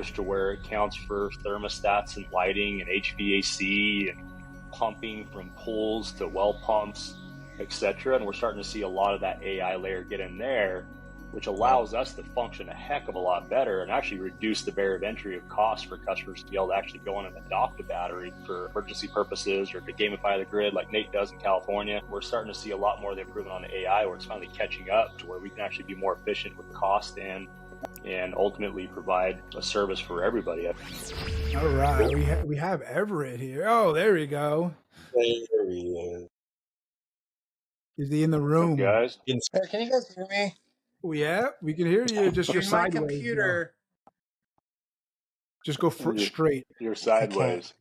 sensors to where it counts for thermostats and lighting and HVAC and pumping from pools to well pumps, etc. And we're starting to see a lot of that AI layer get in there, which allows us to function a heck of a lot better and actually reduce the barrier of entry of cost for customers to be able to actually go in and adopt a battery for emergency purposes or to gamify the grid like Nate does in California. We're starting to see a lot more of the improvement on the AI where it's finally catching up to where we can actually be more efficient with cost and ultimately provide a service for everybody. All right, we have Everett here. Oh, there we go. There he is. Is he in the room? Guys, Hey, can you guys hear me? Oh, yeah, we can hear you. Just your My sideways. computer. Just go straight. You're sideways.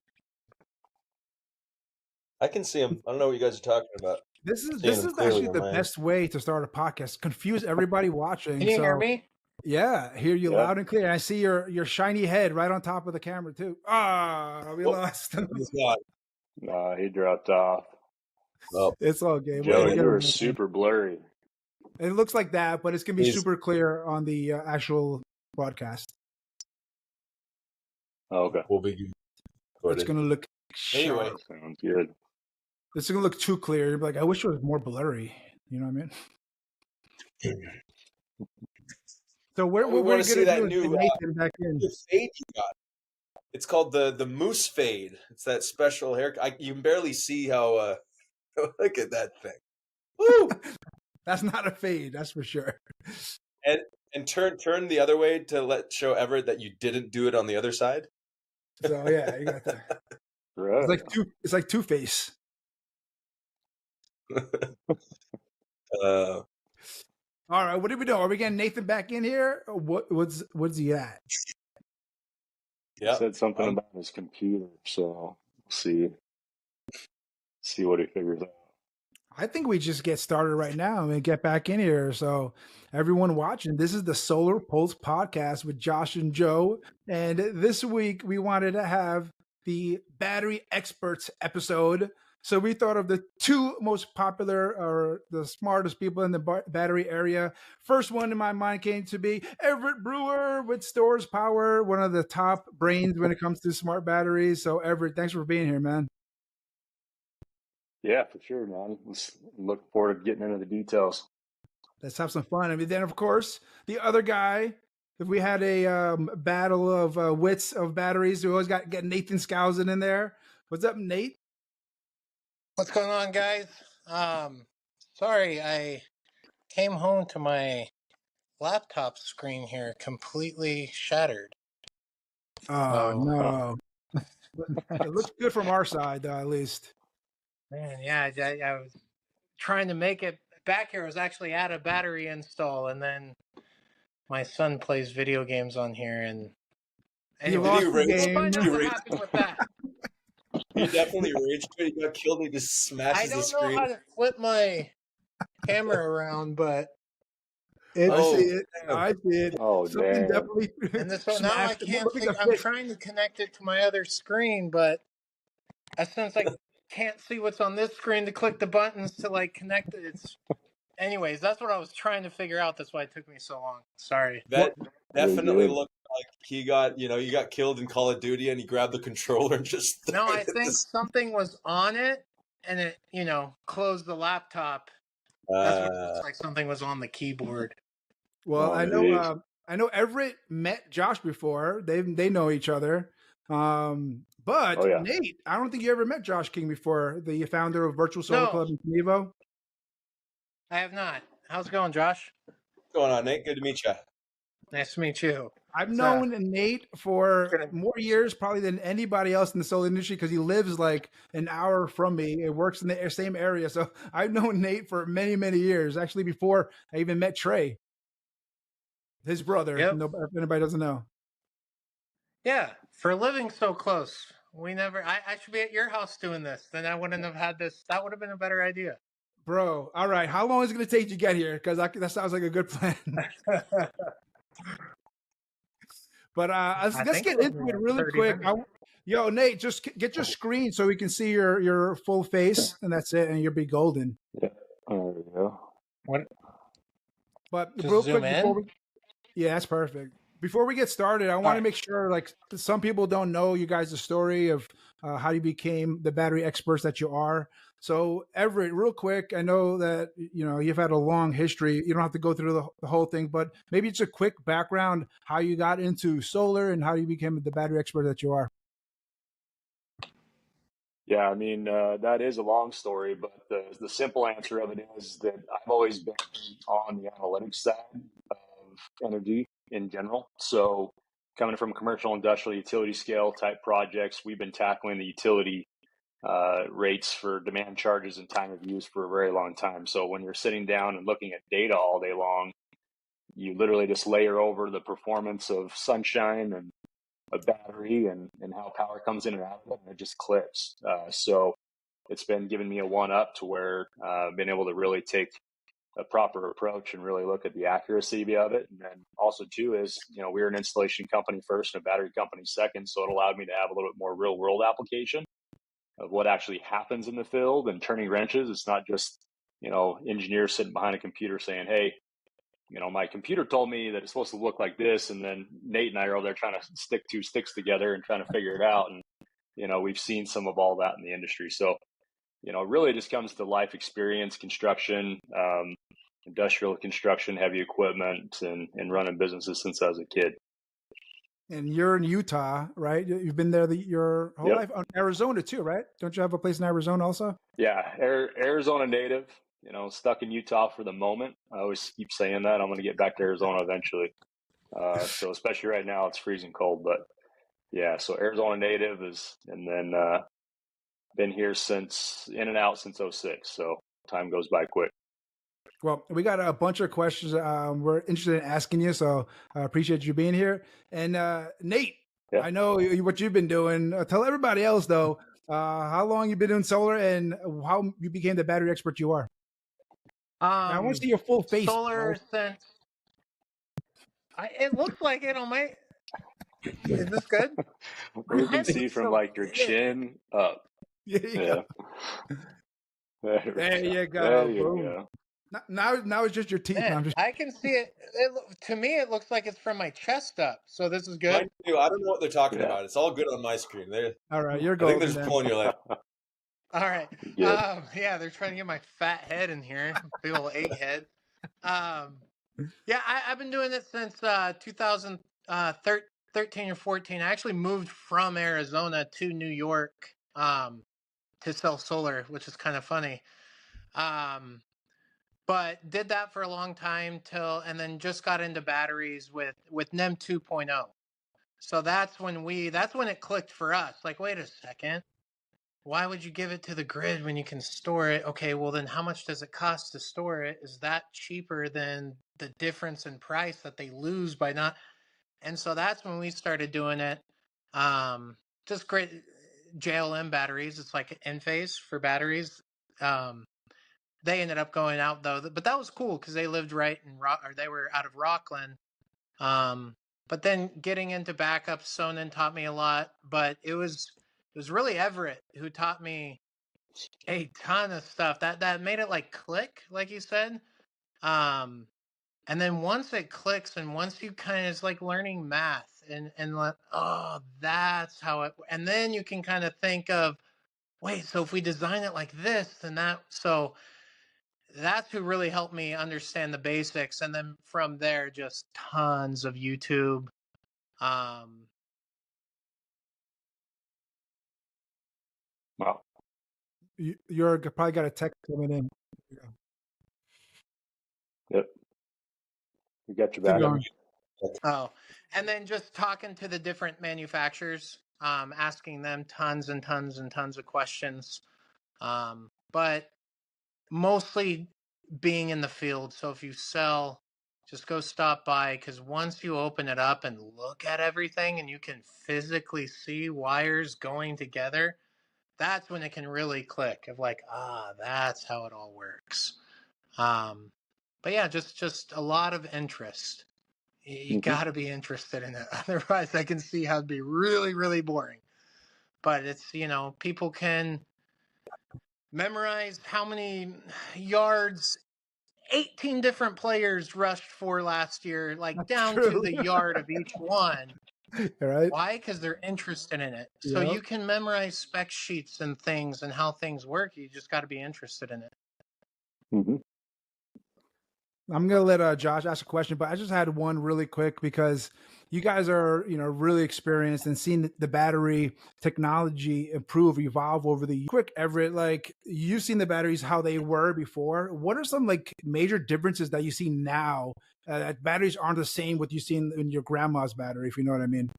I can see him. I don't know what you guys are talking about. This is actually the best way to start a podcast. Confuse everybody watching. Can you hear me? Yeah, hear you loud and clear. I see your shiny head right on top of the camera too. We lost him. He dropped off. Well, it's all good. Joe, you were super blurry. It looks like that, but it's gonna be super clear on the actual broadcast. Okay, we'll be. It's gonna look. Anyway, sounds good. It's gonna look too clear. You're like, I wish it was more blurry. You know what I mean? So we're going to see that new back in. fade you got. It's called the moose fade. It's that special haircut. You can barely see how. Look at that thing. Woo! That's not a fade. That's for sure. And turn the other way to show Everett that you didn't do it on the other side. So yeah, you got that. Right. It's like Two-Face. All right, what do we do? Are we getting Nathan back in here? Or what's he at? Yeah, said something about his computer, so we'll see what he figures out. I think we just get started right now and get back in here. So everyone watching, this is the Solar Pulse podcast with Josh and Joe. And this week we wanted to have the battery experts episode. So we thought of the two most popular or the smartest people in the battery area. First one in my mind came to be Everett Brewer with Storz Power, one of the top brains when it comes to smart batteries. So Everett, thanks for being here, man. Yeah, for sure, man. Let's look forward to getting into the details. Let's have some fun. I mean, then of course the other guy. If we had a battle of wits of batteries, we always get Nathan Skousen in there. What's up, Nate? What's going on, guys? Sorry, I came home to my laptop screen here completely shattered. Oh, no. It looks good from our side, though, at least. Man, yeah, I was trying to make it back here. I was actually at a battery install, and then my son plays video games on here, and anyway, we'll find out what happened with that. He definitely raged. He got killed. He just smashes the screen. I don't know how to flip my camera around, but I see it. I see it. Oh, damn. Definitely. And so now I can't see. I'm trying to connect it to my other screen, but since I can't see what's on this screen to click the buttons to like connect it, anyways, that's what I was trying to figure out. That's why it took me so long. Sorry. That definitely looked like he got, you got killed in Call of Duty and he grabbed the controller and just... No, I think something was on it and it, closed the laptop. That's what it looks like. Something was on the keyboard. Well, I know Everett met Josh before. They know each other. But Nate, I don't think you ever met Josh King before, the founder of Virtual Solar Club in Evo. I have not. How's it going, Josh? What's going on, Nate? Good to meet you. Nice to meet you. I've known Nate for more years probably than anybody else in the solar industry because he lives like an hour from me. It works in the same area. So I've known Nate for many, many years, actually before I even met Trey, his brother, if anybody doesn't know. Yeah, for living so close. I should be at your house doing this. Then I wouldn't have had this. That would have been a better idea. Bro, all right. How long is it going to take to get here? Because that sounds like a good plan. But let's get into it really quick. Yo, Nate, just get your screen so we can see your full face, and that's it, and you'll be golden. Yeah, there we go. What? But just real zoom quick, in? yeah, that's perfect. Before we get started, I want to right. make sure, like, some people don't know you guys' story of how you became the battery experts that you are. So, Everett, real quick, I know that you've had a long history. You don't have to go through the whole thing, but maybe it's a quick background how you got into solar and how you became the battery expert that you are. Yeah, I mean, that is a long story, but the simple answer of it is that I've always been on the analytics side of energy in general. So, coming from commercial, industrial, utility scale type projects, we've been tackling the utility rates for demand charges and time of use for a very long time. So, when you're sitting down and looking at data all day long, you literally just layer over the performance of sunshine and a battery and how power comes in and out of it, and it just clicks. So it's been giving me a one up to where I've been able to really take a proper approach and really look at the accuracy of it. And then also too is, we're an installation company first and a battery company second. So it allowed me to have a little bit more real world application of what actually happens in the field and turning wrenches. It's not just, engineers sitting behind a computer saying, hey, my computer told me that it's supposed to look like this. And then Nate and I are over there trying to stick two sticks together and trying to figure it out. And, we've seen some of all that in the industry. So, it really just comes to life experience, construction, industrial construction, heavy equipment, and running businesses since I was a kid. And you're in Utah, right? You've been there your whole life. Arizona too, right? Don't you have a place in Arizona also? Yeah, Arizona native. Stuck in Utah for the moment. I always keep saying that I'm going to get back to Arizona eventually. So especially right now, it's freezing cold. But yeah, so Arizona native and then been here in and out since 06. So time goes by quick. Well, we got a bunch of questions we're interested in asking you, so I appreciate you being here. And Nate, yeah. I know what you've been doing. Tell everybody else, though, how long you've been doing solar and how you became the battery expert you are. I want to see your full face. Solar since... it looks like it on my... Is this good? We can see from like your chin up. Yeah. There you go. There you go. Now it's just your teeth. Man, I can see it. To me, it looks like it's from my chest up. So this is good. I don't know what they're talking about. It's all good on my screen. All right, you're I golden. think they're just pulling your leg. All right. Yeah, they're trying to get my fat head in here. Big old egghead. Yeah, I've been doing it since 2013 or 14. I actually moved from Arizona to New York to sell solar, which is kind of funny. But did that for a long time and then just got into batteries with NEM 2.0. So that's when it clicked for us. Like, wait a second. Why would you give it to the grid when you can store it? Okay, well then how much does it cost to store it? Is that cheaper than the difference in price that they lose by not? And so that's when we started doing it. Just great JLM batteries. It's like Enphase for batteries. They ended up going out though, but that was cool because they lived right in they were out of Rockland. But then getting into backup, Sonnen taught me a lot. But it was really Everett who taught me a ton of stuff that made it like click, like you said. And then once it clicks, and once you kind of, it's like learning math and like, oh, that's how it. And then you can kind of think of, wait, so if we design it like this, then that. So that's who really helped me understand the basics. And then from there, just tons of YouTube. Wow. You're probably got a text coming in. Yep. We got your back. Oh, and then just talking to the different manufacturers, asking them tons and tons and tons of questions. But mostly being in the field. So if you sell, just go stop by, because once you open it up and look at everything and you can physically see wires going together, that's when it can really click of like, that's how it all works. But yeah, just a lot of interest. You got to be interested in it. Otherwise, I can see how it'd be really, really boring. But it's, people can memorize how many yards 18 different players rushed for last year, like That's down to true. the yard of each one. Right? Why? Because they're interested in it. So Yep. you can memorize spec sheets and things and how things work. You just got to be interested in it. Mm-hmm. I'm gonna let Josh ask a question, but I just had one really quick because you guys are, really experienced and seen the battery technology improve, evolve over the quick. Everett, like you've seen the batteries how they were before. What are some like major differences that you see now? That batteries aren't the same what you seen in your grandma's battery, if you know what I mean.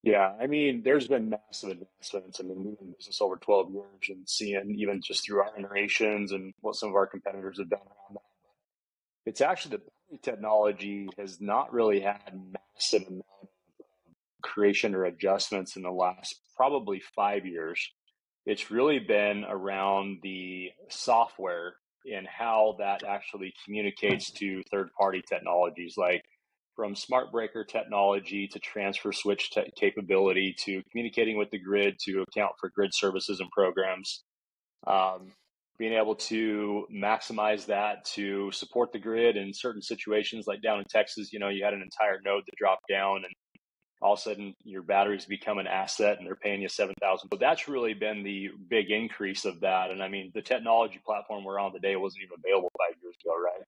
Yeah, I mean, there's been massive advancements. I mean, we've been in business over 12 years and seeing even just through our iterations and what some of our competitors have done around that. It's actually the battery technology has not really had massive amount of creation or adjustments in the last probably 5 years. It's really been around the software and how that actually communicates to third-party technologies, like from smart breaker technology to transfer switch capability to communicating with the grid to account for grid services and programs. Being able to maximize that to support the grid in certain situations, like down in Texas, you had an entire node that dropped down, and all of a sudden your batteries become an asset and they're paying you $7,000. So that's really been the big increase of that. And I mean, the technology platform we're on today wasn't even available 5 years ago, right?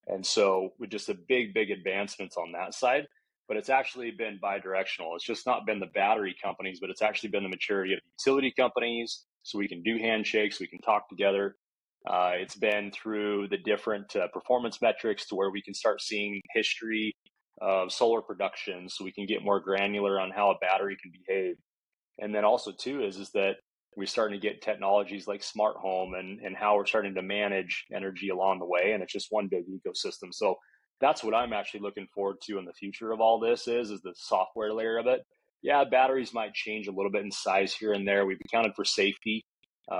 And so with just a big advancements on that side, but it's actually been bi-directional. It's just not been the battery companies, but it's actually been the maturity of the utility companies. So we can do handshakes, we can talk together. It's been through the different performance metrics to where we can start seeing history of solar production, so we can get more granular on how a battery can behave. And then also too is that we're starting to get technologies like smart home and how we're starting to manage energy along the way, and it's just one big ecosystem. So that's what I'm actually looking forward to in the future of all this is the software layer of it. Yeah, batteries might change a little bit in size here and there. We've accounted for safety.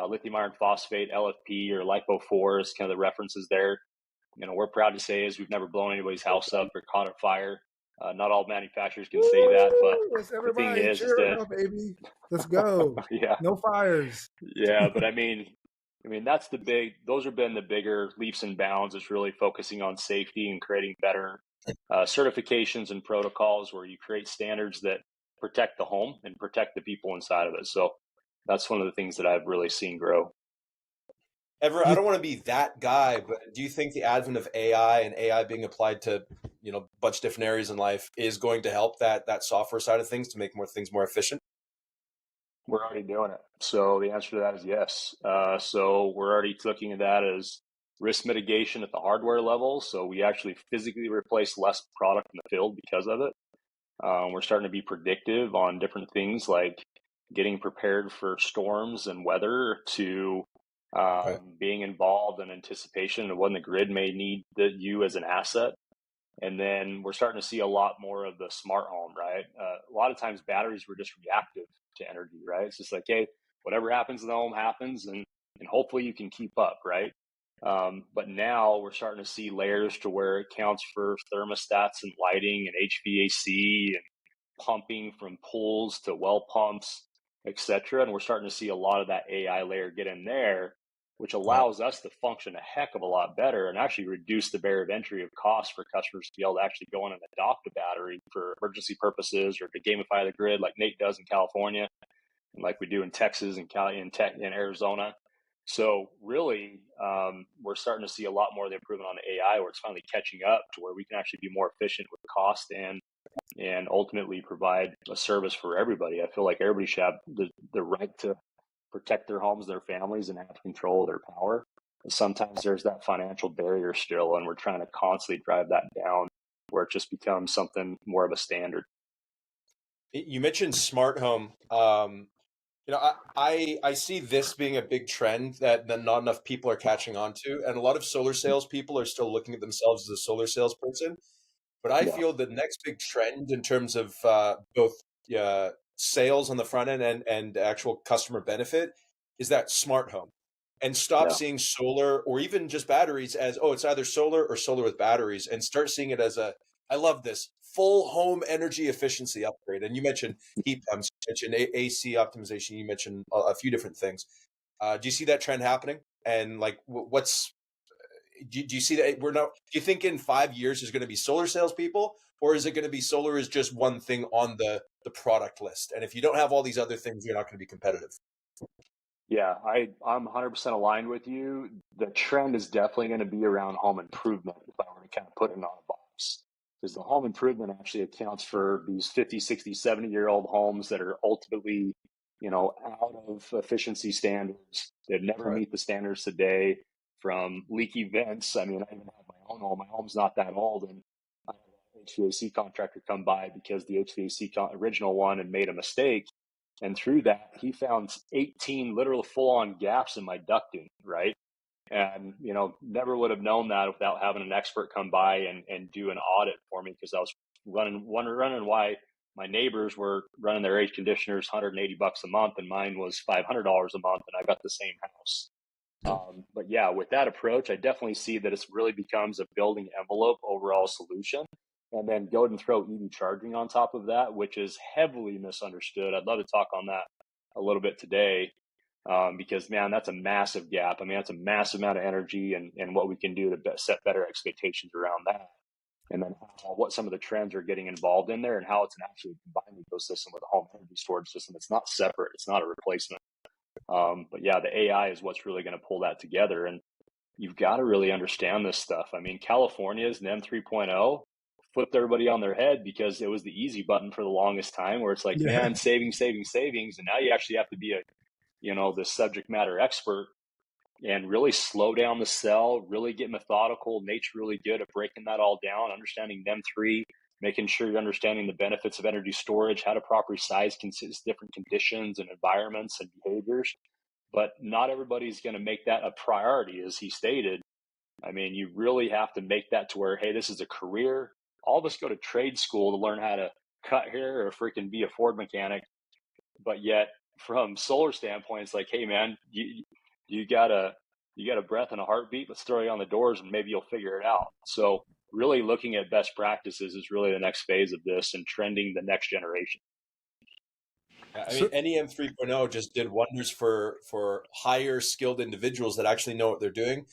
Lithium iron phosphate, LFP, or LiPo4 is kind of the references there. We're proud to say is we've never blown anybody's house up or caught a fire. Not all manufacturers can say that, but Yes, the thing everybody, is cheer that up, baby. Let's go. yeah, No fires. yeah. But I mean, that's those have been the bigger leaps and bounds. It's really focusing on safety and creating better certifications and protocols where you create standards that protect the home and protect the people inside of it. So that's one of the things that I've really seen grow. Everett, I don't want to be that guy, but do you think the advent of AI and AI being applied to, a bunch of different areas in life is going to help that software side of things to make things more efficient? We're already doing it. So the answer to that is yes. So we're already looking at that as risk mitigation at the hardware level. So we actually physically replace less product in the field because of it. We're starting to be predictive on different things like getting prepared for storms and weather to being involved in anticipation of when the grid may need you as an asset. And then we're starting to see a lot more of the smart home, right? A lot of times batteries were just reactive to energy, right? It's just like, hey, whatever happens in the home happens, and hopefully you can keep up, right? But now we're starting to see layers to where it counts for thermostats and lighting and HVAC and pumping from pools to well pumps, etc. And we're starting to see a lot of that AI layer get in there, which allows us to function a heck of a lot better and actually reduce the barrier of entry of cost for customers to be able to actually go in and adopt a battery for emergency purposes or to gamify the grid like Nate does in California and like we do in Texas and in Arizona. So really, we're starting to see a lot more of the improvement on the AI where it's finally catching up to where we can actually be more efficient with cost and ultimately provide a service for everybody. I feel like everybody should have the right to protect their homes, their families, and have control of their power. And sometimes there's that financial barrier still, and we're trying to constantly drive that down where it just becomes something more of a standard. You mentioned smart home. I see this being a big trend that not enough people are catching on to, and a lot of solar sales people are still looking at themselves as a solar salesperson. But I feel the next big trend in terms of both sales on the front end and actual customer benefit is that smart home. And stop seeing solar or even just batteries as, oh, it's either solar or solar with batteries, and start seeing it as I love this, full home energy efficiency upgrade. And you mentioned heat pumps, you mentioned AC optimization, you mentioned a few different things. Do you see that trend happening? And like, what's do you see that do you think in 5 years there's going to be solar salespeople, or is it going to be solar is just one thing on the product list? And if you don't have all these other things, you're not going to be competitive. Yeah, I'm 100% aligned with you. The trend is definitely going to be around home improvement, if I were to kind of put it on a box. Because the home improvement actually accounts for these 50, 60, 70-year-old homes that are ultimately, out of efficiency standards, that never meet the standards today, from leaky vents. I mean, I even have my own home. My home's not that old, and I had an HVAC contractor come by because the HVAC original one had made a mistake. And through that, he found 18 literal full-on gaps in my ducting, right? And, never would have known that without having an expert come by and do an audit for me, because I was running why my neighbors were running their air conditioners $180 a month and mine was $500 a month, and I got the same house. But yeah, with that approach, I definitely see that it really becomes a building envelope overall solution. And then go and throw EV charging on top of that, which is heavily misunderstood. I'd love to talk on that a little bit today, because, man, that's a massive gap. I mean, that's a massive amount of energy, and what we can do to set better expectations around that. And then what some of the trends are getting involved in there, and how it's an actually combined ecosystem with a home energy storage system. It's not separate. It's not a replacement. But yeah, the AI is what's really going to pull that together. And you've got to really understand this stuff. I mean, California's NEM 3.0 flipped everybody on their head because it was the easy button for the longest time, where it's like, man, savings. And now you actually have to be the subject matter expert and really slow down the cell, really get methodical. Nate's really good at breaking that all down, understanding NEM 3, making sure you're understanding the benefits of energy storage, how to properly size different conditions and environments and behaviors. But not everybody's going to make that a priority, as he stated. I mean, you really have to make that to where, hey, this is a career. All of us go to trade school to learn how to cut hair or freaking be a Ford mechanic. But yet, from solar standpoint, it's like, hey, man, you got a breath and a heartbeat. Let's throw you on the doors and maybe you'll figure it out. So really looking at best practices is really the next phase of this, and trending the next generation. I mean, NEM 3.0 just did wonders for higher skilled individuals that actually know what they're doing.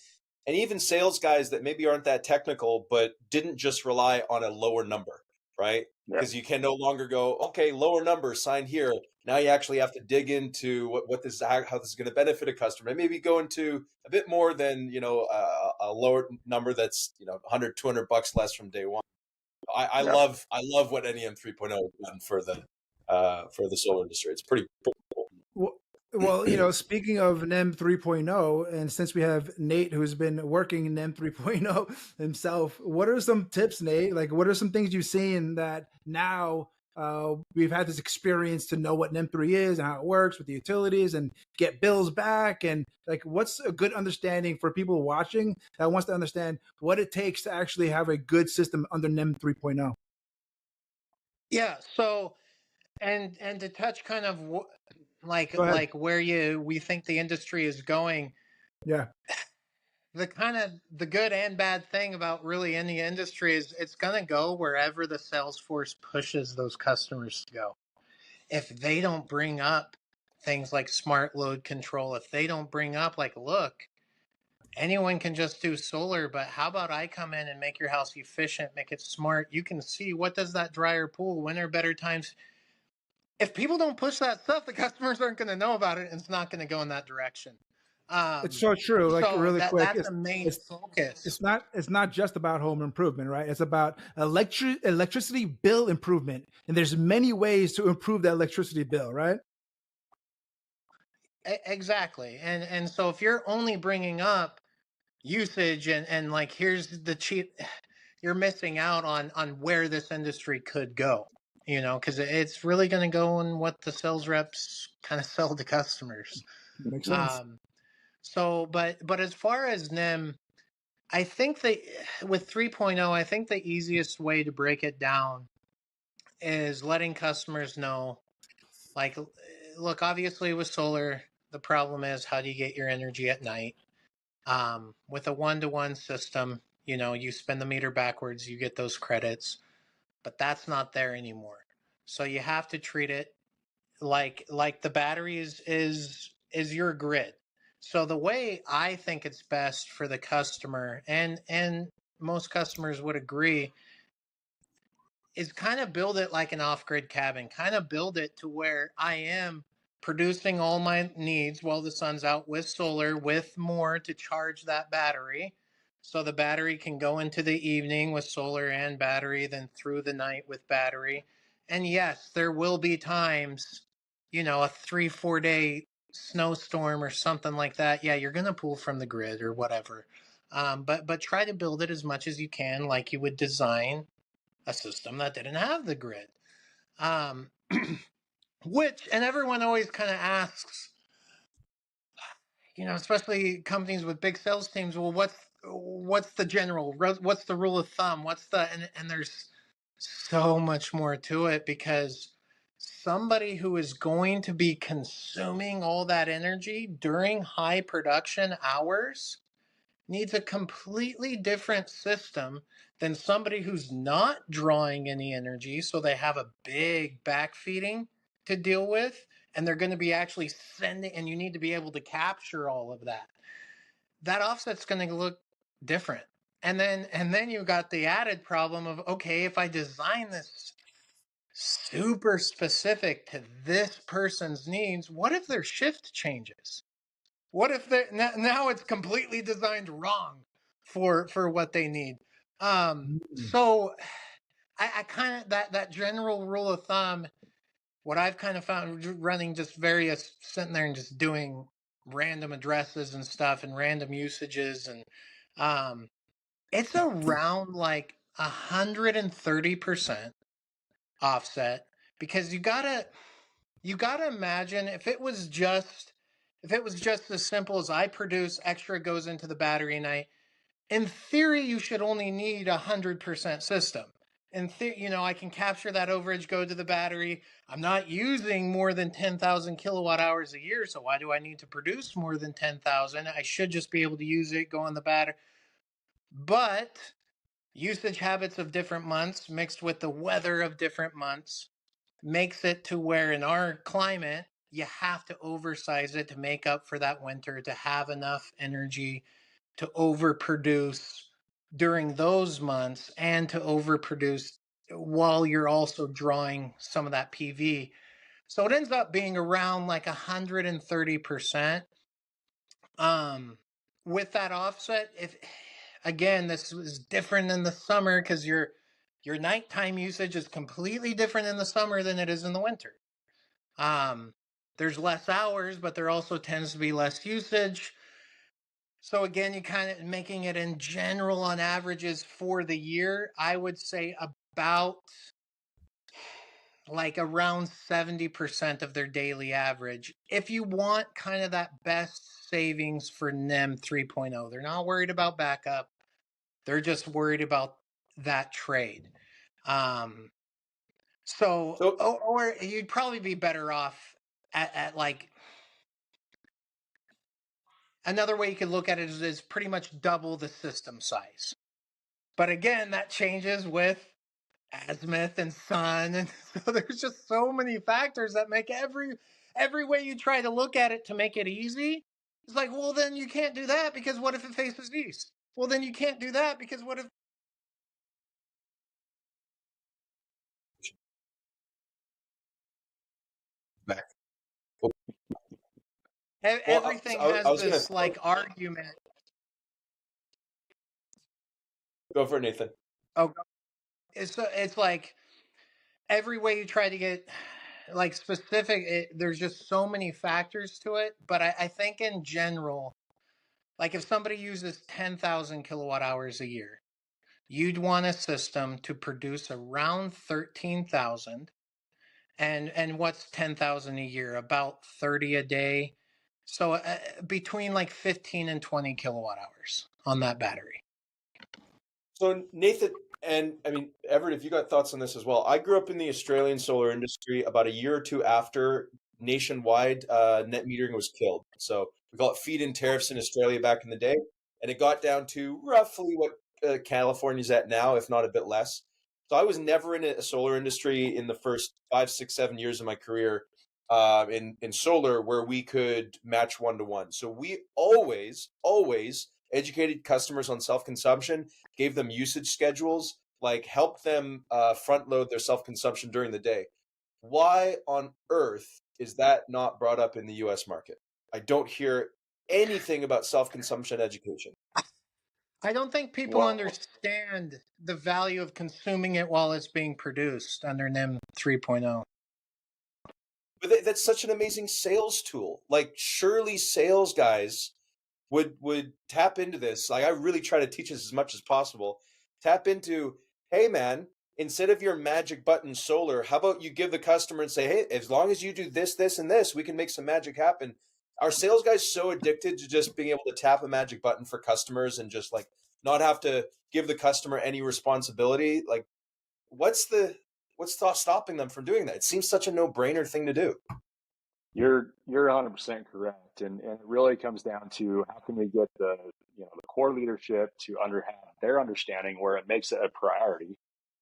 And even sales guys that maybe aren't that technical, but didn't just rely on a lower number, right? Because you can no longer go, okay, lower number, sign here. Now you actually have to dig into how this is going to benefit a customer. And maybe go into a bit more than, a lower number that's, $100, $200 less from day one. I love what NEM 3.0 has done for the solar industry. It's pretty cool. Well, speaking of NEM 3.0, and since we have Nate, who's been working in NEM 3.0 himself, what are some tips, Nate? Like, what are some things you've seen that now we've had this experience to know what NEM 3 is and how it works with the utilities and get bills back? And like, what's a good understanding for people watching that wants to understand what it takes to actually have a good system under NEM 3.0? Yeah. So, and to touch kind of like where we think the industry is going. Yeah. The good and bad thing about really any industry is it's going to go wherever the sales force pushes those customers to go. If they don't bring up things like smart load control, if they don't bring up like, look, anyone can just do solar, but how about I come in and make your house efficient, make it smart? You can see, what does that dryer pool? When are better times? If people don't push that stuff, the customers aren't going to know about it, and it's not going to go in that direction. It's so true. Like, so really quick, that's the main focus. It's not just about home improvement, right? It's about electricity bill improvement, and there's many ways to improve that electricity bill, right? Exactly. And so if you're only bringing up usage and like, here's the cheap, you're missing out on where this industry could go, because it's really going to go in what the sales reps kind of sell to customers. Makes sense. But as far as NEM, I think that with 3.0, I think the easiest way to break it down is letting customers know, like, look, obviously with solar, the problem is, how do you get your energy at night? With a one-to-one system, you spin the meter backwards, you get those credits, but that's not there anymore. So you have to treat it like the battery is your grid. So the way I think it's best for the customer, and most customers would agree, is kind of build it like an off-grid cabin. Kind of build it to where I am producing all my needs while the sun's out with solar, with more to charge that battery. So the battery can go into the evening with solar and battery, then through the night with battery. And yes, there will be times, you know, a 3-4 day snowstorm or something like that. Yeah, you're gonna pull from the grid or whatever. But try to build it as much as you can, like you would design a system that didn't have the grid. Um, which, and everyone always kind of asks, you know, especially companies with big sales teams, well, what's the general, what's the rule of thumb? What's the, and there's so much more to it, because somebody who is going to be consuming all that energy during high production hours needs a completely different system than somebody who's not drawing any energy. So they have a big backfeeding to deal with, and they're going to be actually sending, and you need to be able to capture all of that. That offset's going to look different. And then you've got the added problem of, okay, if I design this super specific to this person's needs, what if their shift changes? What if now it's completely designed wrong for what they need? So I kind of, that general rule of thumb, what I've kind of found running just various, sitting there and just doing random addresses and stuff and random usages, and it's around like 130% offset, because you gotta imagine, if it was just as simple as I produce, extra goes into the battery, and in theory, you should only need 100% system. You know, I can capture that overage, go to the battery. I'm not using more than 10,000 kilowatt hours a year, so why do I need to produce more than 10,000? I should just be able to use it, go on the battery. But usage habits of different months mixed with the weather of different months makes it to where in our climate, you have to oversize it to make up for that winter, to have enough energy to overproduce during those months and to overproduce while you're also drawing some of that PV. So it ends up being around like 130%. With that offset, if again, this is different in the summer because your nighttime usage is completely different in the summer than it is in the winter. There's less hours, but there also tends to be less usage. So again, you kind of making it in general on averages for the year, I would say about like around 70% of their daily average. If you want kind of that best savings for NEM 3.0, they're not worried about backup. They're just worried about that trade. Or you'd probably be better off at like, another way you could look at it is pretty much double the system size. But again, that changes with azimuth and sun, and so there's just so many factors that make every way you try to look at it to make it easy. It's like, well, then you can't do that because what if it faces east? Well, then you can't do that because what if back. everything has this like argument. Go for it, Nathan. Oh, it's like every way you try to get like specific, there's just so many factors to it. But I think in general, like if somebody uses 10,000 kilowatt hours a year, you'd want a system to produce around 13,000. And what's 10,000 a year? About 30 a day. So between like 15 and 20 kilowatt hours on that battery. So Nathan, and I mean, Everett, if you got thoughts on this as well. I grew up in the Australian solar industry about a year or two after nationwide net metering was killed. So we call it feed-in tariffs in Australia back in the day. And it got down to roughly what California's at now, if not a bit less. So I was never in a solar industry in the first 5, 6, 7 years of my career. in solar where we could match 1-to-1. So we always educated customers on self-consumption, gave them usage schedules, like helped them front load their self-consumption during the day. Why on earth is that not brought up in the US market? I don't hear anything about self-consumption education. I don't think people Well, understand the value of consuming it while it's being produced under NIM 3.0. but that's such an amazing sales tool. Like surely sales guys would tap into this. Like I really try to teach this as much as possible. Tap into, hey man, instead of your magic button solar, how about you give the customer and say, hey, as long as you do this, this, and this, we can make some magic happen. Our sales guys so addicted to just being able to tap a magic button for customers and just like not have to give the customer any responsibility. Like what's stopping them from doing that? It seems such a no-brainer thing to do. You're 100% correct, and it really comes down to how can we get the core leadership to have their understanding where it makes it a priority,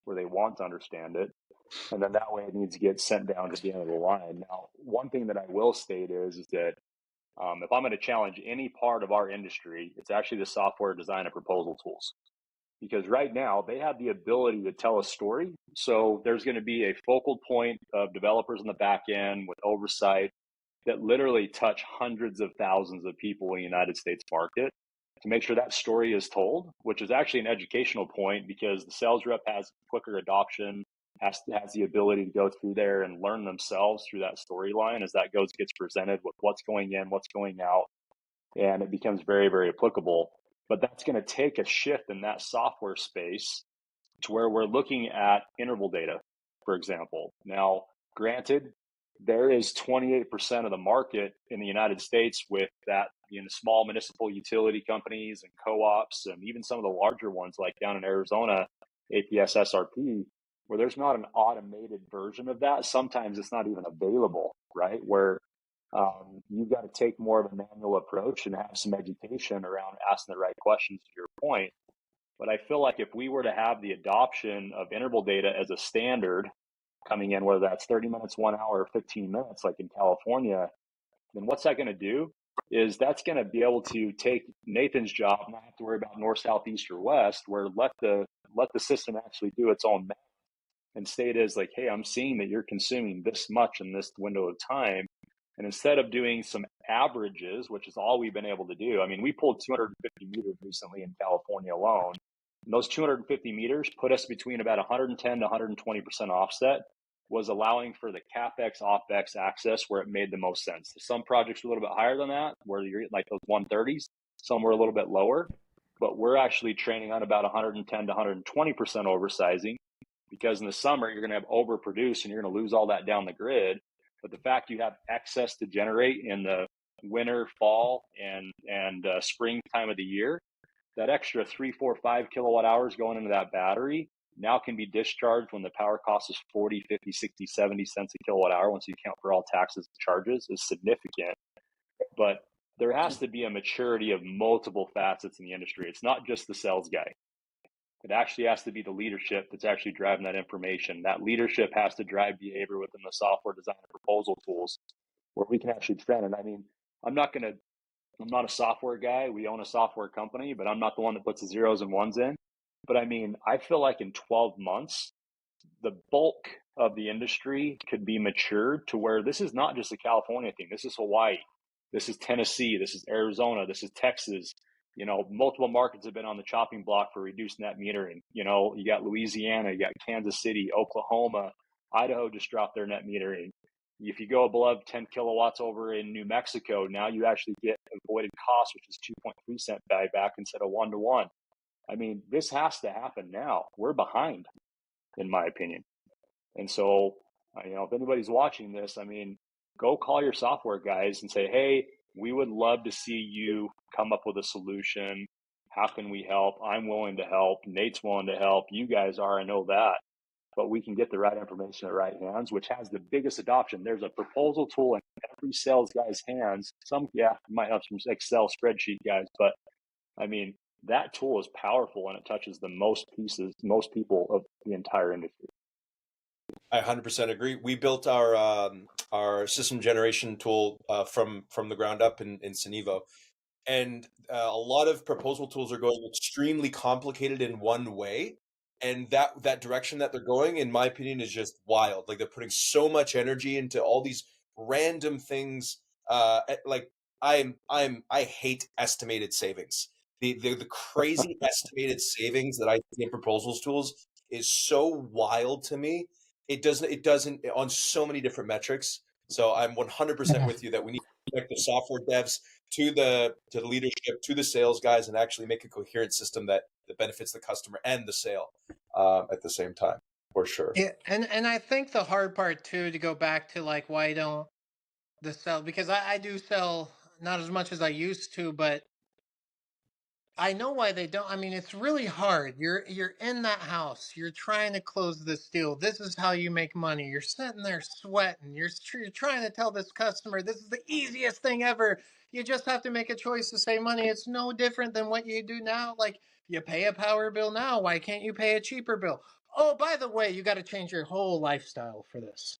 where they want to understand it, and then that way it needs to get sent down to the end of the line. Now, one thing that I will state is that if I'm going to challenge any part of our industry, it's actually the software design and proposal tools. Because right now they have the ability to tell a story. So there's going to be a focal point of developers in the back end with oversight that literally touch hundreds of thousands of people in the United States market to make sure that story is told, which is actually an educational point because the sales rep has quicker adoption, has the ability to go through there and learn themselves through that storyline as that gets presented with what's going in, what's going out, and it becomes very, very applicable. But that's going to take a shift in that software space to where we're looking at interval data, for example. Now, granted, there is 28% of the market in the United States with that, small municipal utility companies and co-ops, and even some of the larger ones like down in Arizona, APS SRP, where there's not an automated version of that. Sometimes it's not even available, right? Where you've got to take more of a manual approach and have some education around asking the right questions to your point. But I feel like if we were to have the adoption of interval data as a standard coming in, whether that's 30 minutes, 1 hour, or 15 minutes, like in California, then what's that going to do is that's going to be able to take Nathan's job and not have to worry about north, south, east, or west, where let the system actually do its own math and state is like, hey, I'm seeing that you're consuming this much in this window of time. And instead of doing some averages, which is all we've been able to do, I mean, we pulled 250 meters recently in California alone. And those 250 meters put us between about 110 to 120% offset, was allowing for the CapEx, OpEx access where it made the most sense. Some projects were a little bit higher than that, where you're like those 130s. Some were a little bit lower, but we're actually training on about 110 to 120% oversizing, because in the summer, you're going to have overproduce and you're going to lose all that down the grid. But the fact you have excess to generate in the winter, fall, and spring time of the year, that extra 3, 4, 5 kilowatt hours going into that battery now can be discharged when the power cost is 40, 50, 60, 70 cents a kilowatt hour. Once you account for all taxes and charges, is significant. But there has to be a maturity of multiple facets in the industry. It's not just the sales guy. It actually has to be the leadership that's actually driving that information. That leadership has to drive behavior within the software design and proposal tools where we can actually trend. And I mean, I'm not a software guy. We own a software company, but I'm not the one that puts the zeros and ones in. But I mean, I feel like in 12 months, the bulk of the industry could be matured to where this is not just a California thing. This is Hawaii. This is Tennessee. This is Arizona. This is Texas. Multiple markets have been on the chopping block for reduced net metering. You got Louisiana, you got Kansas City, Oklahoma, Idaho just dropped their net metering. If you go above 10 kilowatts over in New Mexico, now you actually get avoided cost, which is 2.3 cent buyback instead of 1-to-1. I mean, this has to happen now. We're behind, in my opinion. And so, if anybody's watching this, I mean, go call your software guys and say, hey, we would love to see you come up with a solution. How can we help? I'm willing to help. Nate's willing to help. You guys are, I know that. But we can get the right information in the right hands, which has the biggest adoption. There's a proposal tool in every sales guy's hands. Might have some Excel spreadsheet guys, but I mean, that tool is powerful and it touches the most people of the entire industry. I 100% agree. We built our system generation tool from the ground up in Cenevo, and a lot of proposal tools are going extremely complicated in one way, and that direction that they're going, in my opinion, is just wild. Like they're putting so much energy into all these random things. Like I hate estimated savings. The crazy estimated savings that I see in proposals tools is so wild to me. It doesn't on so many different metrics. So I'm 100% with you that we need to connect the software devs to the leadership, to the sales guys, and actually make a coherent system that benefits the customer and the sale at the same time, for sure. Yeah, and I think the hard part too, to go back to like why don't the sell, because I do sell not as much as I used to, but I know why they don't. I mean, it's really hard. You're in that house. You're trying to close this deal. This is how you make money. You're sitting there sweating. You're trying to tell this customer this is the easiest thing ever. You just have to make a choice to save money. It's no different than what you do now. Like you pay a power bill now. Why can't you pay a cheaper bill? Oh, by the way, you got to change your whole lifestyle for this.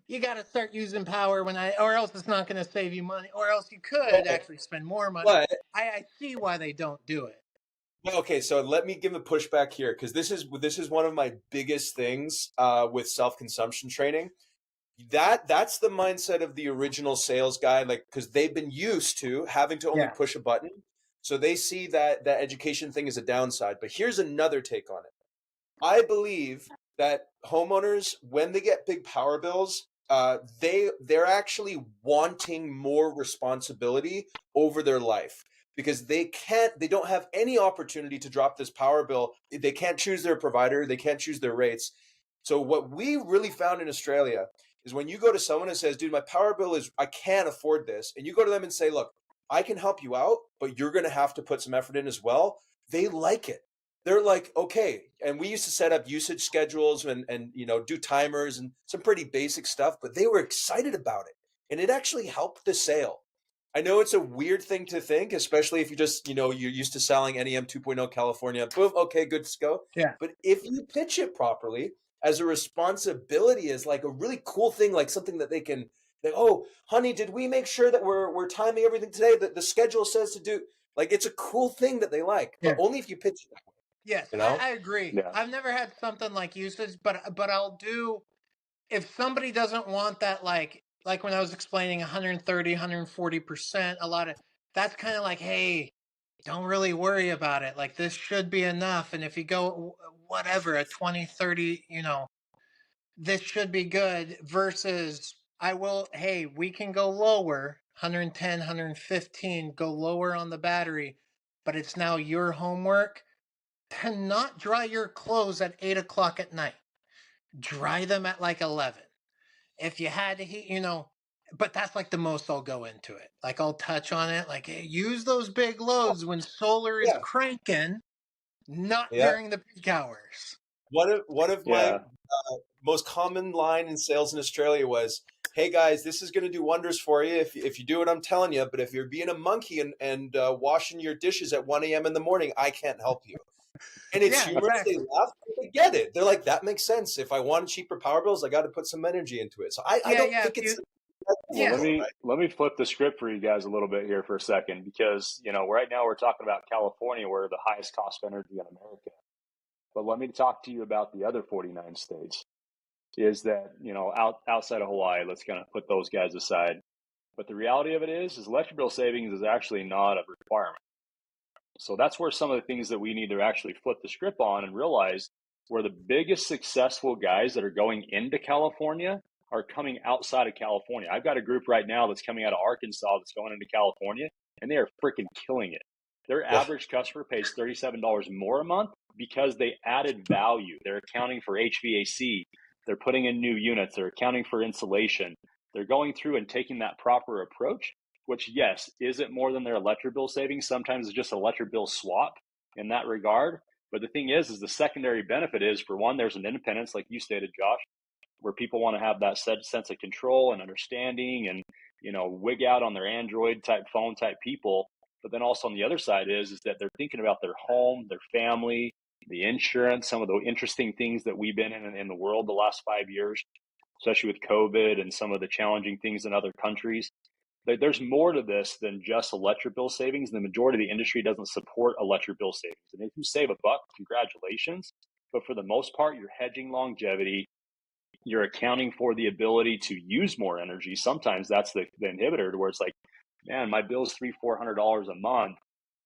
You got to start using power or else it's not going to save you money, or else you could But, actually spend more money. but I see why they don't do it. okay, so let me give a pushback here, because this is one of my biggest things with self-consumption training. That's the mindset of the original sales guy, like, because they've been used to having to only Yeah. push a button, so they see that education thing as a downside. But here's another take on it. I believe that homeowners, when they get big power bills, they're actually wanting more responsibility over their life, because they don't have any opportunity to drop this power bill. They can't choose their provider, they can't choose their rates. So what we really found in Australia is when you go to someone and says, dude, my power bill is, I can't afford this, and you go to them and say, look, I can help you out, but you're going to have to put some effort in as well. They like it. They're like, okay. And we used to set up usage schedules and do timers and some pretty basic stuff, but they were excited about it. And it actually helped the sale. I know it's a weird thing to think, especially if you just, you're used to selling NEM 2.0 California, boom, okay, good to go. Yeah. But if you pitch it properly as a responsibility, as like a really cool thing, like something that they can, oh, honey, did we make sure that we're timing everything today that the schedule says to do? Like, it's a cool thing that they like, but only if you pitch it that way. Yes, You know? I agree. Yeah. I've never had something like usage, but I'll do if somebody doesn't want that, like when I was explaining 130, 140%, a lot of that's kind of like, hey, don't really worry about it. Like this should be enough. And if you go whatever, a 20, 30, this should be good versus hey, we can go lower, 110, 115, go lower on the battery, but it's now your homework to not dry your clothes at 8 o'clock at night. Dry them at like 11. If you had to heat, but that's like the most I'll go into it. Like I'll touch on it. Like, hey, use those big loads when solar is Yeah. cranking, not Yeah. during the peak hours. One of my most common line in sales in Australia was, hey guys, this is going to do wonders for you if you do what I'm telling you, but if you're being a monkey and washing your dishes at 1 a.m. in the morning, I can't help you. And it's humorous. Exactly. They laugh, but they get it. They're like, that makes sense. If I want cheaper power bills, I got to put some energy into it. So I don't think it's let me flip the script for you guys a little bit here for a second, because right now we're talking about California, where the highest cost of energy in America. But let me talk to you about the other 49 states. Is that outside of Hawaii, let's kind of put those guys aside. But the reality of it is electric bill savings is actually not a requirement. So that's where some of the things that we need to actually flip the script on and realize where the biggest successful guys that are going into California are coming outside of California. I've got a group right now that's coming out of Arkansas that's going into California, and they are freaking killing it. Their average customer pays $37 more a month because they added value. They're accounting for HVAC. They're putting in new units. They're accounting for insulation. They're going through and taking that proper approach, which, yes, is it more than their electric bill savings? Sometimes it's just an electric bill swap in that regard. But the thing is the secondary benefit is, for one, there's an independence, like you stated, Josh, where people want to have that sense of control and understanding and, wig out on their Android type phone type people. But then also on the other side is that they're thinking about their home, their family, the insurance, some of the interesting things that we've been in the world the last 5 years, especially with COVID and some of the challenging things in other countries. There's more to this than just electric bill savings. The majority of the industry doesn't support electric bill savings. And if you save a buck, congratulations. But for the most part, you're hedging longevity. You're accounting for the ability to use more energy. Sometimes that's the inhibitor, to where it's like, man, my bill's $300-400 a month.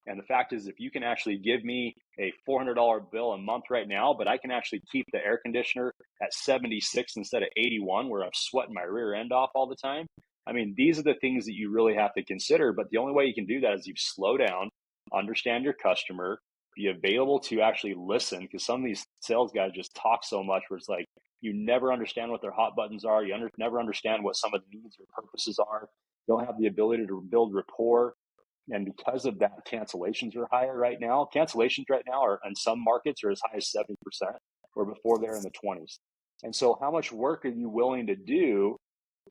And the fact is, if you can actually give me a $400 bill a month right now, but I can actually keep the air conditioner at 76 instead of 81, where I'm sweating my rear end off all the time. I mean, these are the things that you really have to consider. But the only way you can do that is you slow down, understand your customer, be available to actually listen, because some of these sales guys just talk so much where it's like, you never understand what their hot buttons are. You never understand what some of the needs or purposes are. You don't have the ability to build rapport. And because of that, cancellations are higher right now. Cancellations right now are in some markets are as high as 70%, where before they're in the 20s. And so how much work are you willing to do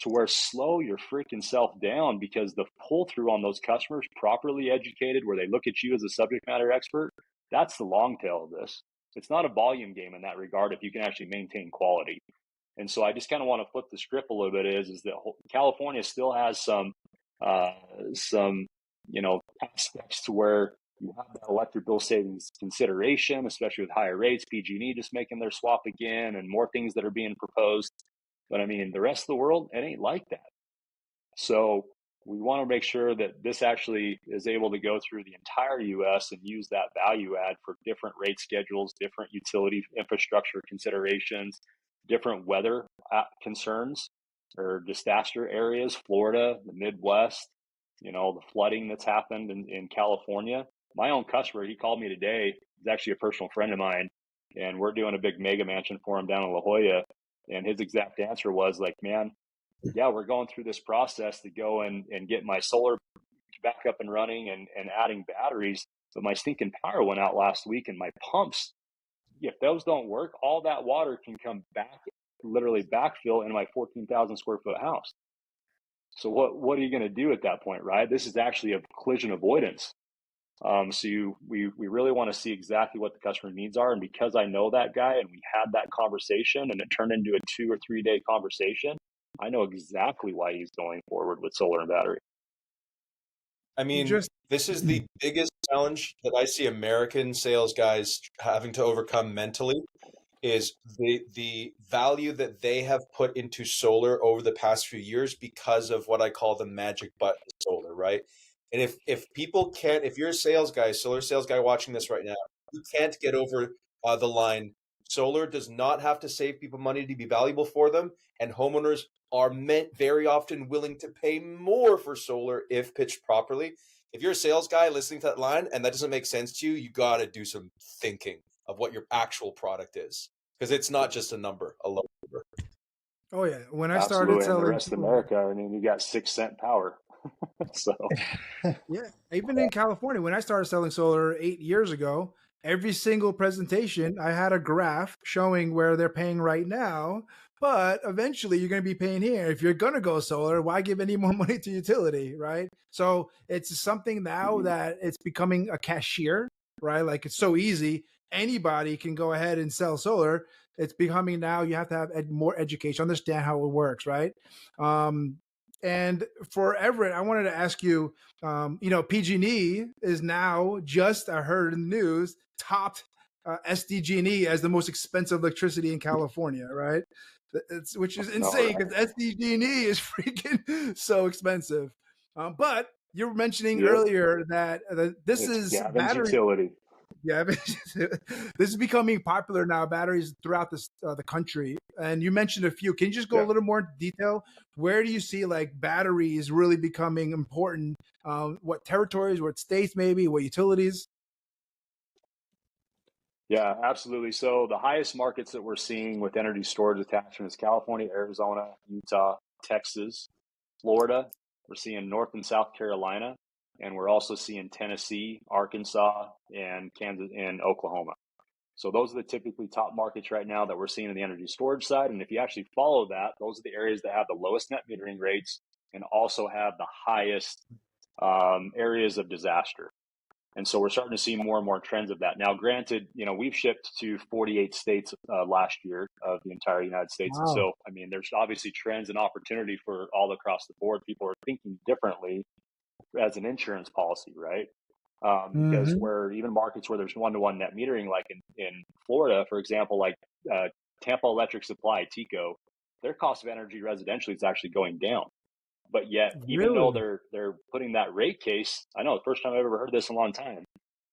to where slow your freaking self down? Because the pull through on those customers, properly educated, where they look at you as a subject matter expert, that's the long tail of this. It's not a volume game in that regard if you can actually maintain quality. And so I just kind of want to flip the script a little bit is that California still has some aspects to where you have that electric bill savings consideration, especially with higher rates, PG&E just making their swap again, and more things that are being proposed. But I mean, the rest of the world, it ain't like that. So we want to make sure that this actually is able to go through the entire U.S. and use that value add for different rate schedules, different utility infrastructure considerations, different weather concerns or disaster areas, Florida, the Midwest, the flooding that's happened in California. My own customer, he called me today. He's actually a personal friend of mine, and we're doing a big mega mansion for him down in La Jolla. And his exact answer was like, man, yeah, we're going through this process to go and get my solar back up and running and adding batteries. But my stinking power went out last week, and my pumps, if those don't work, all that water can come back, literally backfill in my 14,000 square foot house. So what are you going to do at that point, right? This is actually a collision avoidance. We really want to see exactly what the customer needs are. And because I know that guy and we had that conversation and it turned into a 2 or 3 day conversation, I know exactly why he's going forward with solar and battery. I mean, this is the biggest challenge that I see American sales guys having to overcome mentally, is the value that they have put into solar over the past few years because of what I call the magic button solar, right? And if people can't, if you're a sales guy, solar sales guy watching this right now, you can't get over the line. Solar does not have to save people money to be valuable for them, and homeowners are very often willing to pay more for solar if pitched properly. If you're a sales guy listening to that line and that doesn't make sense to you, you got to do some thinking of what your actual product is, because it's not just a number, a low number. Oh yeah, when I Absolutely. started selling, and the rest of America, I mean, you got 6-cent power. So yeah, even in California, when I started selling solar 8 years ago, every single presentation I had a graph showing where they're paying right now. But eventually, you're going to be paying here. If you're going to go solar, why give any more money to utility, right? So it's something now that it's becoming a cashier, right? Like it's so easy. Anybody can go ahead and sell solar. It's becoming now you have to have more education, understand how it works, right? And for Everett, I wanted to ask you, PG&E is now just, I heard in the news, topped SDG&E as the most expensive electricity in California, right? Which is insane because SDG&E is freaking so expensive. But you were mentioning earlier that this is Gavin's battery utility. Yeah, this is becoming popular now. Batteries throughout the country, and you mentioned a few. Can you just go a little more into detail? Where do you see like batteries really becoming important? What territories? What states? Maybe what utilities? Yeah, absolutely. So the highest markets that we're seeing with energy storage attachment is California, Arizona, Utah, Texas, Florida. We're seeing North and South Carolina, and we're also seeing Tennessee, Arkansas, and Kansas and Oklahoma. So those are the typically top markets right now that we're seeing in the energy storage side. And if you actually follow that, those are the areas that have the lowest net metering rates and also have the highest areas of disaster. And so we're starting to see more and more trends of that. Now, granted, we've shipped to 48 states last year of the entire United States. Wow. So, I mean, there's obviously trends and opportunity for all across the board. People are thinking differently as an insurance policy, right? Because where even markets where there's one-to-one net metering, like in Florida, for example, like Tampa Electric Supply, TECO, their cost of energy residentially is actually going down. But yet, even though they're putting that rate case, I know the first time I've ever heard this in a long time,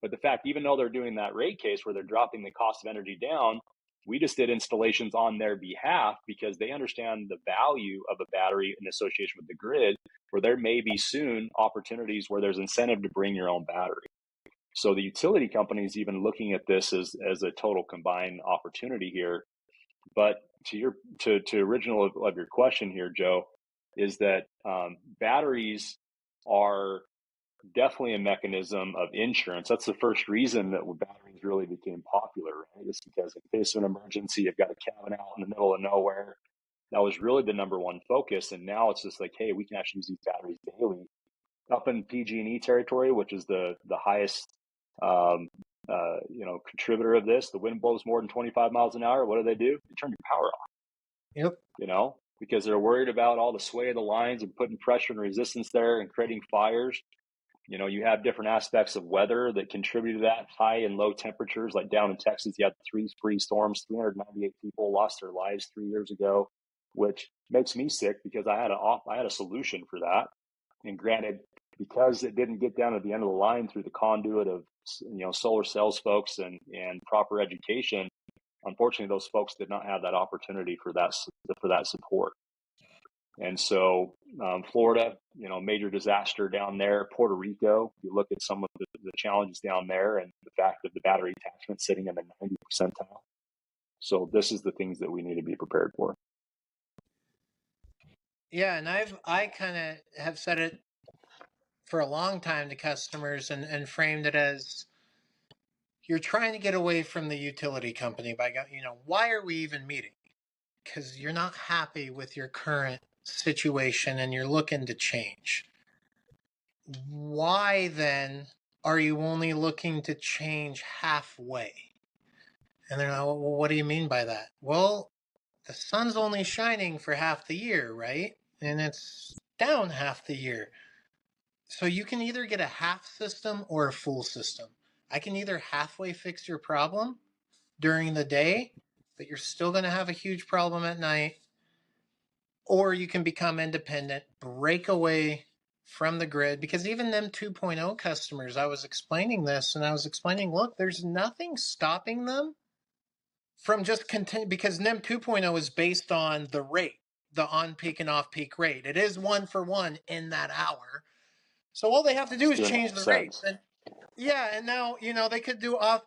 but the fact, even though they're doing that rate case where they're dropping the cost of energy down, we just did installations on their behalf because they understand the value of a battery in association with the grid, where there may be soon opportunities where there's incentive to bring your own battery. So the utility companies even looking at this as a total combined opportunity here. But to original of your question here, Joe, is that batteries are definitely a mechanism of insurance. That's the first reason that batteries really became popular, right? It's because in case of an emergency, you've got a cabin out in the middle of nowhere. That was really the number one focus. And now it's just like, hey, we can actually use these batteries daily. Up in PG&E territory, which is the highest contributor of this, the wind blows more than 25 miles an hour. What do? They turn your power off. Yep. Because they're worried about all the sway of the lines and putting pressure and resistance there and creating fires. You have different aspects of weather that contribute to that, high and low temperatures. Like down in Texas, you had 3 freeze storms, 398 people lost their lives 3 years ago, which makes me sick because I had a solution for that. And granted, because it didn't get down to the end of the line through the conduit of solar sales folks and proper education, unfortunately, those folks did not have that opportunity for that support. And so Florida, major disaster down there. Puerto Rico, you look at some of the challenges down there and the fact that the battery attachment sitting in the 90 percentile. So this is the things that we need to be prepared for. Yeah, and I kind of have said it for a long time to customers and framed it as, you're trying to get away from the utility company by, why are we even meeting? Because you're not happy with your current situation and you're looking to change. Why then are you only looking to change halfway? And they're like, well, what do you mean by that? Well, the sun's only shining for half the year, right? And it's down half the year. So you can either get a half system or a full system. I can either halfway fix your problem during the day, but you're still going to have a huge problem at night, or you can become independent, break away from the grid. Because even them 2.0 customers, I was explaining this and I was explaining, look, there's nothing stopping them from just continue, because NEM 2.0 is based on the rate, the on-peak and off-peak rate. It is 1-for-1 in that hour. So all they have to do is change the rates. And now, they could do off,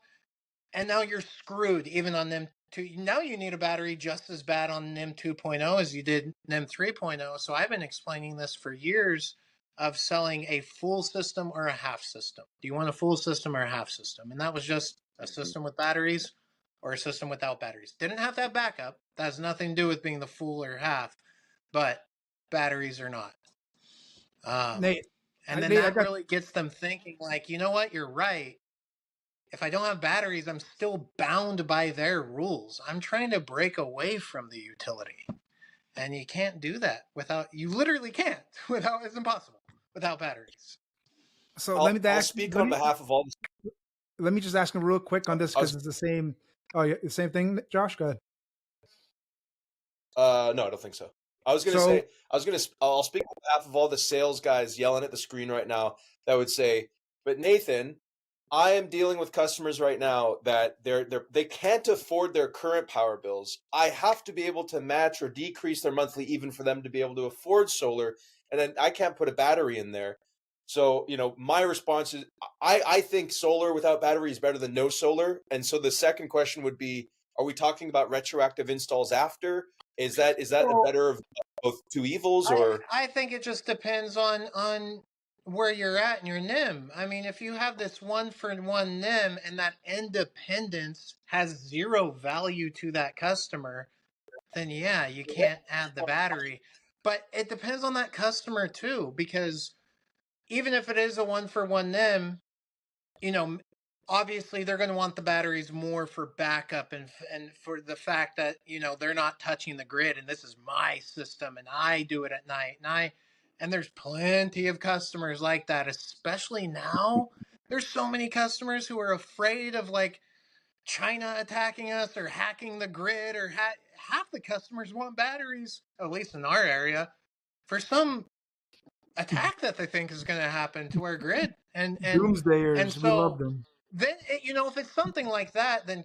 and now you're screwed even on NEM 2. Now you need a battery just as bad on NEM 2.0 as you did NEM 3.0. So I've been explaining this for years, of selling a full system or a half system. Do you want a full system or a half system? And that was just a system with batteries or a system without batteries. Didn't have to have backup. That has nothing to do with being the full or half, but batteries are not. Nate, and then that really gets them thinking, like, you know what, you're right. If I don't have batteries, I'm still bound by their rules. I'm trying to break away from the utility. And you can't do that you literally can't it's impossible without batteries. So I'll speak on behalf of all. Let me just ask him real quick on this, because it's the same. Oh, yeah, the same thing, Josh. Go ahead. No, I don't think so. I'll speak on behalf of all the sales guys yelling at the screen right now that would say, but Nathan, I am dealing with customers right now that they can't afford their current power bills. I have to be able to match or decrease their monthly even for them to be able to afford solar, and then I can't put a battery in there. So, my response is I think solar without battery is better than no solar. And so the second question would be, are we talking about retroactive installs after? Is that the better of both two evils? Or I think it just depends on where you're at in your NIM. I mean, if you have this 1-for-1 NIM and that independence has zero value to that customer, then yeah, you can't add the battery. But it depends on that customer too, because even if it is a 1-for-1 NIM, you know, obviously they're going to want the batteries more for backup and for the fact that, you know, they're not touching the grid and this is my system and I do it at night. And there's plenty of customers like that, especially now. There's so many customers who are afraid of like China attacking us or hacking the grid, or half the customers want batteries, at least in our area, for some attack that they think is going to happen to our grid. And Doomsdayers, we love so them. then, you know, if it's something like that, then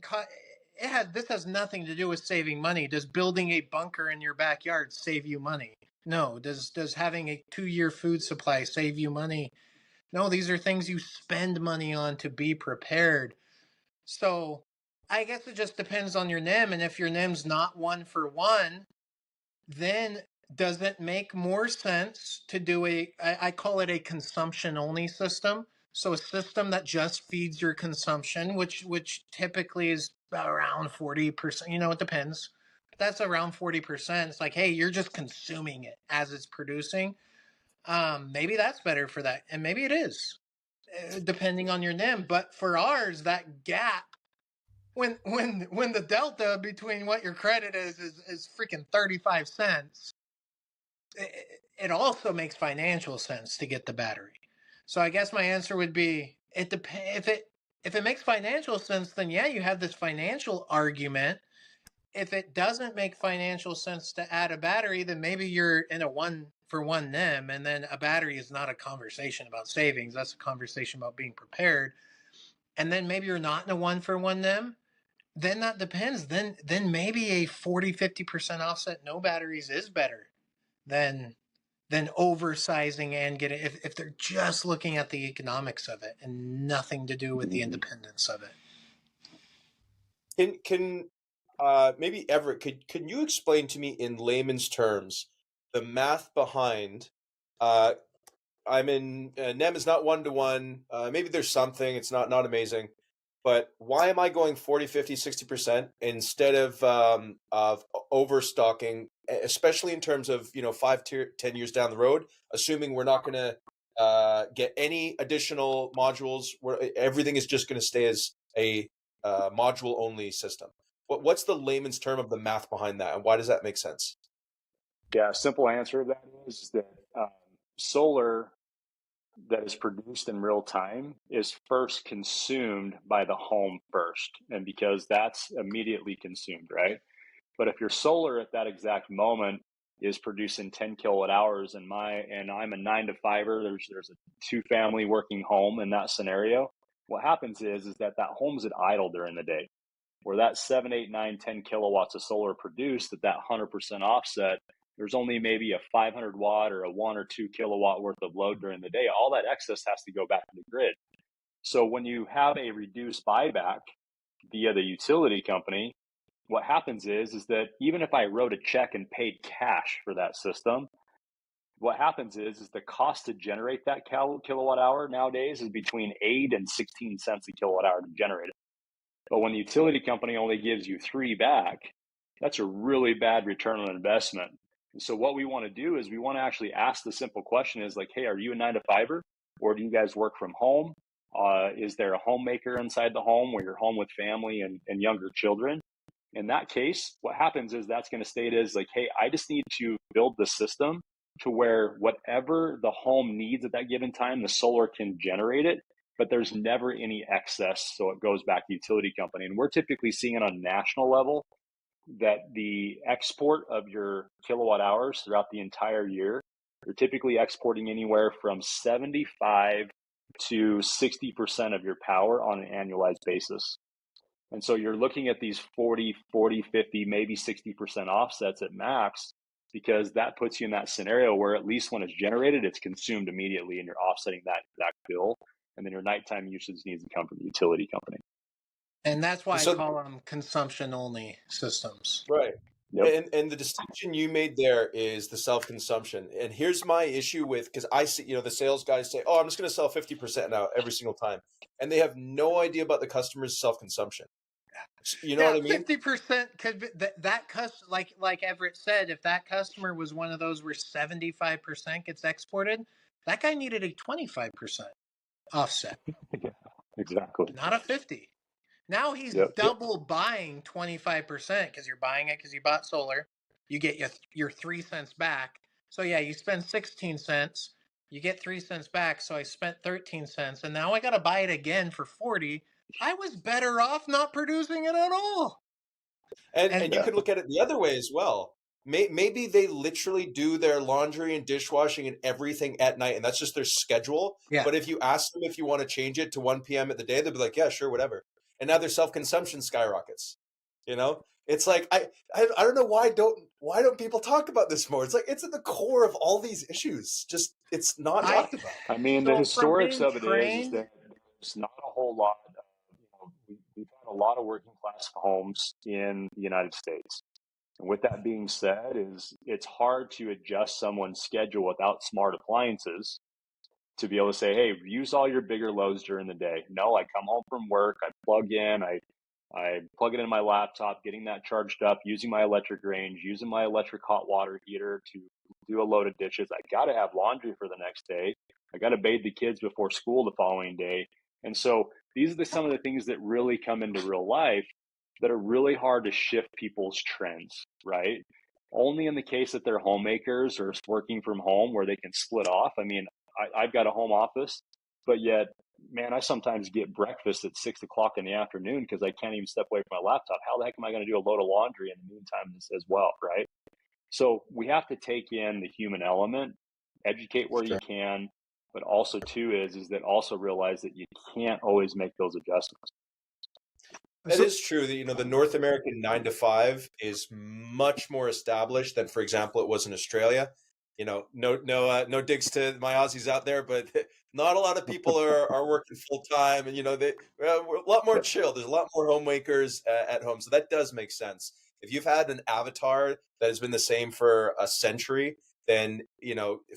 this has nothing to do with saving money. Does building a bunker in your backyard save you money? No. Does having a 2-year food supply save you money? No, these are things you spend money on to be prepared. So I guess it just depends on your NIM. And if your NIM's not 1-for-1, then does it make more sense to do I call it a consumption only system? So a system that just feeds your consumption, which typically is around 40%. You know, it depends. That's around 40%. It's like, hey, you're just consuming it as it's producing. Maybe that's better for that. And maybe it is, depending on your NIM. But for ours, that gap, when the delta between what your credit is freaking 35 cents, it also makes financial sense to get the battery. So I guess my answer would be, it depends. If it makes financial sense, then yeah, you have this financial argument. If it doesn't make financial sense to add a battery, then maybe you're in a 1-for-1 NIM, and then a battery is not a conversation about savings. That's a conversation about being prepared. And then maybe you're not in a 1-for-1 NIM. Then that depends. Then maybe a 40-50% offset no batteries is better than oversizing and getting, if they're just looking at the economics of it and nothing to do with the independence of it. Can maybe Everett, can you explain to me in layman's terms the math behind I'm in NEM is not 1-to-1. Maybe there's something, it's not amazing, but why am I going 40, 50, 60% instead of overstocking, especially in terms of, 5-10 years down the road, assuming we're not going to get any additional modules, where everything is just going to stay as a module only system. What's the layman's term of the math behind that, and why does that make sense? Yeah, simple answer to that is that solar that is produced in real time is first consumed by the home first, and because that's immediately consumed, right? But if your solar at that exact moment is producing 10 kilowatt hours, and I'm a 9-to-5er, there's a 2-family working home in that scenario, what happens is that home's at idle during the day, where that 7, 8, 9, 10 kilowatts of solar produced at that 100% offset, there's only maybe a 500 watt or a 1 or 2 kilowatt worth of load during the day. All that excess has to go back to the grid. So when you have a reduced buyback via the utility company, what happens is that even if I wrote a check and paid cash for that system, what happens is the cost to generate that kilowatt hour nowadays is between 8 and 16 cents a kilowatt hour to generate it. But when the utility company only gives you 3 back, that's a really bad return on investment. And so what we want to do is we want to actually ask the simple question is like, hey, are you a 9-to-5er, or do you guys work from home? Is there a homemaker inside the home where you're home with family and younger children? In that case, what happens is that's going to state is like, hey, I just need to build the system to where whatever the home needs at that given time, the solar can generate it, but there's never any excess. So it goes back to the utility company. And we're typically seeing it on a national level that the export of your kilowatt hours throughout the entire year, you're typically exporting anywhere from 75 to 60% of your power on an annualized basis. And so you're looking at these 40, 50, maybe 60% offsets at max, because that puts you in that scenario where at least when it's generated, it's consumed immediately and you're offsetting that exact bill. And then your nighttime usage needs to come from the utility company. And that's why I call them consumption-only systems. Right. Yep. And the distinction you made there is the self-consumption. And here's my issue with, because I see, the sales guys say, oh, I'm just going to sell 50% now every single time. And they have no idea about the customer's self-consumption. You know what I mean? 50% could be that customer, like Everett said, if that customer was one of those where 75% gets exported, that guy needed a 25% offset. Exactly. not a 50. Now he's double buying 25% because you're buying it because you bought solar. You get your 3 cents back. So yeah, you spend 16 cents. You get 3 cents back. So I spent 13 cents. And now I got to buy it again for 40. I was better off not producing it at all. And you could look at it the other way as well. Maybe they literally do their laundry and dishwashing and everything at night, and that's just their schedule. Yeah. But if you ask them if you want to change it to 1 p.m. at the day, they'll be like, yeah, sure, whatever. And now their self-consumption skyrockets. You know, it's like I don't know why don't people talk about this more? It's like it's at the core of all these issues. Just it's not talked about. I mean, the historics of it is that there's not a whole lot. We've had a lot of working class homes in the United States. And with that being said, it's hard to adjust someone's schedule without smart appliances to be able to say, hey, use all your bigger loads during the day. No, I come home from work, I plug in, I plug it in my laptop, getting that charged up, using my electric range, using my electric hot water heater to do a load of dishes. I got to have laundry for the next day. I got to bathe the kids before school the following day. And so these are some of the things that really come into real life that are really hard to shift people's trends, right? Only in the case that they're homemakers or working from home where they can split off. I mean, I've got a home office, but yet, man, I sometimes get breakfast at 6 o'clock in the afternoon because I can't even step away from my laptop. How the heck am I going to do a load of laundry in the meantime as well, right? So we have to take in the human element, educate where you can, but also too is that also realize that you can't always make those adjustments. It is true that the North American 9 to 5 is much more established than, for example, it was in Australia. No digs to my Aussies out there, but not a lot of people are working full time, and we're a lot more chill. There's a lot more homemakers at home, so that does make sense. If you've had an avatar that has been the same for a century, then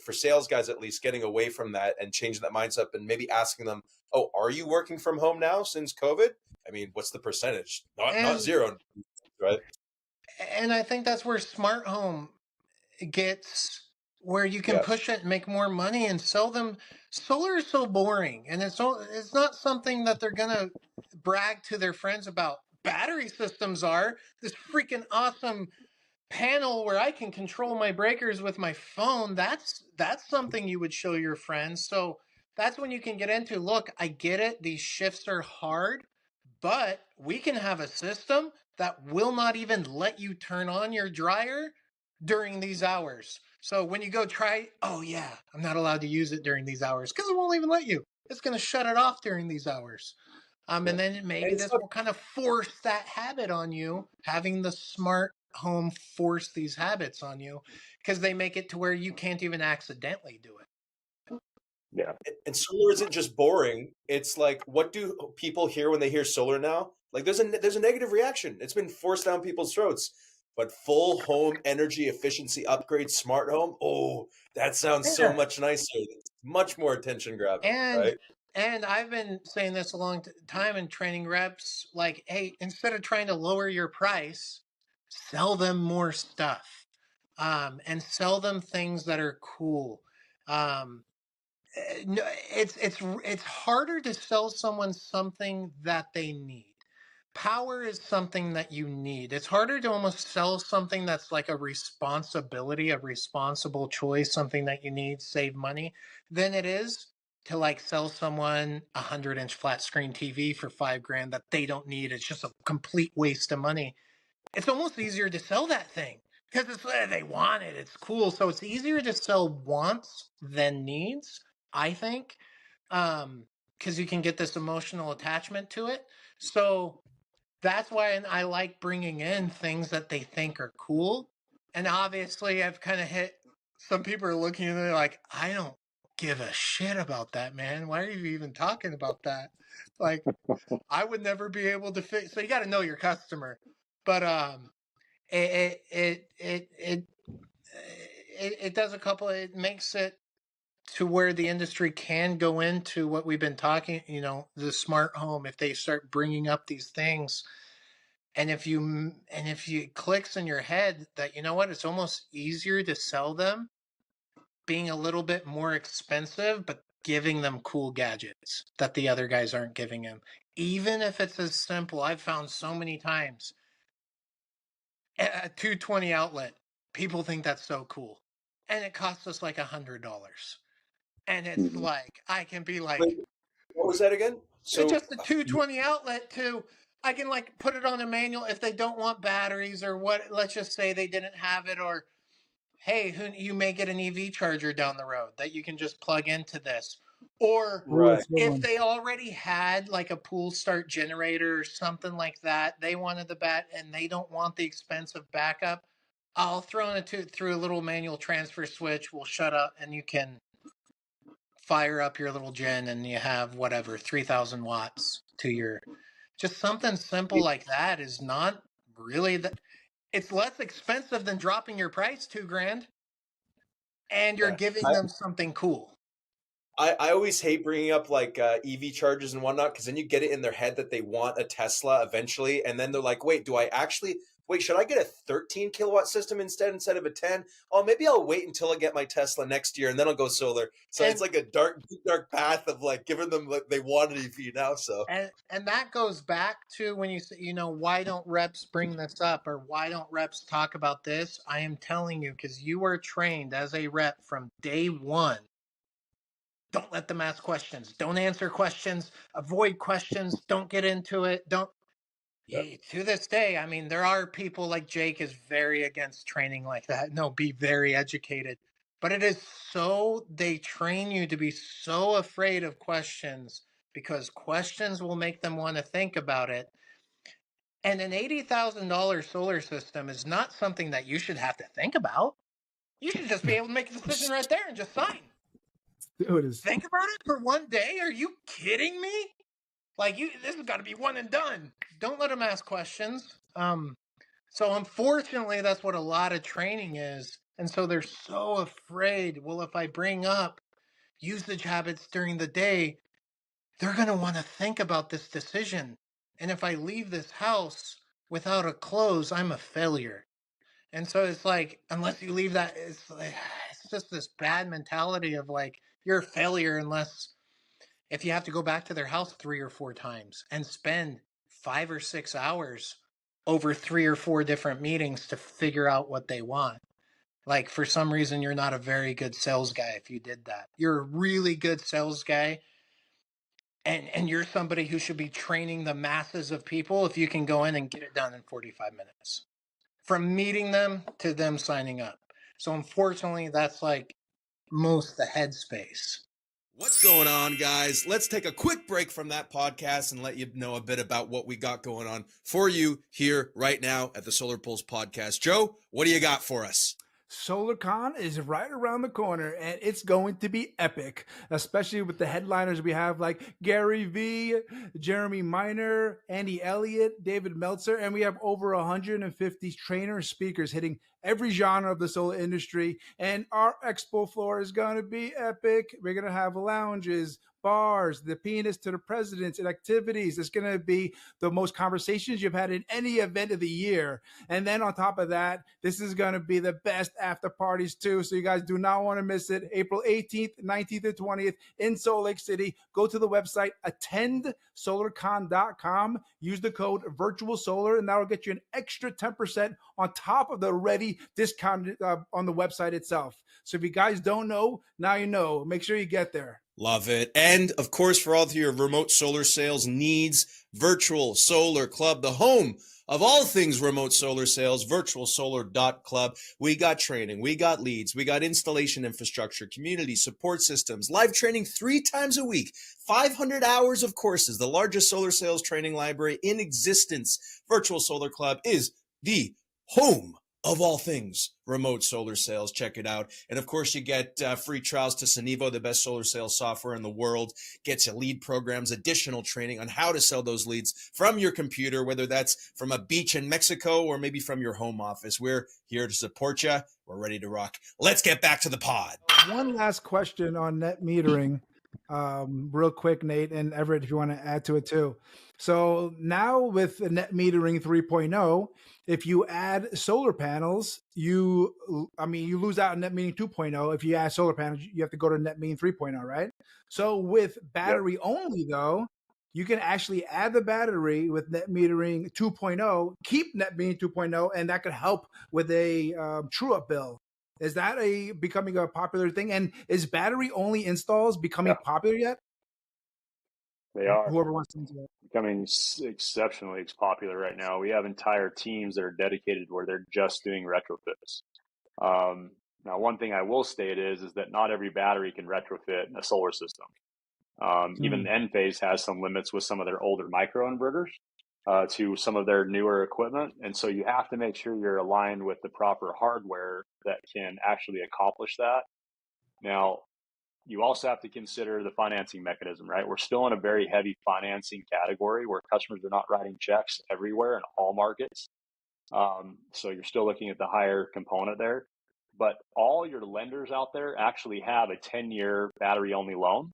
for sales guys at least, getting away from that and changing that mindset and maybe asking them, oh, are you working from home now since COVID? I mean, what's the percentage? Not zero, right? And I think that's where smart home gets, where you can push it and make more money and sell them. Solar is so boring, and it's not something that they're gonna brag to their friends about. Battery systems are this freaking awesome panel where I can control my breakers with my phone. That's something you would show your friends. So that's when you can get into, look, I get it, these shifts are hard, but we can have a system that will not even let you turn on your dryer during these hours. So when you go try, oh yeah, I'm not allowed to use it during these hours because it won't even let you. It's going to shut it off during these hours. And then maybe this will kind of force that habit on you, having the smart home force these habits on you because they make it to where you can't even accidentally do it. Yeah. And solar isn't just boring. It's like, what do people hear when they hear solar now? Like there's a negative reaction. It's been forced down people's throats. But full home energy efficiency upgrade, smart home, oh, that sounds so much nicer. Much more attention grabbing, right? And I've been saying this a long time in training reps, like, hey, instead of trying to lower your price, sell them more stuff, and sell them things that are cool. No, it's harder to sell someone something that they need. Power is something that you need. It's harder to almost sell something that's like a responsibility, a responsible choice, something that you need, save money, than it is to like sell someone 100-inch flat screen TV for $5,000 that they don't need. It's just a complete waste of money. It's almost easier to sell that thing because they want it. It's cool. So it's easier to sell wants than needs, I think, because you can get this emotional attachment to it. So that's why I like bringing in things that they think are cool. And obviously, I've kind of hit, some people are looking and they're like, I don't give a shit about that, man. Why are you even talking about that? Like, I would never be able to fix. So you got to know your customer. But it does a couple. It makes it to where the industry can go into what we've been talking. The smart home. If they start bringing up these things. And if you it clicks in your head that, you know what, it's almost easier to sell them being a little bit more expensive, but giving them cool gadgets that the other guys aren't giving them. Even if it's as simple, I've found so many times, a 220 outlet, people think that's so cool. And it costs us like $100. And it's like, I can be like, Wait, what was that again? it's just a 220 outlet I can like put it on a manual if they don't want batteries or what, let's just say they didn't have it, or hey, you may get an EV charger down the road that you can just plug into this. Or Right. if they already had like a pool start generator or something like that, they wanted the bat and they don't want the expensive backup, I'll throw in through a little manual transfer switch, will shut up, and you can fire up your little gen and you have whatever 3,000 watts to your, just something simple like that is not really that. It's less expensive than dropping your price $2,000, and you're giving them something cool. I always hate bringing up like EV chargers and whatnot, because then you get it in their head that they want a Tesla eventually, and then they're like, wait, should I get a 13 kilowatt system instead of a 10? Oh, maybe I'll wait until I get my Tesla next year and then I'll go solar. So it's like a dark path of like giving them what they want an EV now. So and that goes back to when you say, why don't reps bring this up, or why don't reps talk about this? I am telling you, because you were trained as a rep from day one. Don't let them ask questions. Don't answer questions. Avoid questions. Don't get into it. Don't. To this day, I mean, there are people like Jake is very against training like that. No, be very educated. But it is they train you to be so afraid of questions, because questions will make them want to think about it. And an $80,000 solar system is not something that you should have to think about. You should just be able to make a decision right there and just sign. Think about it for one day? Are you kidding me? Like, this has got to be one and done. Don't let them ask questions. So unfortunately, that's what a lot of training is. And so they're so afraid. Well, if I bring up usage habits during the day, they're going to want to think about this decision. And if I leave this house without a close, I'm a failure. And so it's like, unless you leave that, it's just this bad mentality of like, you're a failure if you have to go back to their house 3 or 4 times and spend 5 or 6 hours over 3 or 4 different meetings to figure out what they want. Like, for some reason, you're not a very good sales guy if you did that. You're a really good sales guy, and you're somebody who should be training the masses of people if you can go in and get it done in 45 minutes. From meeting them to them signing up. So unfortunately, that's like most the headspace. What's going on, guys? Let's take a quick break from that podcast and let you know a bit about what we got going on for you here right now at the Solar Pulse podcast. Joe, what do you got for us? SolarCon is right around the corner, and it's going to be epic, especially with the headliners we have like Gary Vee, Jeremy Miner, Andy Elliott, David Meltzer, and we have over 150 trainers, speakers hitting every genre of the solar industry. And our expo floor is going to be epic. We're going to have lounges, bars, the pianist to the presidents, and activities. It's going to be the most conversations you've had in any event of the year. And then on top of that, this is going to be the best after parties too. So you guys do not want to miss it. April 18th, 19th, and 20th in Salt Lake City. Go to the website, attendsolarcon.com. Use the code virtualsolar, and that will get you an extra 10% on top of the already discounted on the website itself. So if you guys don't know, now you know. Make sure you get there. Love it. And of course, for all of your remote solar sales needs, Virtual Solar Club, the home of all things remote solar sales, virtualsolar.club. We got training, we got leads, we got installation infrastructure, community support systems, live training 3 times a week, 500 hours of courses, the largest solar sales training library in existence. Virtual Solar Club is the home of all things remote solar sales. Check it out. And of course, you get free trials to Sonevo, the best solar sales software in the world. Gets you lead programs, additional training on how to sell those leads from your computer, whether that's from a beach in Mexico or maybe from your home office. We're here to support you. We're ready to rock. Let's get back to the pod. One last question on net metering. real quick, Nate and Everett, if you want to add to it too. So now with net metering 3.0, if you add solar panels, you lose out on net metering 2.0. If you add solar panels, you have to go to net metering 3.0, right? So with battery only, though, you can actually add the battery with net metering 2.0, keep net metering 2.0, and that could help with a true up bill. Is that becoming a popular thing? And is battery only installs becoming popular yet? They are. Whoever wants to answer that. Becoming exceptionally popular right now. We have entire teams that are dedicated where they're just doing retrofits. Now, one thing I will state is that not every battery can retrofit a solar system. Even Enphase has some limits with some of their older microinverters to some of their newer equipment. And so you have to make sure you're aligned with the proper hardware that can actually accomplish that. Now, you also have to consider the financing mechanism, right? We're still in a very heavy financing category where customers are not writing checks everywhere in all markets. So you're still looking at the higher component there. But all your lenders out there actually have a 10-year battery-only loan.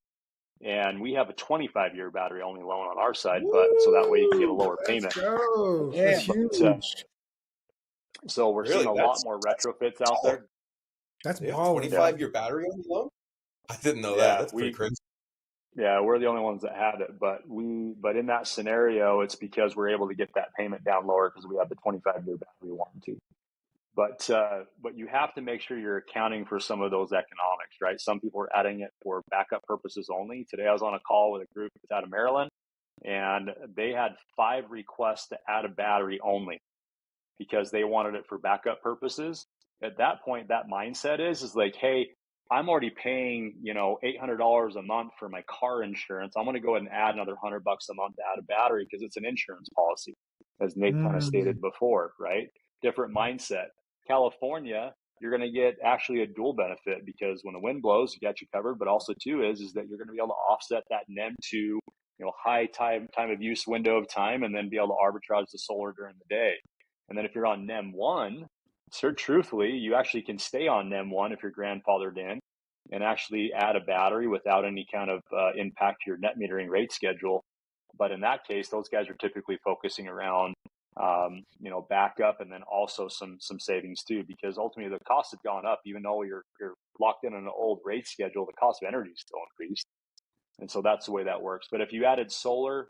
And we have a 25-year battery-only loan on our side, but so that way you can get a lower payment. That's huge. So we're seeing a lot more retrofits out there. That's a 25-year battery on the loan? I didn't know that. That's pretty crazy. Yeah, we're the only ones that have it, but in that scenario, it's because we're able to get that payment down lower because we have the 25-year battery warranty. But you have to make sure you're accounting for some of those economics, right? Some people are adding it for backup purposes only. Today, I was on a call with a group that's out of Maryland, and they had 5 requests to add a battery only because they wanted it for backup purposes. At that point, that mindset is like, hey, I'm already paying, $800 a month for my car insurance. I'm going to go ahead and add another $100 a month to add a battery because it's an insurance policy, as Nate kind of stated before, right? Different mindset. California, you're going to get actually a dual benefit because when the wind blows, you got you covered. But also too is that you're going to be able to offset that NEM to high time of use window of time, and then be able to arbitrage the solar during the day. And then if you're on NEM 1, truthfully, you actually can stay on NEM 1 if you're grandfathered in and actually add a battery without any kind of impact to your net metering rate schedule. But in that case, those guys are typically focusing around backup and then also some savings too, because ultimately the costs have gone up. Even though you're locked in an old rate schedule, the cost of energy is still increased. And so that's the way that works. But if you added solar,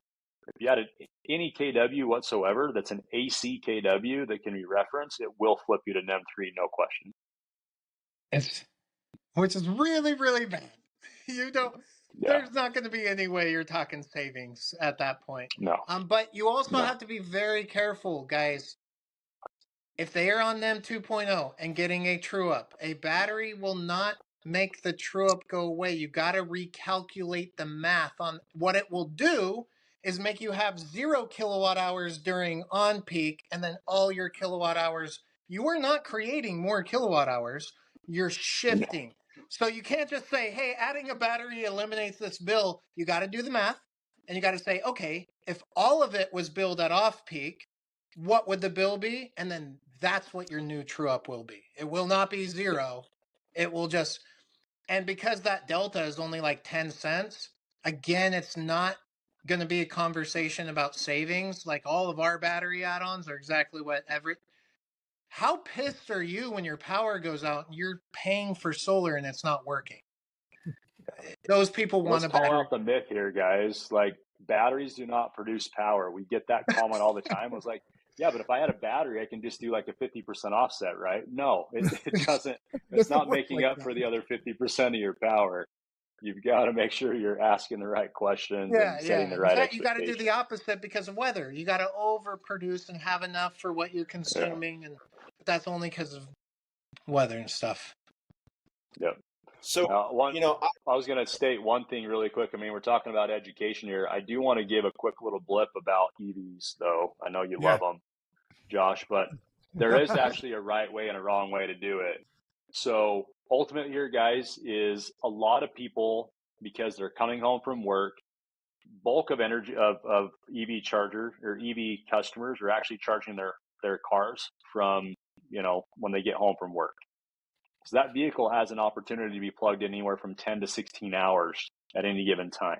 if you added any KW whatsoever that's an AC KW that can be referenced, it will flip you to NEM 3, no question. Which is really, really bad. There's not going to be any way you're talking savings at that point. No. But you also have to be very careful, guys. If they are on NEM 2.0 and getting a true up, a battery will not make the true up go away. You got to recalculate the math on what it will do. Is make you have 0 kilowatt hours during on peak and then all your kilowatt hours. You are not creating more kilowatt hours. You're shifting. So you can't just say, hey, adding a battery eliminates this bill. You got to do the math and you got to say, okay, if all of it was billed at off peak, what would the bill be? And then that's what your new true up will be. It will not be 0. It will just, and because that delta is only like 10 cents, again, it's not going to be a conversation about savings. Like all of our battery add-ons are exactly what Everett. How pissed are you when your power goes out and you're paying for solar and it's not working? Those people want a battery. Let's call out the myth here, guys. Like, batteries do not produce power. We get that comment all the time. I was like, yeah, but if I had a battery, I can just do like a 50% offset, right? No, it doesn't. It's not making up for the other 50% of your power. You've got to make sure you're asking the right questions and setting the right expectations. You got to do the opposite because of weather. You got to overproduce and have enough for what you're consuming, and that's only because of weather and stuff. Yep. So, I was going to state one thing really quick. I mean, we're talking about education here. I do want to give a quick little blip about EVs, though. I know you love them, Josh, but there is actually a right way and a wrong way to do it. So ultimate here, guys, is a lot of people, because they're coming home from work, bulk of energy of EV charger or EV customers are actually charging their cars from, when they get home from work. So that vehicle has an opportunity to be plugged in anywhere from 10 to 16 hours at any given time.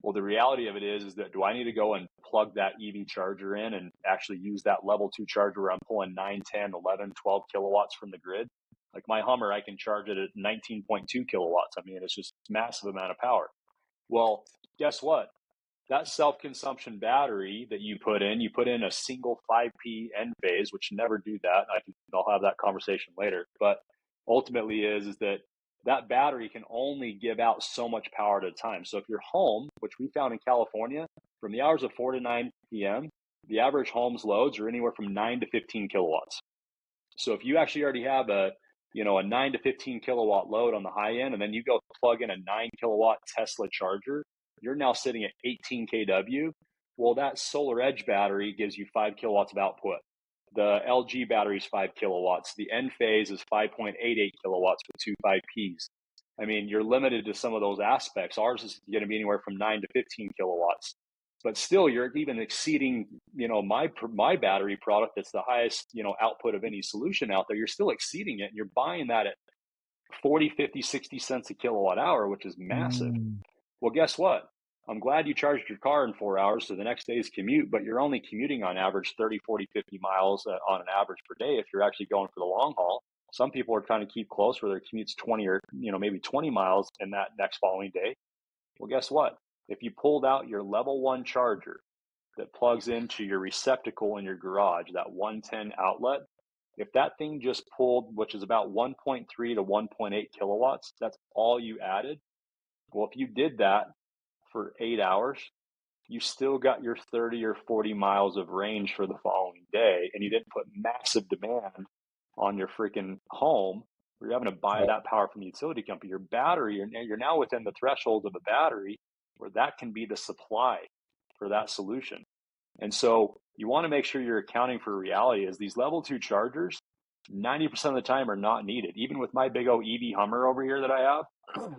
Well, the reality of it is that do I need to go and plug that EV charger in and actually use that level 2 charger where I'm pulling 9, 10, 11, 12 kilowatts from the grid? Like my Hummer, I can charge it at 19.2 kilowatts. I mean, it's just a massive amount of power. Well, guess what? That self-consumption battery that you put in a single 5P end phase, which never do that. I'll have that conversation later. But ultimately is that battery can only give out so much power at a time. So if you're home, which we found in California, from the hours of 4 to 9 p.m., the average home's loads are anywhere from 9 to 15 kilowatts. So if you actually already have a 9 to 15 kilowatt load on the high end, and then you go plug in a 9 kilowatt Tesla charger, you're now sitting at 18 kW. Well, that Solar Edge battery gives you 5 kilowatts of output. The LG battery is 5 kilowatts. The end phase is 5.88 kilowatts with 2 5Ps. I mean, you're limited to some of those aspects. Ours is going to be anywhere from 9 to 15 kilowatts. But still, you're even exceeding, my battery product that's the highest, output of any solution out there. You're still exceeding it. And you're buying that at 40, 50, 60 cents a kilowatt hour, which is massive. Well, guess what? I'm glad you charged your car in 4 hours to the next day's commute, but you're only commuting on average 30, 40, 50 miles on an average per day if you're actually going for the long haul. Some people are trying to keep close where their commute's 20 or maybe 20 miles in that next following day. Well, guess what? If you pulled out your level 1 charger that plugs into your receptacle in your garage, that 110 outlet, if that thing just pulled, which is about 1.3 to 1.8 kilowatts, that's all you added. Well, if you did that for 8 hours, you still got your 30 or 40 miles of range for the following day, and you didn't put massive demand on your freaking home. You're having to buy that power from the utility company. Your battery, you're now within the threshold of a battery where that can be the supply for that solution. And so you want to make sure you're accounting for reality as these level 2 chargers, 90% of the time are not needed. Even with my big old EV Hummer over here that I have,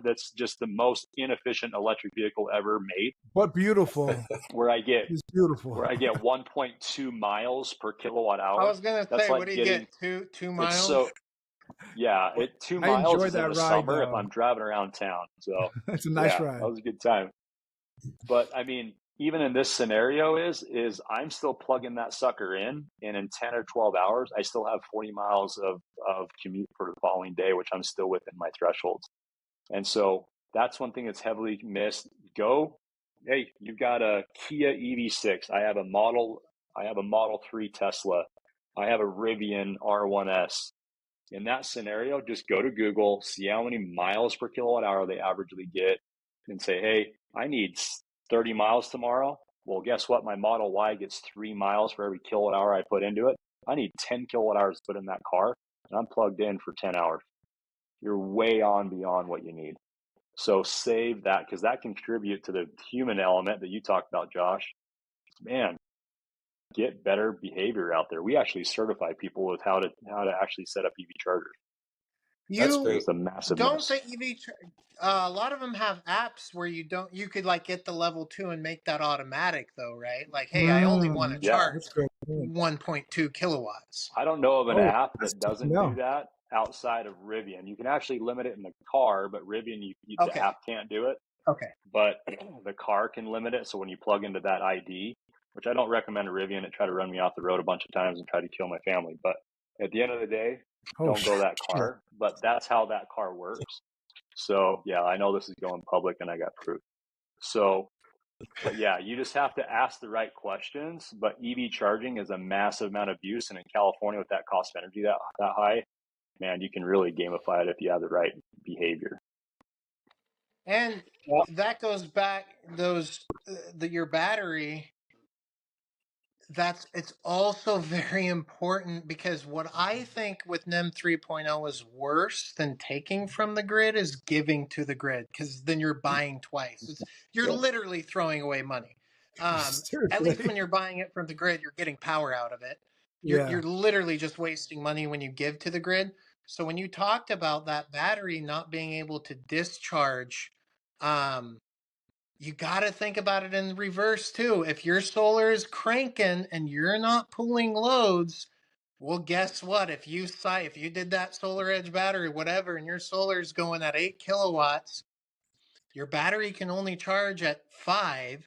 that's just the most inefficient electric vehicle ever made. But beautiful. Where I get 1.2 miles per kilowatt hour. I was gonna say, what do you get? Two miles? So, yeah, 2 miles is in the summer if I'm driving around town. So that's a nice ride. That was a good time. But I mean, even in this scenario is I'm still plugging that sucker in, and in 10 or 12 hours, I still have 40 miles of commute for the following day, which I'm still within my thresholds. And so that's one thing that's heavily missed. Hey, you've got a Kia EV6. I have a Model 3 Tesla. I have a Rivian R1S. In that scenario, just go to Google, see how many miles per kilowatt hour they averagely get, and say, hey, I need 30 miles tomorrow. Well, guess what? My Model Y gets 3 miles for every kilowatt hour I put into it. I need 10 kilowatt hours to put in that car, and I'm plugged in for 10 hours. You're way on beyond what you need. So save that, because that contribute to the human element that you talked about, Josh. Man, get better behavior out there. We actually certify people with how to actually set up EV chargers. That's great. It's a massive mess. A lot of them have apps where you could like get the level 2 and make that automatic though, right? Like, hey, I only want to charge 1.2 kilowatts. I don't know of an app that doesn't do that outside of Rivian. You can actually limit it in the car, but Rivian, the app can't do it. Okay. But the car can limit it. So when you plug into that ID, which I don't recommend a Rivian, it try to run me off the road a bunch of times and try to kill my family. But at the end of the day, don't go that car. But that's how that car works. So yeah, I know this is going public and I got proof. So, but yeah, you just have to ask the right questions. But EV charging is a massive amount of use. And in California with that cost of energy that high, man, you can really gamify it if you have the right behavior. And that goes back, your battery, it's also very important, because what I think with NEM 3.0 is worse than taking from the grid is giving to the grid, because then you're buying twice. You're literally throwing away money. At least when you're buying it from the grid, you're getting power out of it. You're literally just wasting money when you give to the grid. So when you talked about that battery not being able to discharge, you got to think about it in reverse too. If your solar is cranking and you're not pulling loads, well, guess what? If you did that Solar Edge battery, whatever, and your solar is going at 8 kilowatts, your battery can only charge at 5.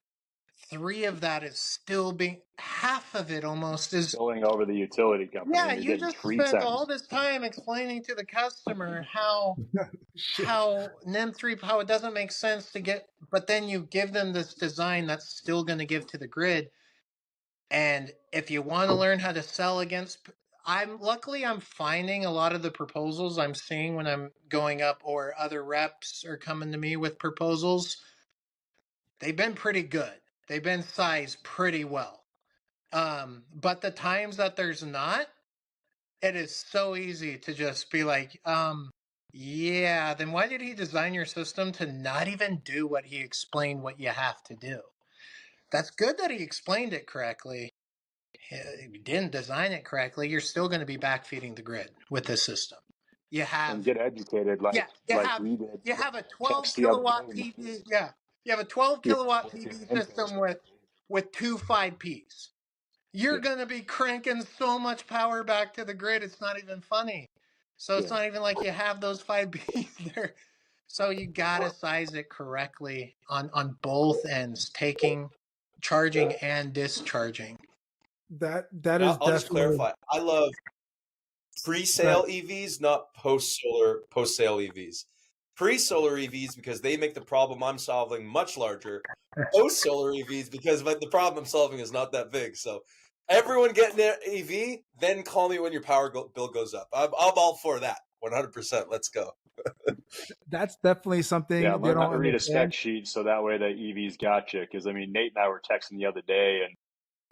3 of that is still being, half of it almost is going over the utility company, yeah, and you're you getting just 3 spent all cents. this time explaining to the customer how NEM3, how it doesn't make sense to get, but then you give them this design that's still going to give to the grid. And if you want to learn how to sell against, I'm finding a lot of the proposals I'm seeing when I'm going up, or other reps are coming to me with proposals, they've been pretty good. They've been sized pretty well. But the times that there's not, it is so easy to just be like, yeah, then why did he design your system to not even do what he explained what you have to do? That's good that he explained it correctly. If you didn't design it correctly, you're still going to be backfeeding the grid with this system. You have, And get educated yeah, like we did. you have a 12 Text the other kilowatt day. PV, yeah, you have a 12 Yeah, kilowatt with your PV inputs. system with 2 5Ps. You're Yeah, going to be cranking so much power back to the grid. It's not even funny. So it's yeah. not even like you have those 5Ps there. So you got to size it correctly on both ends, charging and discharging. That is I'll just definitely clarify. I love pre-sale that, EVs, not post-sale EVs. Pre-solar EVs because they make the problem I'm solving much larger. Post-solar EVs because the problem I'm solving is not that big. So everyone getting their EV, then call me when your power bill goes up. I'm all for that. 100%. Let's go. that's definitely something Yeah, they learn how don't to read a spec understand. sheet so that way the EV's got you. Because I mean, Nate and I were texting the other day, and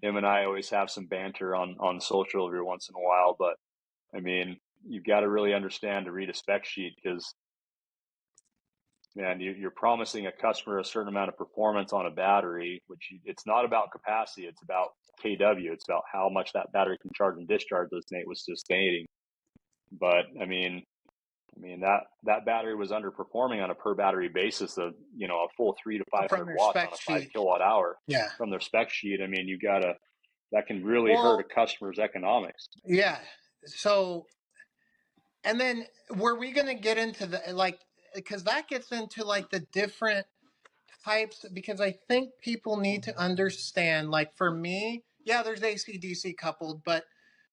him and I always have some banter on social every once in a while. But I mean, you've got to really understand to read a spec sheet because, man, you're promising a customer a certain amount of performance on a battery, which it's not about capacity, it's about kW. It's about how much that battery can charge and discharge, as Nate was just stating. But I mean that battery was underperforming on a per battery basis of a full 300 to From 500 their watts spec on a 5 sheet. kilowatt hour Yeah. from their spec sheet. I mean, that can really hurt a Well, customer's economics. yeah. So, and then were we going to get into because that gets into like the different types, because I think people need to understand, like for me, yeah, there's AC DC coupled, but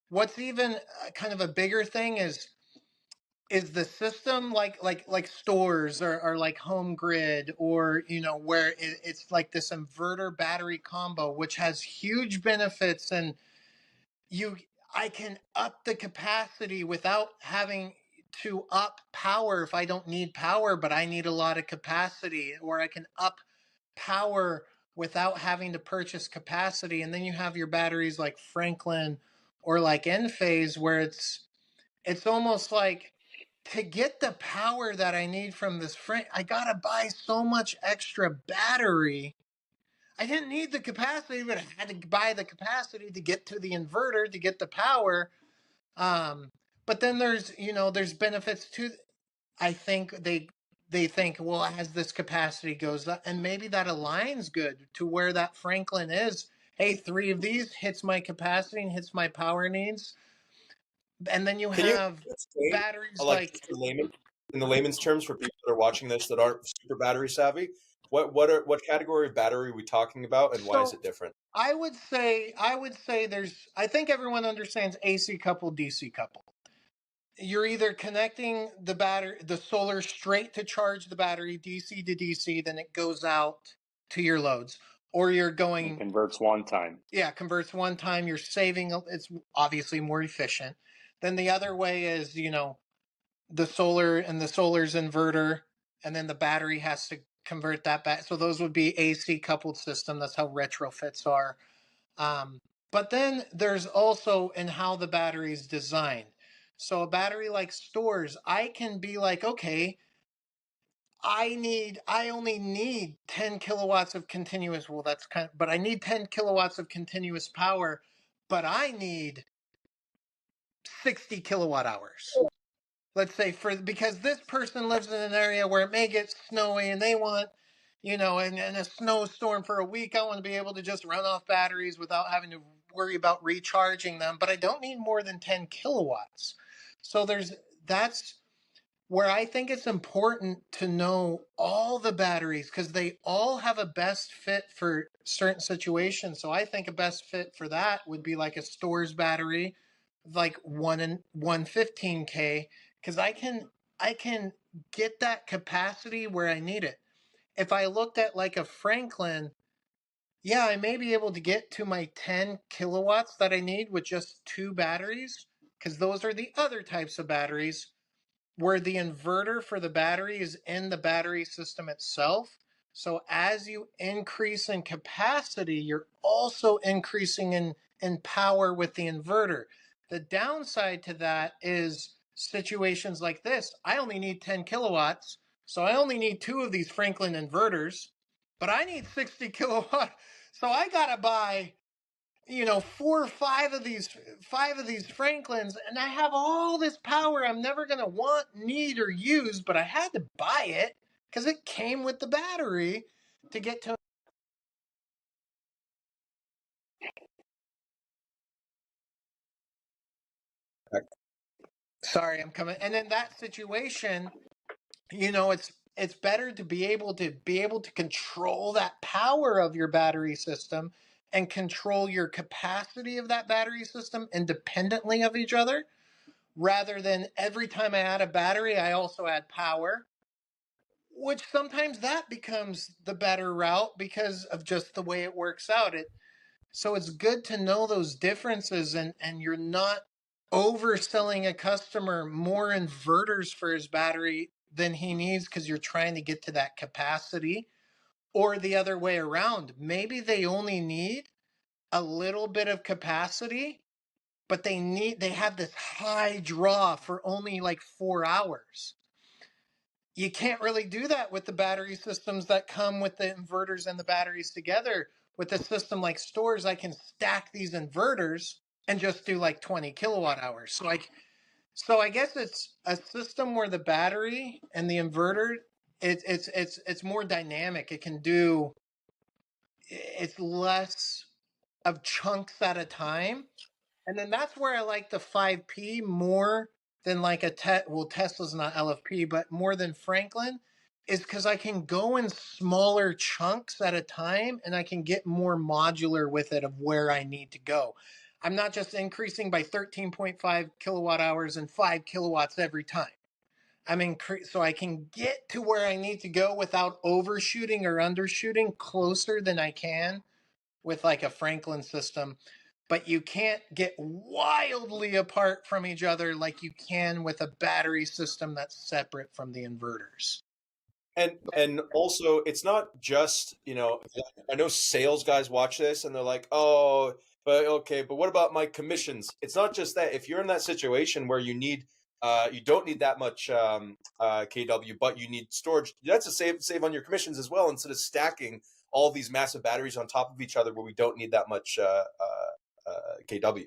what's even kind of a bigger thing is the system like Storz or like home grid, or where it's like this inverter battery combo, which has huge benefits, and you I can up the capacity without having to up power if I don't need power, but I need a lot of capacity, or I can up power without having to purchase capacity. And then you have your batteries like Franklin or like Enphase, where it's almost like, to get the power that I need from this I gotta buy so much extra battery. I didn't need the capacity, but I had to buy the capacity to get to the inverter to get the power. But then there's benefits to. I think they think, well, as this capacity goes up, and maybe that aligns good to where that Franklin is. Hey, 3 of these hits my capacity and hits my power needs. And then you Can you have explain, batteries like, like, just in the layman's terms, for people that are watching this that aren't super battery savvy, what category of battery are we talking about, and why is so it different? I think everyone understands AC coupled, DC coupled. You're either connecting the solar straight to charge the battery DC to DC, then it goes out to your loads, or you're And going, converts one time. yeah, converts one time, you're saving, it's obviously more efficient. Then the other way is, the solar's inverter, and then the battery has to convert that back. So those would be AC coupled system. That's how retrofits are. But then there's also in how the battery is designed. So a battery like Storz, I can be like, okay, I only need 10 kilowatts of continuous. Well, but I need 10 kilowatts of continuous power, but I need 60 kilowatt hours. Let's say because this person lives in an area where it may get snowy and they want, in a snowstorm for a week, I want to be able to just run off batteries without having to worry about recharging them, but I don't need more than 10 kilowatts. So that's where I think it's important to know all the batteries because they all have a best fit for certain situations. So I think a best fit for that would be like a Storz battery, like 115K, because I can get that capacity where I need it. If I looked at like a Franklin, yeah, I may be able to get to my 10 kilowatts that I need with just two batteries, because those are the other types of batteries where the inverter for the battery is in the battery system itself. So as you increase in capacity, you're also increasing in power with the inverter. The downside to that is situations like this. I only need 10 kilowatts, so I only need two of these Franklin inverters, but I need 60 kilowatt. So I gotta buy, 4 or 5 of these Franklins, and I have all this power I'm never gonna want, need, or use, but I had to buy it because it came with the battery to get to. Sorry, I'm coming. And in that situation, it's better to be able to control that power of your battery system and control your capacity of that battery system independently of each other, rather than every time I add a battery, I also add power, which sometimes that becomes the better route because of just the way it works out. So it's good to know those differences, and you're not overselling a customer more inverters for his battery than he needs because you're trying to get to that capacity, or the other way around. Maybe they only need a little bit of capacity, but they have this high draw for only like 4 hours. You can't really do that with the battery systems that come with the inverters and the batteries together. With a system like Storz, I can stack these inverters and just do like 20 kilowatt hours. So I guess it's a system where the battery and the inverter, it's more dynamic. It's less of chunks at a time. And then that's where I like the 5P more than like Tesla's not LFP, but more than Franklin, is because I can go in smaller chunks at a time and I can get more modular with it of where I need to go. I'm not just increasing by 13.5 kilowatt hours and 5 kilowatts every time. So I can get to where I need to go without overshooting or undershooting closer than I can with like a Franklin system, but you can't get wildly apart from each other like you can with a battery system that's separate from the inverters. And also, it's not just, I know sales guys watch this and they're like, oh, but okay, but what about my commissions? It's not just that. If you're in that situation where you don't need that much kW, but you need storage, that's a save on your commissions as well, instead of stacking all these massive batteries on top of each other where we don't need that much kW,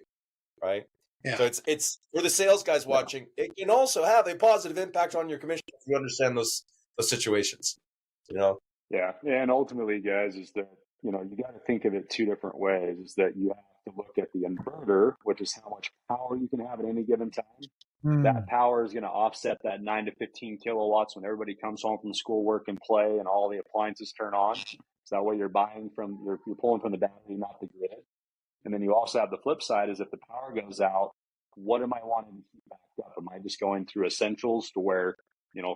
right? Yeah. So it's for the sales guys watching. It can also have a positive impact on your commission if you understand those situations. Yeah, and ultimately, guys, is that you got to think of it two different ways. Is that you have to look at the inverter, which is how much power you can have at any given time. That power is going to offset that 9 to 15 kilowatts when everybody comes home from school, work, and play, and all the appliances turn on. So that way you're pulling from the battery, not the grid. And then you also have the flip side is if the power goes out, what am I wanting to keep back up? Am I just going through essentials to where,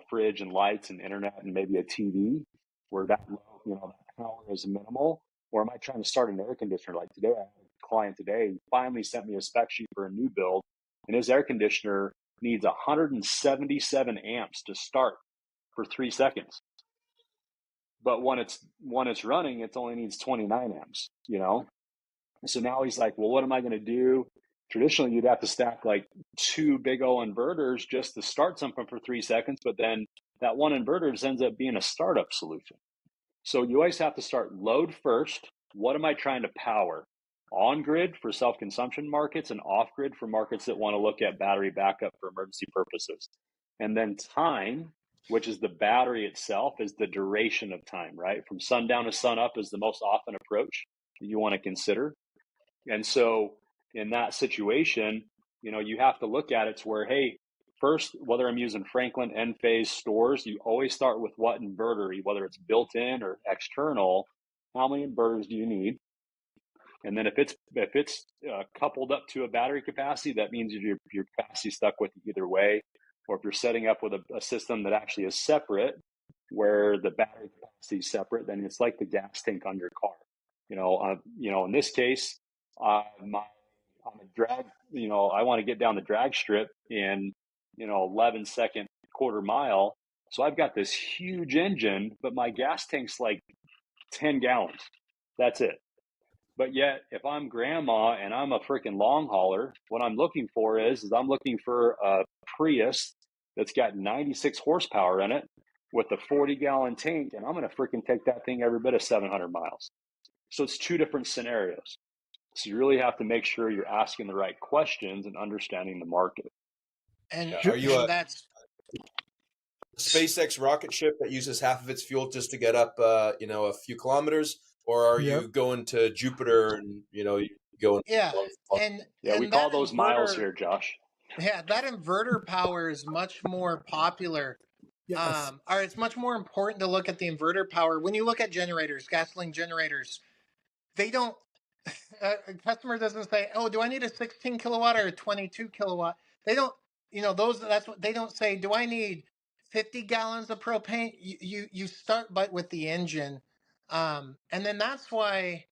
fridge and lights and internet and maybe a TV where that low, that power is minimal? Or am I trying to start an air conditioner? Like today, I had a client today finally sent me a spec sheet for a new build, and his air conditioner needs 177 amps to start for 3 seconds. But when it's running, it only needs 29 amps, So now he's like, well, what am I going to do? Traditionally, you'd have to stack like 2 big old inverters just to start something for 3 seconds, but then that one inverter ends up being a startup solution. So you always have to start load first. What am I trying to power? On grid for self-consumption markets and off grid for markets that want to look at battery backup for emergency purposes. And then time, which is the battery itself, is the duration of time, right? From sundown to sun up is the most often approach that you want to consider. And so in that situation, you have to look at it to where, hey, first, whether I'm using Franklin, Enphase, Storz, you always start with what inverter, whether it's built in or external. How many inverters do you need? And then if it's coupled up to a battery capacity, that means your capacity is stuck with you either way. Or if you're setting up with a system that actually is separate, where the battery capacity is separate, then it's like the gas tank on your car. In this case, I'm a drag. I want to get down the drag strip in 11-second quarter mile. So I've got this huge engine, but my gas tank's like 10 gallons. That's it. But yet, if I'm grandma and I'm a freaking long hauler, what I'm looking for is I'm looking for a Prius that's got 96 horsepower in it with a 40-gallon tank, and I'm going to freaking take that thing every bit of 700 miles. So it's two different scenarios. So you really have to make sure you're asking the right questions and understanding the market. And are you a SpaceX rocket ship that uses half of its fuel just to get up, a few kilometers? Or are you going to Jupiter and, going? Yeah. We call those miles here, Josh. Yeah, that inverter power is much more popular. Yes. Or it's much more important to look at the inverter power. When you look at generators, gasoline generators, they don't, a customer doesn't say, oh, do I need a 16 kilowatt or a 22 kilowatt? They don't, that's what they don't say. Do I need 50 gallons of propane? You start with the engine. And then that's why,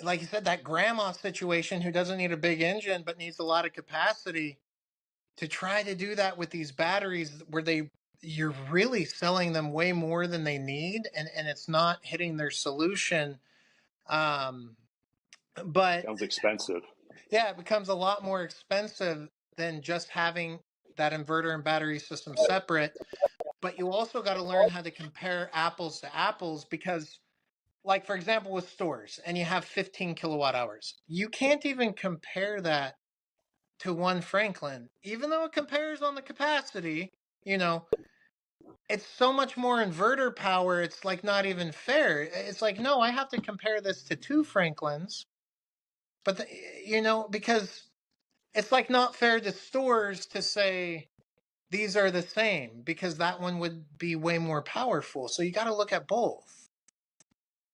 like you said, that grandma situation who doesn't need a big engine but needs a lot of capacity, to try to do that with these batteries where you're really selling them way more than they need, and it's not hitting their solution. But it becomes expensive. Yeah, it becomes a lot more expensive than just having that inverter and battery system separate. But you also got to learn how to compare apples to apples, because, like, for example, with Storz, and you have 15 kilowatt hours, you can't even compare that to one Franklin, even though it compares on the capacity. It's so much more inverter power. It's like not even fair. It's like, no, I have to compare this to two Franklins, but because it's like not fair to Storz to say these are the same, because that one would be way more powerful. So you got to look at both.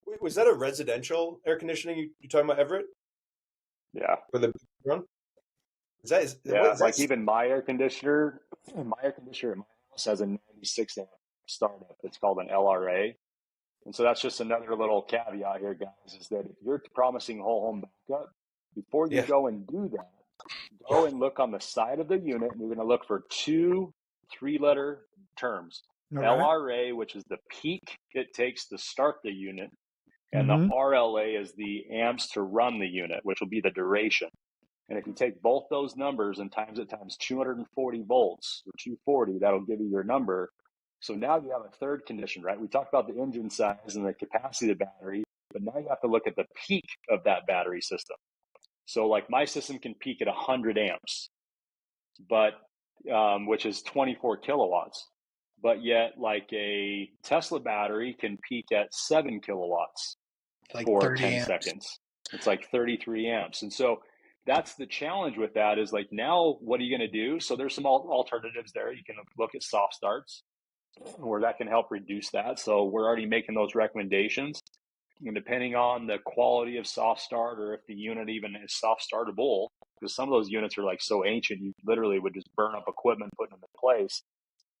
Wait, was that a residential air conditioning you talking about, Everett? Yeah. For the run? Even my air conditioner in my house has a 96 amp startup. It's called an LRA. And so that's just another little caveat here, guys, is that if you're promising whole home backup, before you go and do that, go and look on the side of the unit, and you're going to look for 2 3-letter terms. Okay. LRA, which is the peak it takes to start the unit, and the RLA is the amps to run the unit, which will be the duration. And if you take both those numbers and times it times 240 volts or 240, that'll give you your number. So now you have a third condition, right? We talked about the engine size and the capacity of the battery, but now you have to look at the peak of that battery system. So like my system can peak at 100 amps, but which is 24 kilowatts. But yet like a Tesla battery can peak at 7 kilowatts for 10 seconds. It's like 33 amps. And so that's the challenge with that, is like, now what are you going to do? So there's some alternatives there. You can look at soft starts, where that can help reduce that. So we're already making those recommendations. And depending on the quality of soft start, or if the unit even is soft startable, because some of those units are like so ancient, you literally would just burn up equipment putting them in place.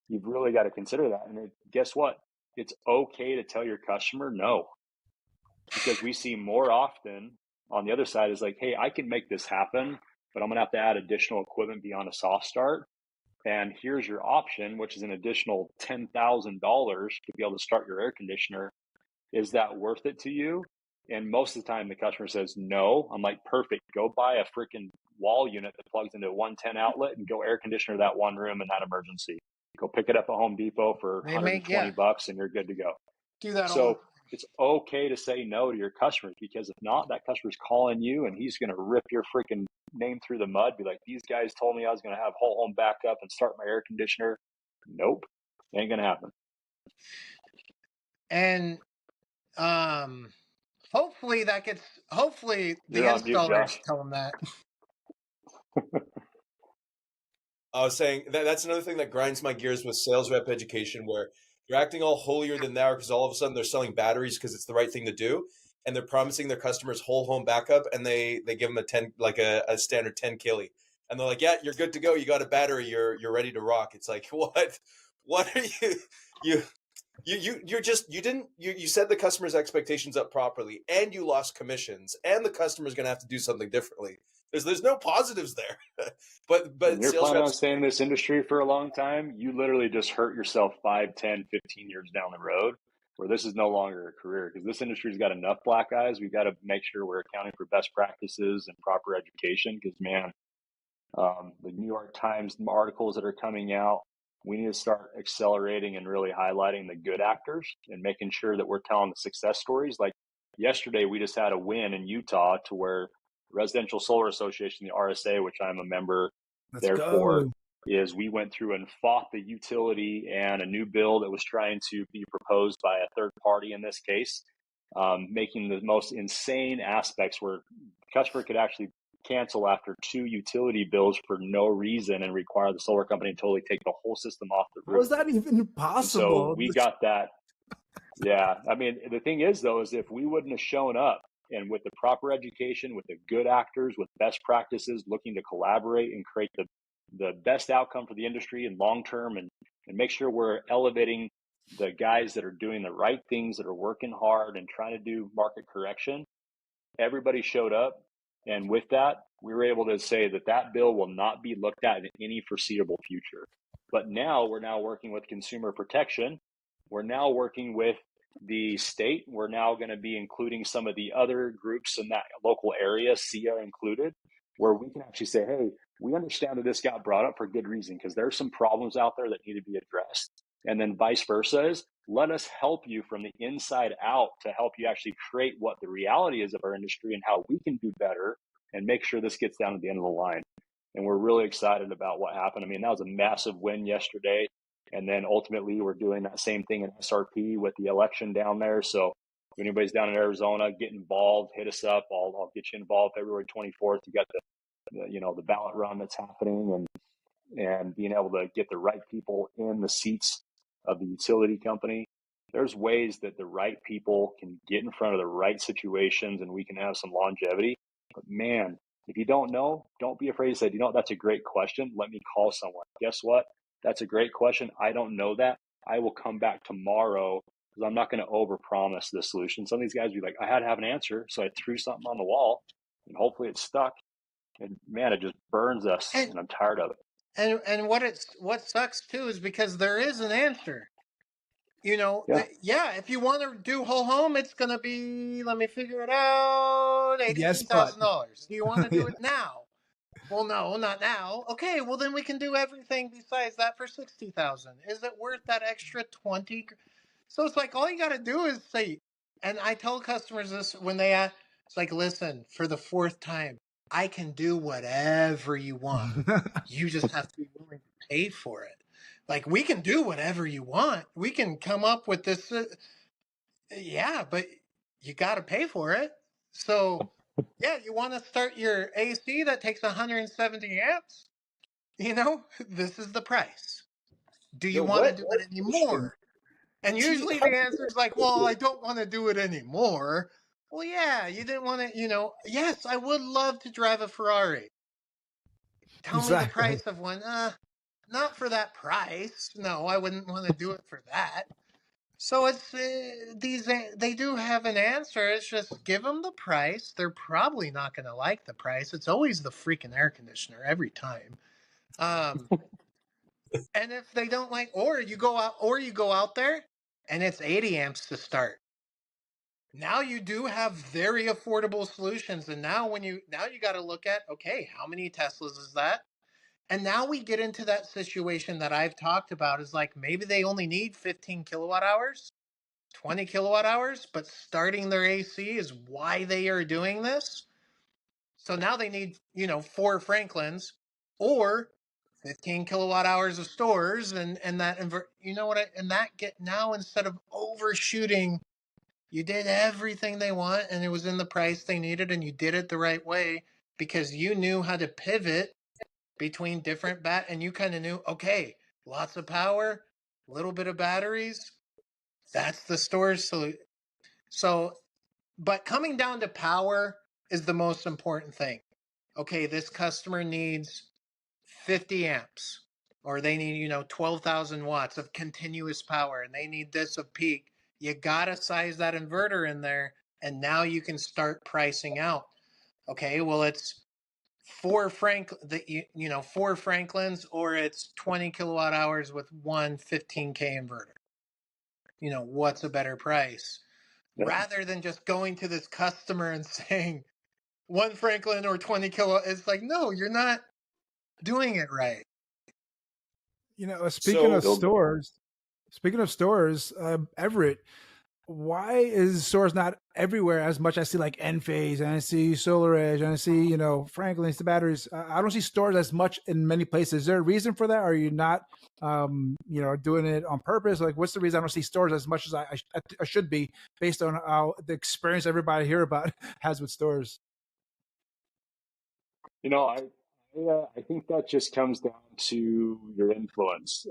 You've really got to consider that. And guess what? It's okay to tell your customer no, because we see more often on the other side is like, hey, I can make this happen, but I'm going to have to add additional equipment beyond a soft start. And here's your option, which is an additional $10,000 to be able to start your air conditioner. Is that worth it to you? And most of the time the customer says no. I'm like, perfect. Go buy a freaking wall unit that plugs into a 110 outlet and go air conditioner that one room in that emergency. Go pick it up at Home Depot for $120 and you're good to go. Do that. So it's okay to say no to your customers, because if not, that customer's calling you and he's going to rip your freaking name through the mud. Be like, these guys told me I was going to have whole home backup and start my air conditioner. Nope, ain't going to happen. And hopefully the installers tell them that. I was saying that's another thing that grinds my gears with sales rep education, where they're acting all holier than thou because all of a sudden they're selling batteries because it's the right thing to do, and they're promising their customers whole home backup, and they give them a 10, like a standard 10 killy, and they're like, yeah, you're good to go, you got a battery, you're ready to rock. It's like, what are you you set the customer's expectations up properly, and you lost commissions, and the customer's going to have to do something differently. There's no positives there. but you're sales planning on reps, staying in this industry for a long time, you literally just hurt yourself 5, 10, 15 years down the road, where this is no longer a career, because this industry's got enough black eyes. We've got to make sure we're accounting for best practices and proper education, because man, the New York Times articles that are coming out, we need to start accelerating and really highlighting the good actors and making sure that we're telling the success stories. Like yesterday, we just had a win in Utah to where Residential Solar Association, the RSA, which I'm a member therefore, is we went through and fought the utility and a new bill that was trying to be proposed by a third party in this case, making the most insane aspects where the customer could actually cancel after 2 utility bills for no reason and require the solar company to totally take the whole system off the roof. How is that even possible? So we got that. Yeah. I mean, the thing is, though, is if we wouldn't have shown up and with the proper education, with the good actors, with best practices, looking to collaborate and create the best outcome for the industry and long term, and make sure we're elevating the guys that are doing the right things, that are working hard and trying to do market correction, everybody showed up. And with that, we were able to say that bill will not be looked at in any foreseeable future. But now we're working with consumer protection. We're now working with the state. We're now going to be including some of the other groups in that local area, SIA included, where we can actually say, hey, we understand that this got brought up for good reason, because there's some problems out there that need to be addressed. And then vice versa is, let us help you from the inside out to help you actually create what the reality is of our industry and how we can do better and make sure this gets down to the end of the line. And we're really excited about what happened. I mean, that was a massive win yesterday. And then ultimately, we're doing that same thing in SRP with the election down there. So if anybody's down in Arizona, get involved, hit us up. I'll get you involved February 24th. You got the ballot run that's happening, and being able to get the right people in the seats of the utility company. There's ways that the right people can get in front of the right situations, and we can have some longevity. But man, if you don't know, don't be afraid to say, that's a great question. Let me call someone. Guess what? That's a great question. I don't know that. I will come back tomorrow, because I'm not going to overpromise the solution. Some of these guys will be like, I had to have an answer, so I threw something on the wall, and hopefully it stuck. And man, it just burns us, and I'm tired of it. And what sucks too is because there is an answer. If you want to do whole home, it's going to be, let me figure it out, $83,000. Do you want to do it now? Well, no, not now. Okay, well then we can do everything besides that for $60,000. Is it worth that extra 20? So it's like all you got to do is say, and I tell customers this when they ask, it's like, listen, for the 4th time, I can do whatever you want. You just have to be willing to pay for it. Like, we can do whatever you want. We can come up with this. But you got to pay for it. So, yeah, you want to start your AC that takes 170 amps? This is the price. Do you want to do it anymore? And usually the answer is like, well, I don't want to do it anymore. Well, yeah, you didn't want to, yes, I would love to drive a Ferrari. Tell me the price of one. Not for that price. No, I wouldn't want to do it for that. So it's they do have an answer. It's just give them the price. They're probably not going to like the price. It's always the freaking air conditioner every time. And if they don't like, or you go out there and it's 80 amps to start. Now you do have very affordable solutions. And now you got to look at, okay, how many Teslas is that? And now we get into that situation that I've talked about, is like, maybe they only need 15 kilowatt hours, 20 kilowatt hours, but starting their AC is why they are doing this. So now they need, 4 Franklins or 15 kilowatt hours of Storz, and that, now instead of overshooting, you did everything they want and it was in the price they needed, and you did it the right way because you knew how to pivot between different and you kind of knew, okay, lots of power, a little bit of batteries. That's the storage solution. So, but coming down to power is the most important thing. Okay, this customer needs 50 amps, or they need, 12,000 watts of continuous power, and they need this of peak. You got to size that inverter in there, and now you can start pricing out. Okay, well, it's four Franklins, or it's 20 kilowatt hours with one 15K inverter. What's a better price? Yeah. Rather than just going to this customer and saying one Franklin or 20 kilowatt, it's like, no, you're not doing it right. Speaking of Storz, Everett, why is Storz not everywhere as much? I see like Enphase, and I see Solar Edge, and I see, Franklin's, the batteries. I don't see Storz as much in many places. Is there a reason for that? Or are you not, doing it on purpose? Like, what's the reason I don't see Storz as much as I should be, based on how the experience everybody here about has with Storz? I think that just comes down to your influence.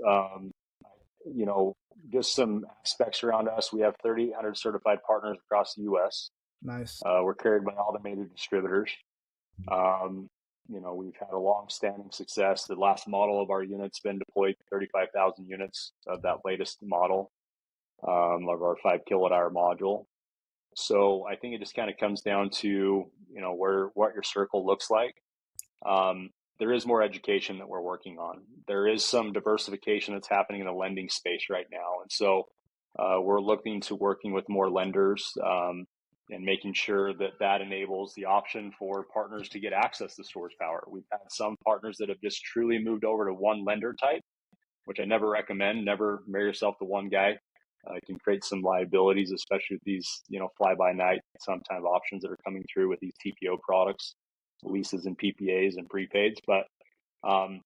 Just some aspects around us. We have 3,800 certified partners across the U.S. Nice. We're carried by all the major distributors. We've had a long-standing success. The last model of our unit's been deployed, 35,000 units of that latest model of our 5 kilowatt hour module. So I think it just kind of comes down to, what your circle looks like. There is more education that we're working on. There is some diversification that's happening in the lending space right now. And so we're looking to working with more lenders and making sure that enables the option for partners to get access to storage power. We've had some partners that have just truly moved over to one lender type, which I never recommend. Never marry yourself to one guy. It can create some liabilities, especially with these, fly-by-night sometime options that are coming through with these TPO products, leases and PPAs and prepaids. But, as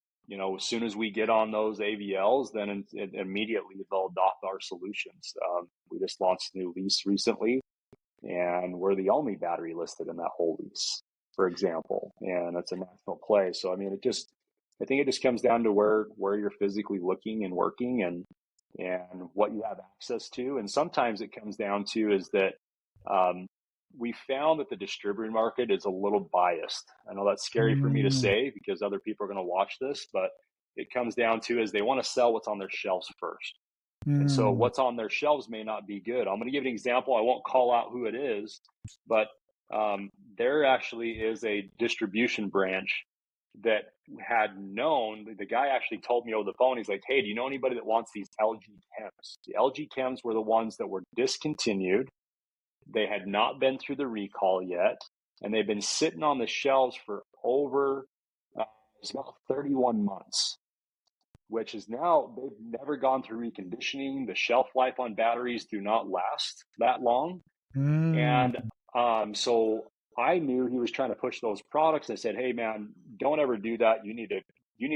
soon as we get on those AVLs, then immediately they'll adopt our solutions. We just launched a new lease recently, and we're the only battery listed in that whole lease, for example, and it's a national play. So, I think it just comes down to where you're physically looking and working and what you have access to. And sometimes it comes down to is that we found that the distributor market is a little biased. I know that's scary for me to say because other people are going to watch this, but it comes down to is they want to sell what's on their shelves first. And so what's on their shelves may not be good. I'm going to give an example. I won't call out who it is, but there actually is a distribution branch that had known, the guy actually told me over the phone, he's like, hey, do you know anybody that wants these LG chems? The LG chems were the ones that were discontinued. They had not been through the recall yet, and they've been sitting on the shelves for over about 31 months, which is now, they've never gone through reconditioning. The shelf life on batteries do not last that long. And so I knew he was trying to push those products. I said, hey, man, don't ever do that. You need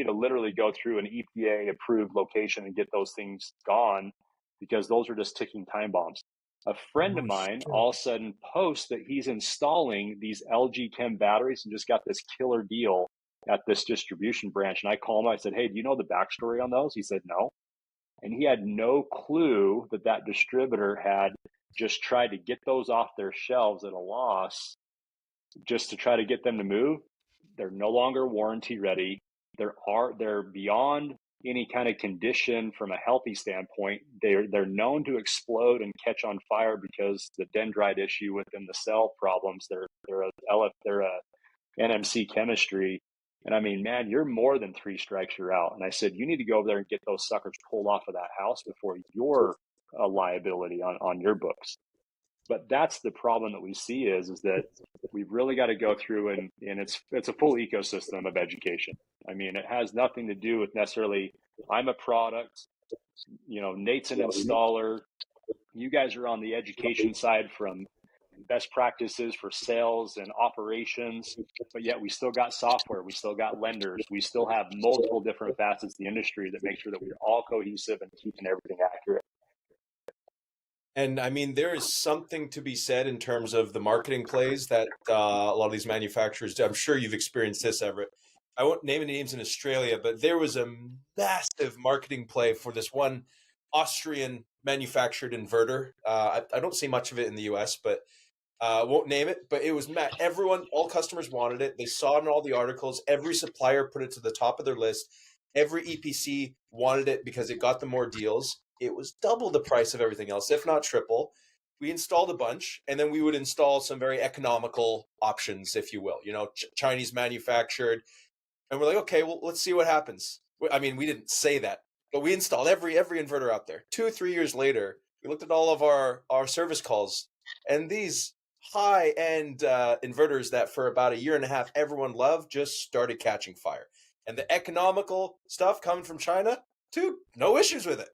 to literally go through an EPA approved location and get those things gone, because those are just ticking time bombs. A friend of mine all of a sudden posts that he's installing these LG Chem batteries and just got this killer deal at this distribution branch. And I called him. I said, hey, do you know the backstory on those? He said, no. And he had no clue that distributor had just tried to get those off their shelves at a loss just to try to get them to move. They're no longer warranty ready. They're beyond any kind of condition from a healthy standpoint. They're known to explode and catch on fire because the dendrite issue within the cell problems. They're a NMC chemistry. And I mean, man, you're more than 3 strikes, you're out. And I said, you need to go over there and get those suckers pulled off of that house before you're a liability on your books. But that's the problem that we see is that we've really got to go through and it's a full ecosystem of education. I mean, it has nothing to do with necessarily I'm a product, Nate's an installer. You guys are on the education side from best practices for sales and operations, but yet we still got software, we still got lenders, we still have multiple different facets of the industry that make sure that we're all cohesive and keeping everything accurate. And I mean, there is something to be said in terms of the marketing plays that a lot of these manufacturers do. I'm sure you've experienced this, Everett. I won't name any names in Australia, but there was a massive marketing play for this one Austrian manufactured inverter. I don't see much of it in the US, but won't name it. But it was everyone, all customers wanted it. They saw it in all the articles. Every supplier put it to the top of their list. Every EPC wanted it because it got them more deals. It was double the price of everything else, if not triple. We installed a bunch, and then we would install some very economical options, if you will, Chinese manufactured. And we're like, okay, well, let's see what happens. I mean, we didn't say that, but we installed every inverter out there. 2-3 years later, we looked at all of our service calls, and these high-end inverters that for about a year and a half everyone loved just started catching fire. And the economical stuff coming from China, dude, no issues with it,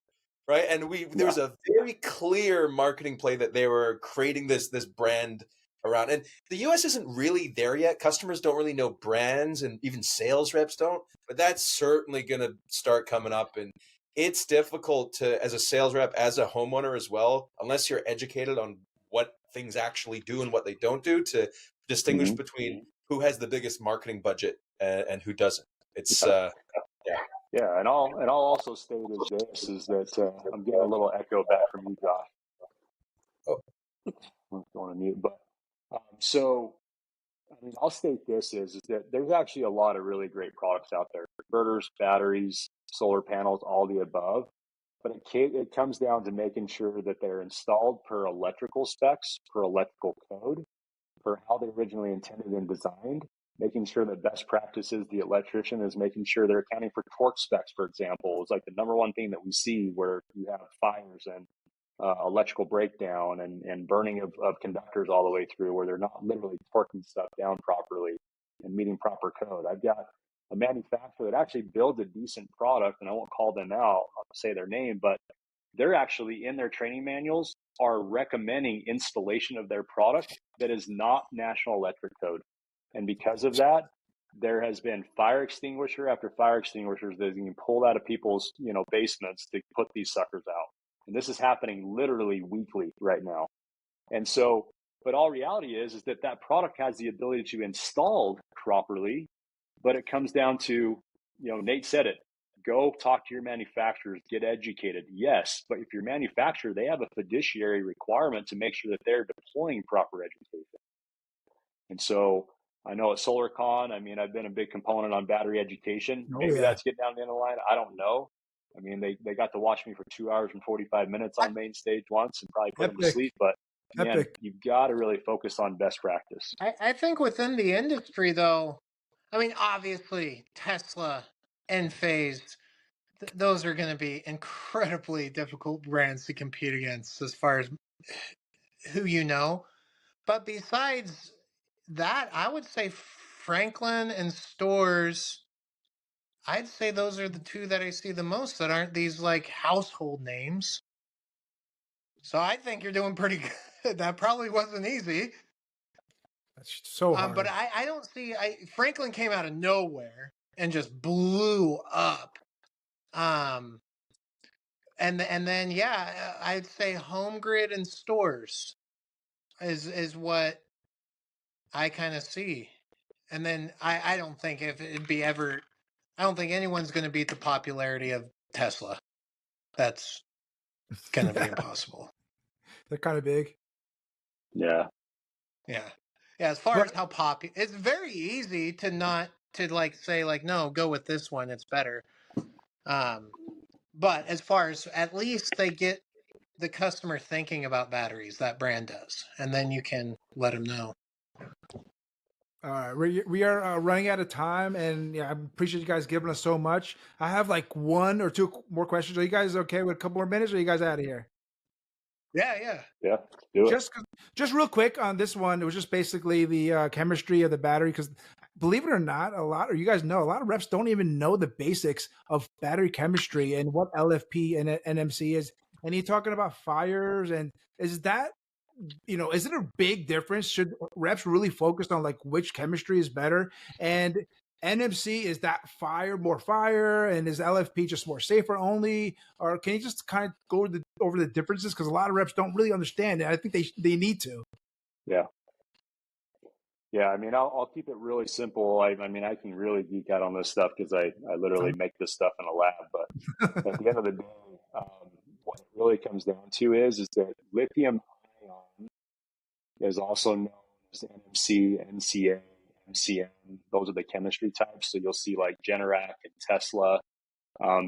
right? And there was a very clear marketing play that they were creating this brand around. And the US isn't really there yet. Customers don't really know brands, and even sales reps don't. But that's certainly going to start coming up. And it's difficult to, as a sales rep, as a homeowner as well, unless you're educated on what things actually do and what they don't do, to distinguish between who has the biggest marketing budget and who doesn't. It's and I'll also state is that I'm getting a little echo back from you, Josh. Oh, I'm going to mute, but so I mean, I'll state this is that there's actually a lot of really great products out there: inverters, batteries, solar panels, all the above. But it comes down to making sure that they're installed per electrical specs, per electrical code, for how they originally intended and designed. Making sure that best practices, the electrician is making sure they're accounting for torque specs, for example, is like the number one thing that we see where you have fires and electrical breakdown and burning of conductors all the way through, where they're not literally torquing stuff down properly and meeting proper code. I've got a manufacturer that actually builds a decent product, and I won't call them out, I'll say their name, but they're actually in their training manuals are recommending installation of their product that is not National Electric Code. And because of that, there has been fire extinguisher after fire extinguishers that are being pulled out of people's, basements to put these suckers out. And this is happening literally weekly right now. And so, but all reality is that product has the ability to be installed properly, but it comes down to, Nate said it, go talk to your manufacturers, get educated. Yes, but if your manufacturer, they have a fiduciary requirement to make sure that they're deploying proper education. And so I know at SolarCon, I mean, I've been a big component on battery education. Maybe that's getting down the end of the line. I don't know. I mean, they got to watch me for 2 hours and 45 minutes on main stage once and probably put them to sleep. But man, you've got to really focus on best practice. I think within the industry, though, I mean, obviously, Tesla, Enphase, those are going to be incredibly difficult brands to compete against as far as who you know. But besides that, I would say Franklin and Storz, I'd say those are the two that I see the most that aren't these like household names. So I think you're doing pretty good. That probably wasn't easy. That's so hard. But I don't see, Franklin came out of nowhere and just blew up. And then, yeah, I'd say Home Grid and Storz is what I kind of see. And then I don't think if it'd be ever, I don't think anyone's going to beat the popularity of Tesla. That's going to be impossible. They're kind of big. Yeah. As far as how popular, it's very easy to not to like say like, no, go with this one, it's better. But as far as at least they get the customer thinking about batteries, that brand does, and then you can let them know. All right, we are running out of time, and I appreciate you guys giving us so much. I have like 1 or 2 more questions. Are you guys okay with a couple more minutes, or are you guys out of here? Yeah. Do it. Just real quick on this one, it was just basically the chemistry of the battery, because believe it or not, a lot of reps don't even know the basics of battery chemistry and what LFP and NMC is. And you're talking about fires, and is that, is it a big difference? Should reps really focus on like which chemistry is better? And NMC, is that more fire, and is LFP just more safer only? Or can you just kind of go over the differences? Because a lot of reps don't really understand it. I think they need to. Yeah. Yeah, I mean, I'll keep it really simple. I mean, I can really geek out on this stuff because I literally make this stuff in a lab. But at the end of the day, what it really comes down to is that lithium ion is also known as NMC, NCA, MCM. Those are the chemistry types. So you'll see like Generac and Tesla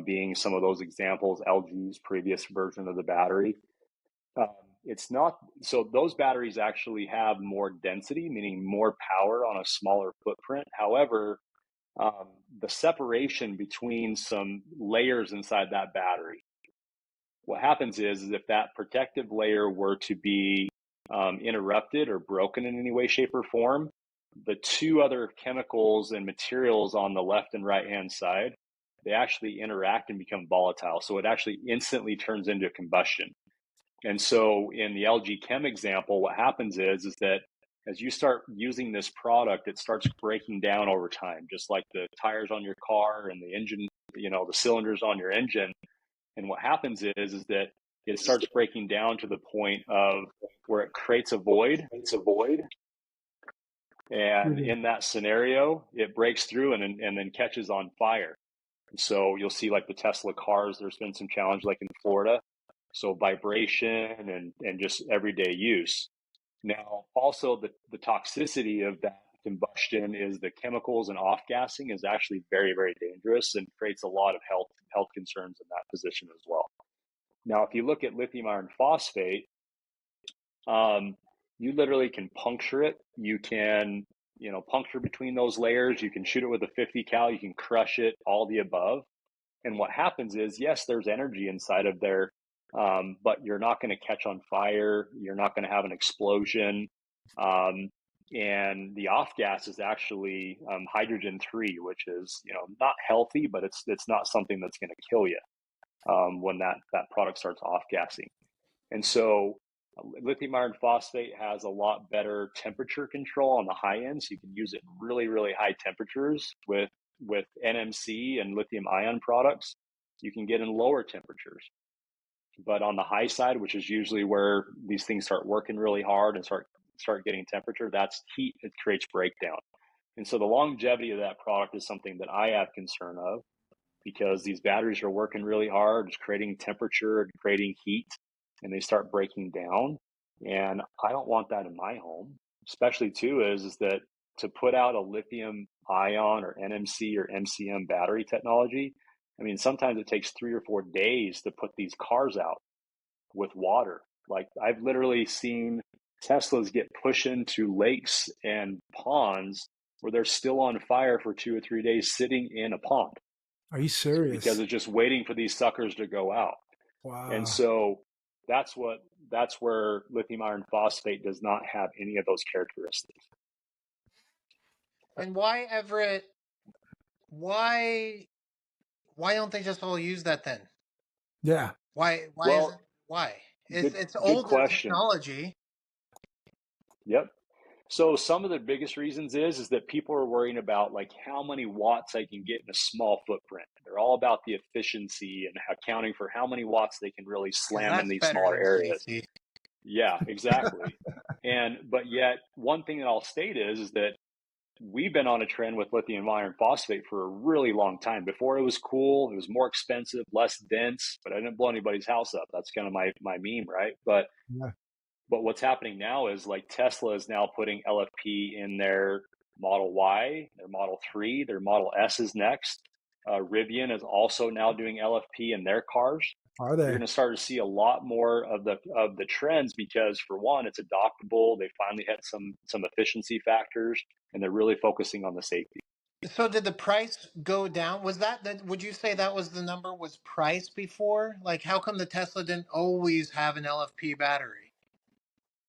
being some of those examples, LG's previous version of the battery. Um, it's not, so those batteries actually have more density, meaning more power on a smaller footprint. However, the separation between some layers inside that battery, what happens is if that protective layer were to be interrupted or broken in any way, shape, or form, the two other chemicals and materials on the left and right hand side, they actually interact and become volatile. So it actually instantly turns into combustion. And so in the LG Chem example, what happens is that as you start using this product, it starts breaking down over time, just like the tires on your car and the engine, the cylinders on your engine. And what happens is that it starts breaking down to the point of where it creates a void. And in that scenario, it breaks through and then catches on fire. And so you'll see like the Tesla cars, there's been some challenge like in Florida. So vibration and just everyday use. Now, also the toxicity of that combustion is the chemicals and off-gassing is actually very, very dangerous and creates a lot of health concerns in that position as well. Now, if you look at lithium iron phosphate, you literally can puncture it. You can, puncture between those layers. You can shoot it with a 50 cal. You can crush it, all the above. And what happens is, yes, there's energy inside of there, but you're not going to catch on fire. You're not going to have an explosion. And the off gas is actually hydrogen 3, which is, not healthy, but it's not something that's going to kill you when that product starts off gassing. And so lithium iron phosphate has a lot better temperature control on the high end. So you can use it in really, really high temperatures with NMC and lithium ion products. You can get in lower temperatures. But on the high side, which is usually where these things start working really hard and start getting temperature, that's heat. It creates breakdown. And so the longevity of that product is something that I have concern of, because these batteries are working really hard, it's creating temperature and creating heat, and they start breaking down. And I don't want that in my home, especially too is that to put out a lithium ion or NMC or MCM battery technology, I mean, sometimes it takes 3 or 4 days to put these cars out with water. Like I've literally seen Teslas get pushed into lakes and ponds where they're still on fire for 2 or 3 days sitting in a pond. Are you serious? Because it's just waiting for these suckers to go out. Wow. And so that's where lithium iron phosphate does not have any of those characteristics. And why, Everett? Why don't they just all use that then? Yeah. Why? It's older technology. Yep. So some of the biggest reasons is that people are worrying about like how many watts I can get in a small footprint. They're all about the efficiency and accounting for how many watts they can really slam in these smaller areas. Safety. Yeah, exactly. But yet one thing that I'll state is that we've been on a trend with lithium iron phosphate for a really long time. Before it was cool, it was more expensive, less dense, but I didn't blow anybody's house up. That's kind of my meme, right? But what's happening now is like Tesla is now putting LFP in their Model Y, their Model 3, their Model S is next. Rivian is also now doing LFP in their cars. Are they? You're going to start to see a lot more of the trends because, for one, it's adoptable. They finally had some efficiency factors, and they're really focusing on the safety. So did the price go down? Was that would you say that was the number, was price before? Like, how come the Tesla didn't always have an LFP battery?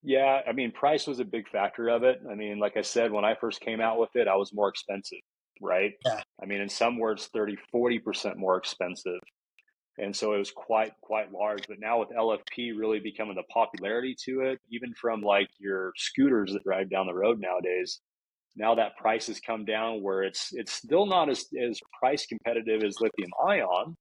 Yeah, I mean, price was a big factor of it. I mean, like I said, when I first came out with it, I was more expensive, right? Yeah. I mean, in some words, 30-40% more expensive. And so it was quite large. But now with LFP really becoming the popularity to it, even from like your scooters that drive down the road nowadays, now that price has come down where it's still not as price competitive as lithium ion,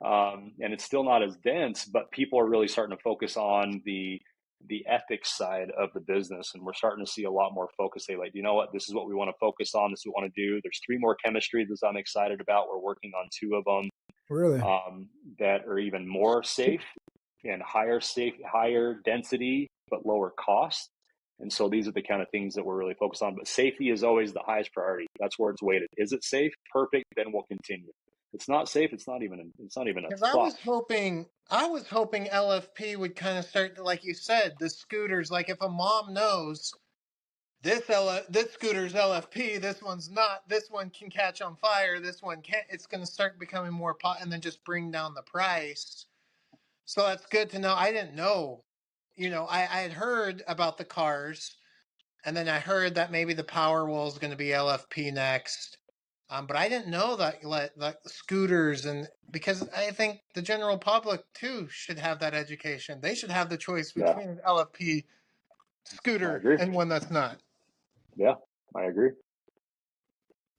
and it's still not as dense, but people are really starting to focus on the the ethics side of the business. And we're starting to see a lot more focus. Say, like, you know what, this is what we want to focus on. This is what we want to do. There's 3 more chemistries that I'm excited about. We're working on 2 of them. Really? That are even more safe and higher density, but lower cost. And so these are the kind of things that we're really focused on. But safety is always the highest priority. That's where it's weighted. Is it safe? Perfect. Then we'll continue. If it's not safe, it's not even a Because thought. I was hoping LFP would kind of start to, like you said, the scooters. Like if a mom knows this scooter's LFP, this one's not. This one can catch on fire. This one can't. It's going to start becoming more and then just bring down the price. So that's good to know. I didn't know. I had heard about the cars, and then I heard that maybe the Powerwall is going to be LFP next. But I didn't know that scooters, and because I think the general public too should have that education. They should have the choice between an LFP scooter and one that's not. Yeah, I agree.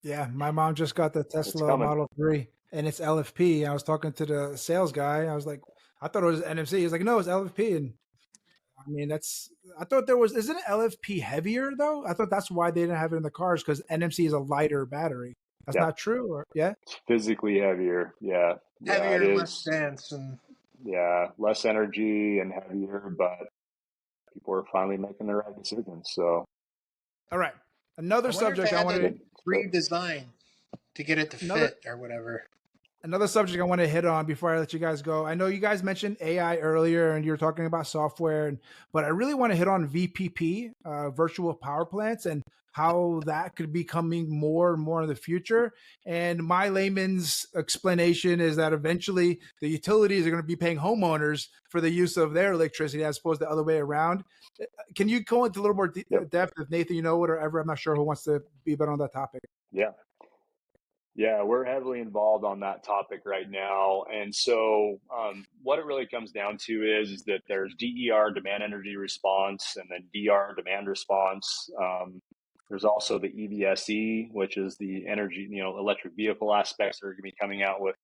Yeah, my mom just got the Tesla Model 3, and it's LFP. I was talking to the sales guy. I was like, I thought it was NMC. He's like, no, it's LFP. And I mean, I thought isn't it LFP heavier though? I thought that's why they didn't have it in the cars, because NMC is a lighter battery. That's not true, or yeah? It's physically heavier. Yeah. Heavier, it is. Less dense, and less energy and heavier, but people are finally making the right decisions. So, all right, another subject I wanted to redesign to get it to fit or whatever. Another subject I want to hit on before I let you guys go. I know you guys mentioned AI earlier, and you're talking about software, but I really want to hit on VPP, virtual power plants, and how that could be coming more and more in the future. And my layman's explanation is that eventually the utilities are going to be paying homeowners for the use of their electricity as opposed to the other way around. Can you go into a little more depth, if Nathan, you know, whatever? I'm not sure who wants to be better on that topic. Yeah, we're heavily involved on that topic right now. And so what it really comes down to is that there's DER, demand energy response, and then DR, demand response. There's also the EVSE, which is the energy, electric vehicle aspects that are going to be coming out with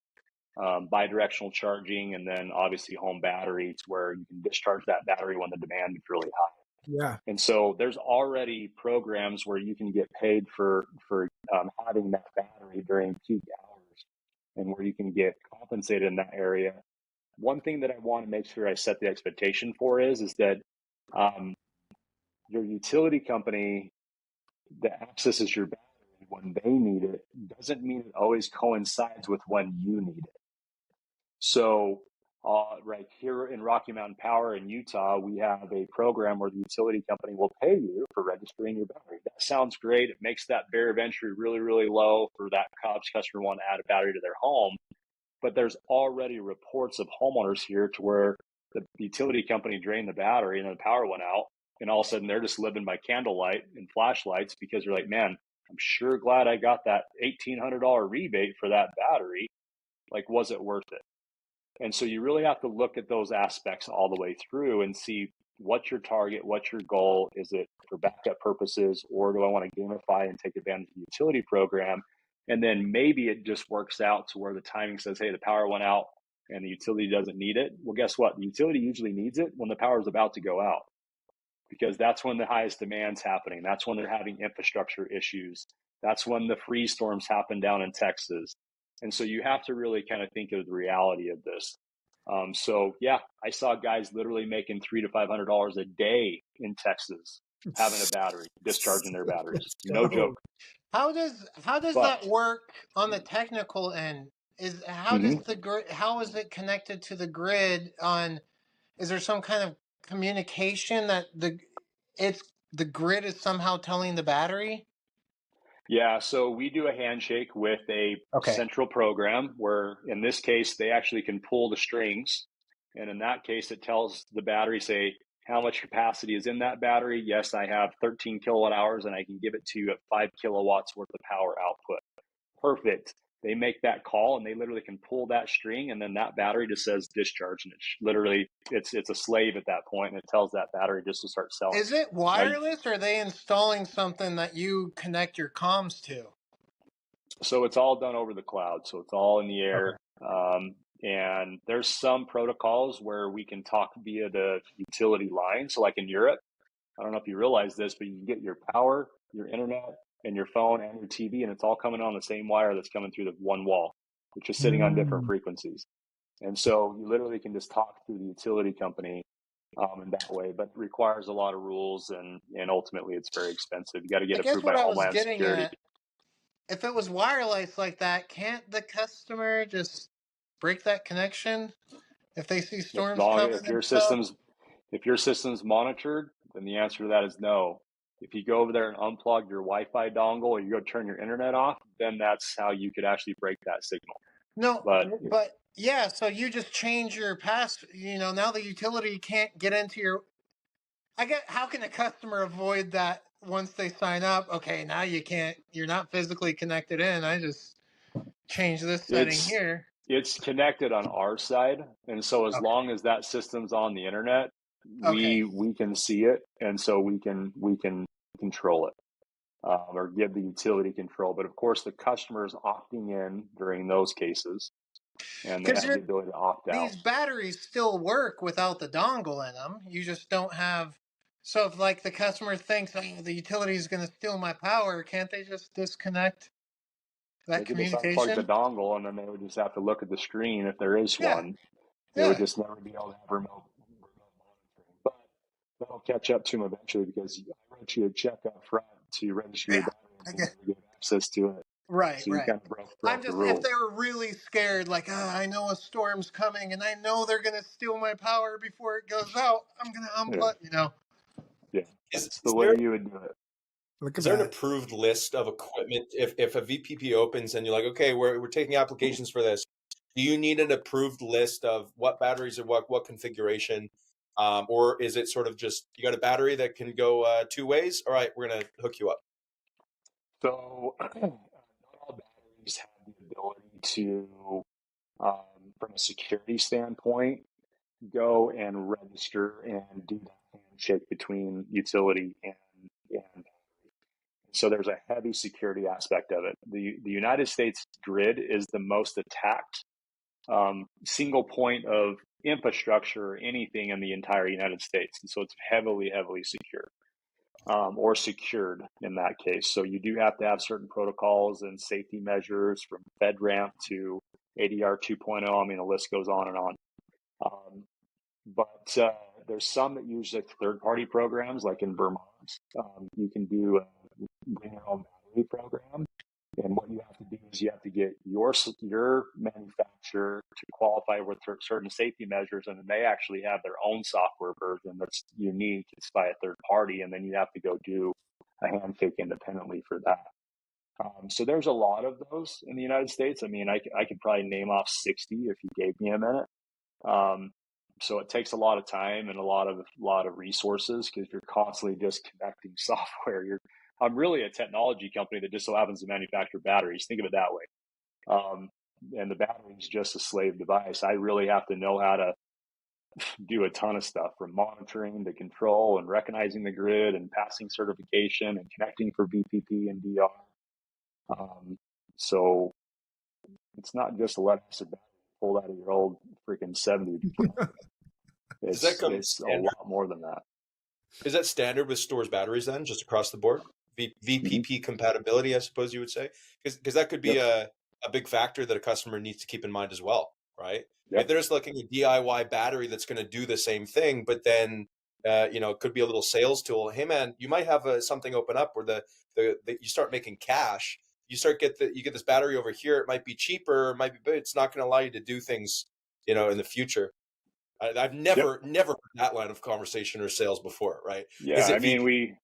bidirectional charging, and then obviously home batteries, where you can discharge that battery when the demand is really high. Yeah. And so there's already programs where you can get paid for having that battery during peak hours, and where you can get compensated in that area. One thing that I want to make sure I set the expectation for is that your utility company that accesses your battery when they need it doesn't mean it always coincides with when you need it. So right here in Rocky Mountain Power in Utah, we have a program where the utility company will pay you for registering your battery. That sounds great. It makes that barrier of entry really, really low for that customer wanting to add a battery to their home. But there's already reports of homeowners here to where the utility company drained the battery and then the power went out, and all of a sudden they're just living by candlelight and flashlights, because they're like, man, I'm sure glad I got that $1,800 rebate for that battery. Like, was it worth it? And so you really have to look at those aspects all the way through and see what's your target, what's your goal. Is it for backup purposes, or do I want to gamify and take advantage of the utility program? And then maybe it just works out to where the timing says, hey, the power went out and the utility doesn't need it. Well, guess what? The utility usually needs it when the power is about to go out, because that's when the highest demand's happening. That's when they're having infrastructure issues. That's when the freeze storms happen down in Texas. And so you have to really kind of think of the reality of this. So yeah, I saw guys literally making $300 to $500 a day in Texas having a battery, discharging their batteries. No joke. How does that work on the technical end? How is it connected to the grid? Is there some kind of communication that the grid is somehow telling the battery? Yeah, so we do a handshake with a central program where, in this case, they actually can pull the strings. And in that case, it tells the battery, say, how much capacity is in that battery. Yes, I have 13 kilowatt hours, and I can give it to you at 5 kilowatts worth of power output. Perfect. They make that call, and they literally can pull that string, and then that battery just says discharge, and it's a slave at that point, and it tells that battery just to start selling. Is it wireless, or are they installing something that you connect your comms to? So it's all done over the cloud, so it's all in the air. And there's some protocols where we can talk via the utility line. So like in Europe, I don't know if you realize this, but you can get your power, your internet, and your phone and your TV, and it's all coming on the same wire that's coming through the one wall, which is sitting on different frequencies. And so you literally can just talk through the utility company in that way, but it requires a lot of rules, and ultimately it's very expensive. You got to I get guess approved by what I was Homeland getting Security. at, if it was wireless like that, can't the customer just break that connection if they see storms coming and stuff? If your system's monitored, then the answer to that is no. If you go over there and unplug your Wi-Fi dongle, or you go turn your internet off, then that's how you could actually break that signal. No, But but yeah, so you just change your pass, now the utility can't get into your, I get, how can a customer avoid that once they sign up? Okay, now you're not physically connected in. I just change this setting it's here. it's connected on our side, and so as Okay. long as that system's on the internet, Okay. we can see it, and so we can control it, or give the utility control. But of course, the customer is opting in during those cases, and they Because have the ability to opt out. these batteries still work without the dongle in them. You just don't have. So if like the customer thinks, oh, the utility is going to steal my power, can't they just disconnect They that could just unplug the communication? dongle, and then they would just have to look at the screen if there is Yeah. one. They would Yeah. just never be able to have remote monitoring. But that'll catch up to them eventually, because I wrote you a check up front to register your Yeah. battery, I and you get. never get access to it. Right. So you Right. kind of I'm broke the just, if they rules. were really scared, like, I know a storm's coming and I know they're going to steal my power before it goes out, I'm going to Yeah, unplug. yeah, Is, that's the is way there you would do it. Look is at there an that. approved list of equipment if a VPP opens and you're like, okay, we're taking applications for this? Do you need an approved list of what batteries are what configuration? Or is it sort of just you got a battery that can go two ways? All right, we're gonna hook you up. So not all batteries have the ability to, from a security standpoint, go and register and do that handshake between utility and so there's a heavy security aspect of it. The United States grid is the most attacked single point of infrastructure or anything in the entire United States. And so it's heavily, heavily secure, or secured in that case. So you do have to have certain protocols and safety measures, from FedRAMP to ADR 2.0. I mean, the list goes on and on. But there's some that use like third-party programs, like in Vermont. You can do a bring your own battery program, and what you have to do is you have to get your manufacturer to qualify with certain safety measures, and then they actually have their own software version that's unique. It's by a third party, and then you have to go do a handshake independently for that. So there's a lot of those in the United States. I mean, I could probably name off 60 if you gave me a minute. Um, so it takes a lot of time and a lot of resources, because you're constantly just connecting software. I'm really a technology company that just so happens to manufacture batteries. Think of it that way. And the battery is just a slave device. I really have to know how to do a ton of stuff, from monitoring to control and recognizing the grid and passing certification and connecting for VPP and DR. So it's not just a lead acid battery pulled out of your old freaking 70. Does that come It's a standard? lot more than that. Is that standard with Storz batteries then, just across the board? VPP compatibility, I suppose you would say, because that could be a big factor that a customer needs to keep in mind as well, right? Yep. If they're just looking at DIY battery that's going to do the same thing, but then it could be a little sales tool. Hey man, you might have something open up where the you start making cash. You get this battery over here. It might be cheaper, but it's not going to allow you to do things, in the future. I've never heard that line of conversation or sales before, right? Yeah, I mean,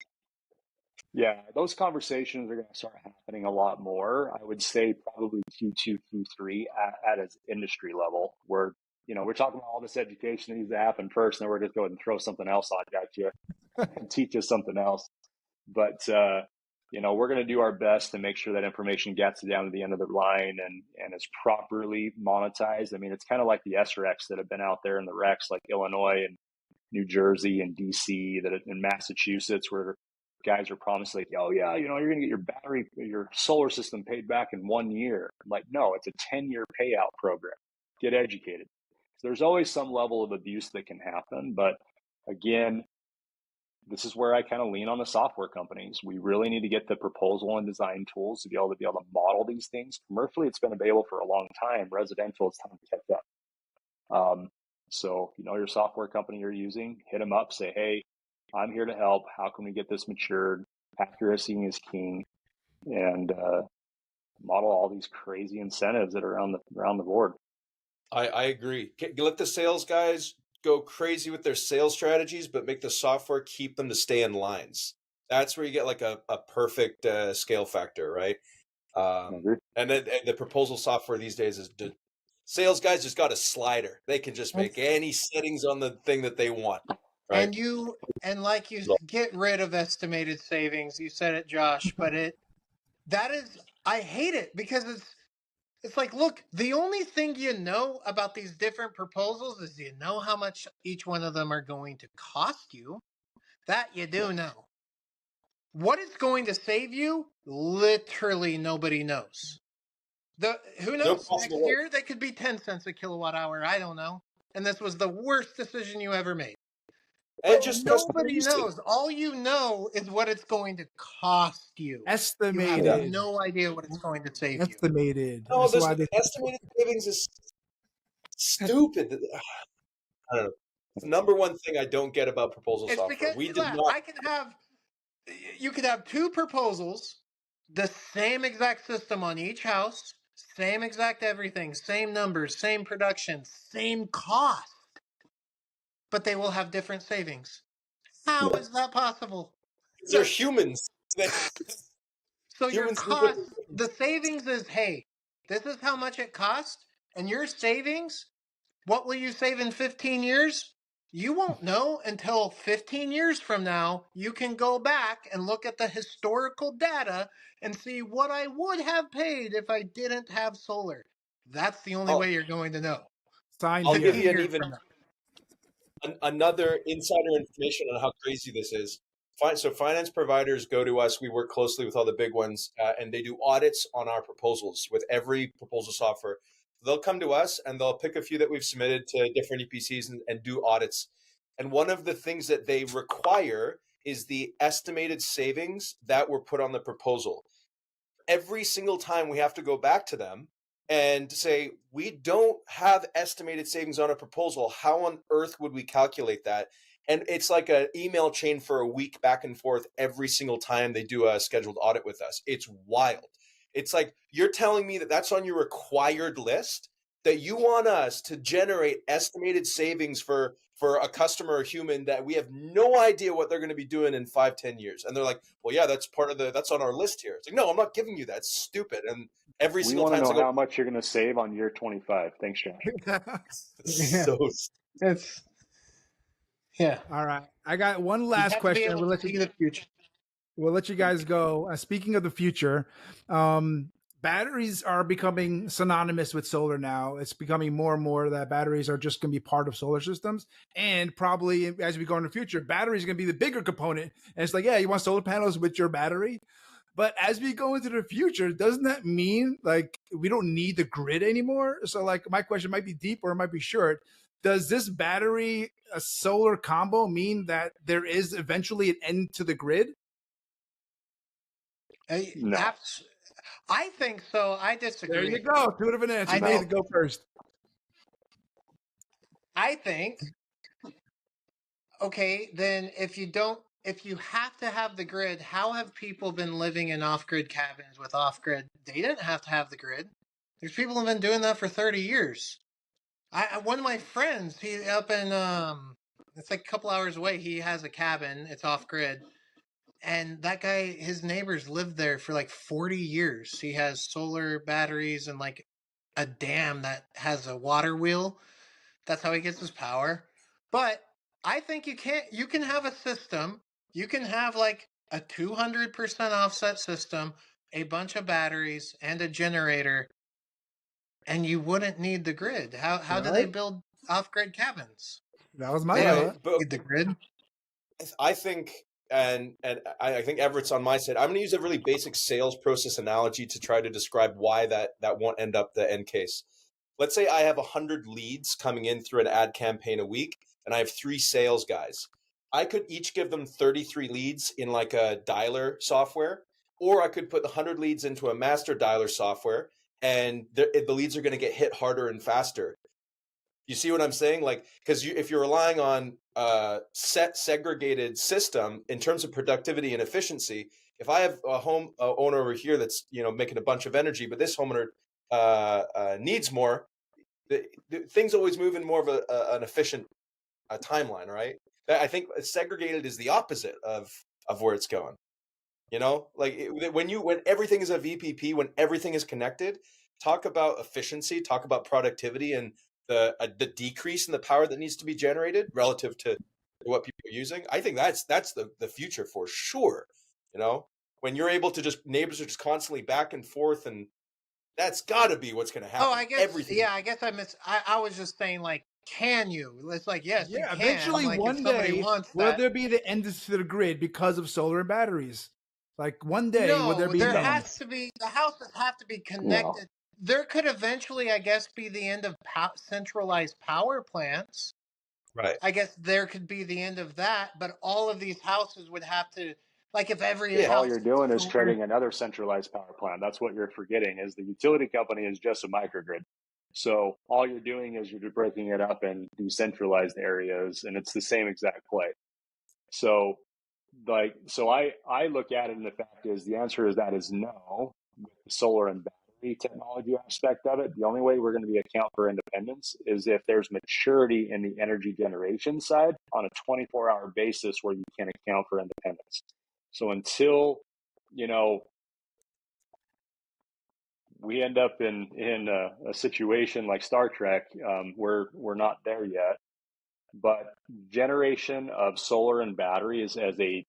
those conversations are going to start happening a lot more. I would say probably Q2, Q3 at an industry level, where we're talking about all this education that needs to happen first, and then we're just going to throw something else at you and teach us something else. But we're going to do our best to make sure that information gets down to the end of the line and is properly monetized. I mean, it's kind of like the SRECs that have been out there in the RECs, like Illinois and New Jersey and DC, that in Massachusetts, where guys are promised like, oh yeah, you're going to get your solar system paid back in 1 year. I'm like, no, it's a 10-year payout program. get educated. So there's always some level of abuse that can happen, but again, this is where I kind of lean on the software companies. We really need to get the proposal and design tools to be able to model these things. Commercially, it's been available for a long time. Residential, it's time to catch up. So, your software company you're using, hit them up, say, hey, I'm here to help. How can we get this matured? Accuracy is king. And model all these crazy incentives that are around the board. I agree. Let the sales guys go crazy with their sales strategies, but make the software keep them to stay in lines. That's where you get like a perfect scale factor, right? And then the proposal software these days is sales guys just got a slider. They can just make any settings on the thing that they want. Right? And like you get rid of estimated savings. You said it, Josh, but I hate it because it's like, look, the only thing you know about these different proposals is you know how much each one of them are going to cost you. That you do know. What it's going to save you, literally nobody knows. Who knows? Next year, they could be 10 cents a kilowatt hour. I don't know. And this was the worst decision you ever made. And just nobody knows. All you know is what it's going to cost you. Estimated. You have no idea what it's going to save you. Estimated. No, this estimated savings is stupid. I don't know. It's the number one thing I don't get about proposal software. Because you could have two proposals, the same exact system on each house, same exact everything, same numbers, same production, same cost, but they will have different savings. How is that possible? They're humans. So your cost, the savings is, hey, this is how much it costs, and your savings, what will you save in 15 years? You won't know until 15 years from now. You can go back and look at the historical data and see what I would have paid if I didn't have solar. That's the only way you're going to know. I'll give you another insider information on how crazy this is. So finance providers go to us. We work closely with all the big ones, and they do audits on our proposals with every proposal software. They'll come to us and they'll pick a few that we've submitted to different EPCs and do audits. And one of the things that they require is the estimated savings that were put on the proposal. Every single time we have to go back to them and say, we don't have estimated savings on a proposal. How on earth would we calculate that? And it's like an email chain for a week back and forth every single time they do a scheduled audit with us. It's wild. It's like, you're telling me that that's on your required list, that you want us to generate estimated savings for a customer or human that we have no idea what they're going to be doing in 5-10 years. And they're like, well, yeah, that's that's on our list here. It's like, no, I'm not giving you that. It's stupid. And every single time we want to know how much you're going to save on year 25. Thanks, Josh. Yeah. All right. I got one last question. We'll let you the future. We'll let you guys go. Speaking of the future, batteries are becoming synonymous with solar now. It's becoming more and more that batteries are just going to be part of solar systems. And probably as we go in the future, batteries are going to be the bigger component. And it's like, yeah, you want solar panels with your battery? But as we go into the future, doesn't that mean like we don't need the grid anymore? So like my question might be deep or it might be short. Does this battery solar combo mean that there is eventually an end to the grid? No. I think so. I disagree. There you go. Two different answers. I need to go first. I think, okay, then if you have to have the grid, how have people been living in off-grid cabins with off-grid? They didn't have to have the grid. There's people who have been doing that for 30 years. One of my friends, he up in, it's like a couple hours away, he has a cabin. It's off-grid. And that guy, his neighbors lived there for like 40 years. He has solar batteries and like a dam that has a water wheel. That's how he gets his power. But I think you can have a system. You can have like a 200% offset system, a bunch of batteries and a generator, and you wouldn't need the grid. How do they build off-grid cabins? That was my thought. Need the grid. I think, and I think Everett's on my side. I'm going to use a really basic sales process analogy to try to describe why that won't end up the end case. let's say I have 100 leads coming in through an ad campaign a week, and I have 3 sales guys. I could each give them 33 leads in like a dialer software, or I could put the 100 leads into a master dialer software, and the leads are going to get hit harder and faster. You see what I'm saying? Like, because if you're relying on a segregated system in terms of productivity and efficiency, if I have a home owner over here that's making a bunch of energy, but this homeowner needs more, things always move in more of an efficient timeline, right? I think segregated is the opposite of where it's going. Like when everything is a VPP, when everything is connected, talk about efficiency, talk about productivity, and the decrease in the power that needs to be generated relative to what people are using. I think that's the future for sure. When you're able to neighbors are just constantly back and forth, and that's got to be what's going to happen. Oh, I guess everything. Yeah, I guess I was just saying, like, can you? It's like, yes, you can. Eventually, like, one if somebody day, wants will that. there be the end to the grid because of solar and batteries? Like one day, will there No, be? there No. has to be. The houses have to be connected. There could eventually, I guess, be the end of centralized power plants. Right. I guess there could be the end of that, but all of these houses would have to, like, if every All house you're doing is creating another centralized power plant. That's what you're forgetting, is the utility company is just a microgrid. So all you're doing is you're breaking it up in decentralized areas, and it's the same exact play. So I look at it, and the fact is, the answer is no. With the solar and battery technology aspect of it, the only way we're going to be account for independence is if there's maturity in the energy generation side on a 24-hour basis where you can account for independence. So until we end up in a situation like Star Trek, we're not there yet. But generation of solar and batteries as a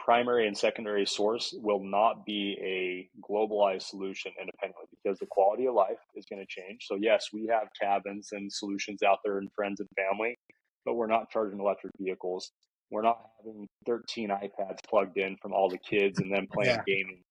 primary and secondary source will not be a globalized solution independently, because the quality of life is going to change. So yes, we have cabins and solutions out there and friends and family, but we're not charging electric vehicles. We're not having 13 iPads plugged in from all the kids and then playing gaming.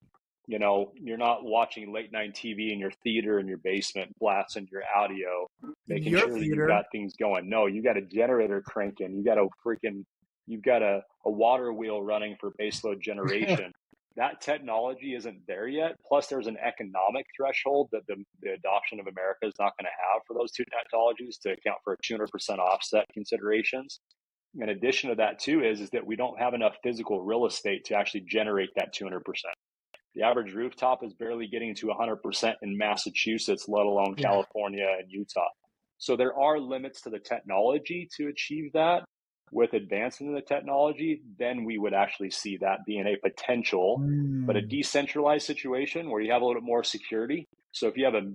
You're not watching late night TV in your theater in your basement, blasting your audio, making sure that you've got things going. No, you got a generator cranking. You've got a water wheel running for baseload generation. That technology isn't there yet. Plus, there's an economic threshold that the adoption of America is not going to have for those two technologies to account for 200% offset considerations. In addition to that, too, is that we don't have enough physical real estate to actually generate that 200%. The average rooftop is barely getting to 100% in Massachusetts, let alone California and Utah. So there are limits to the technology to achieve that. With advancing the technology, then we would actually see that being a potential, but a decentralized situation where you have a little bit more security. So if you have a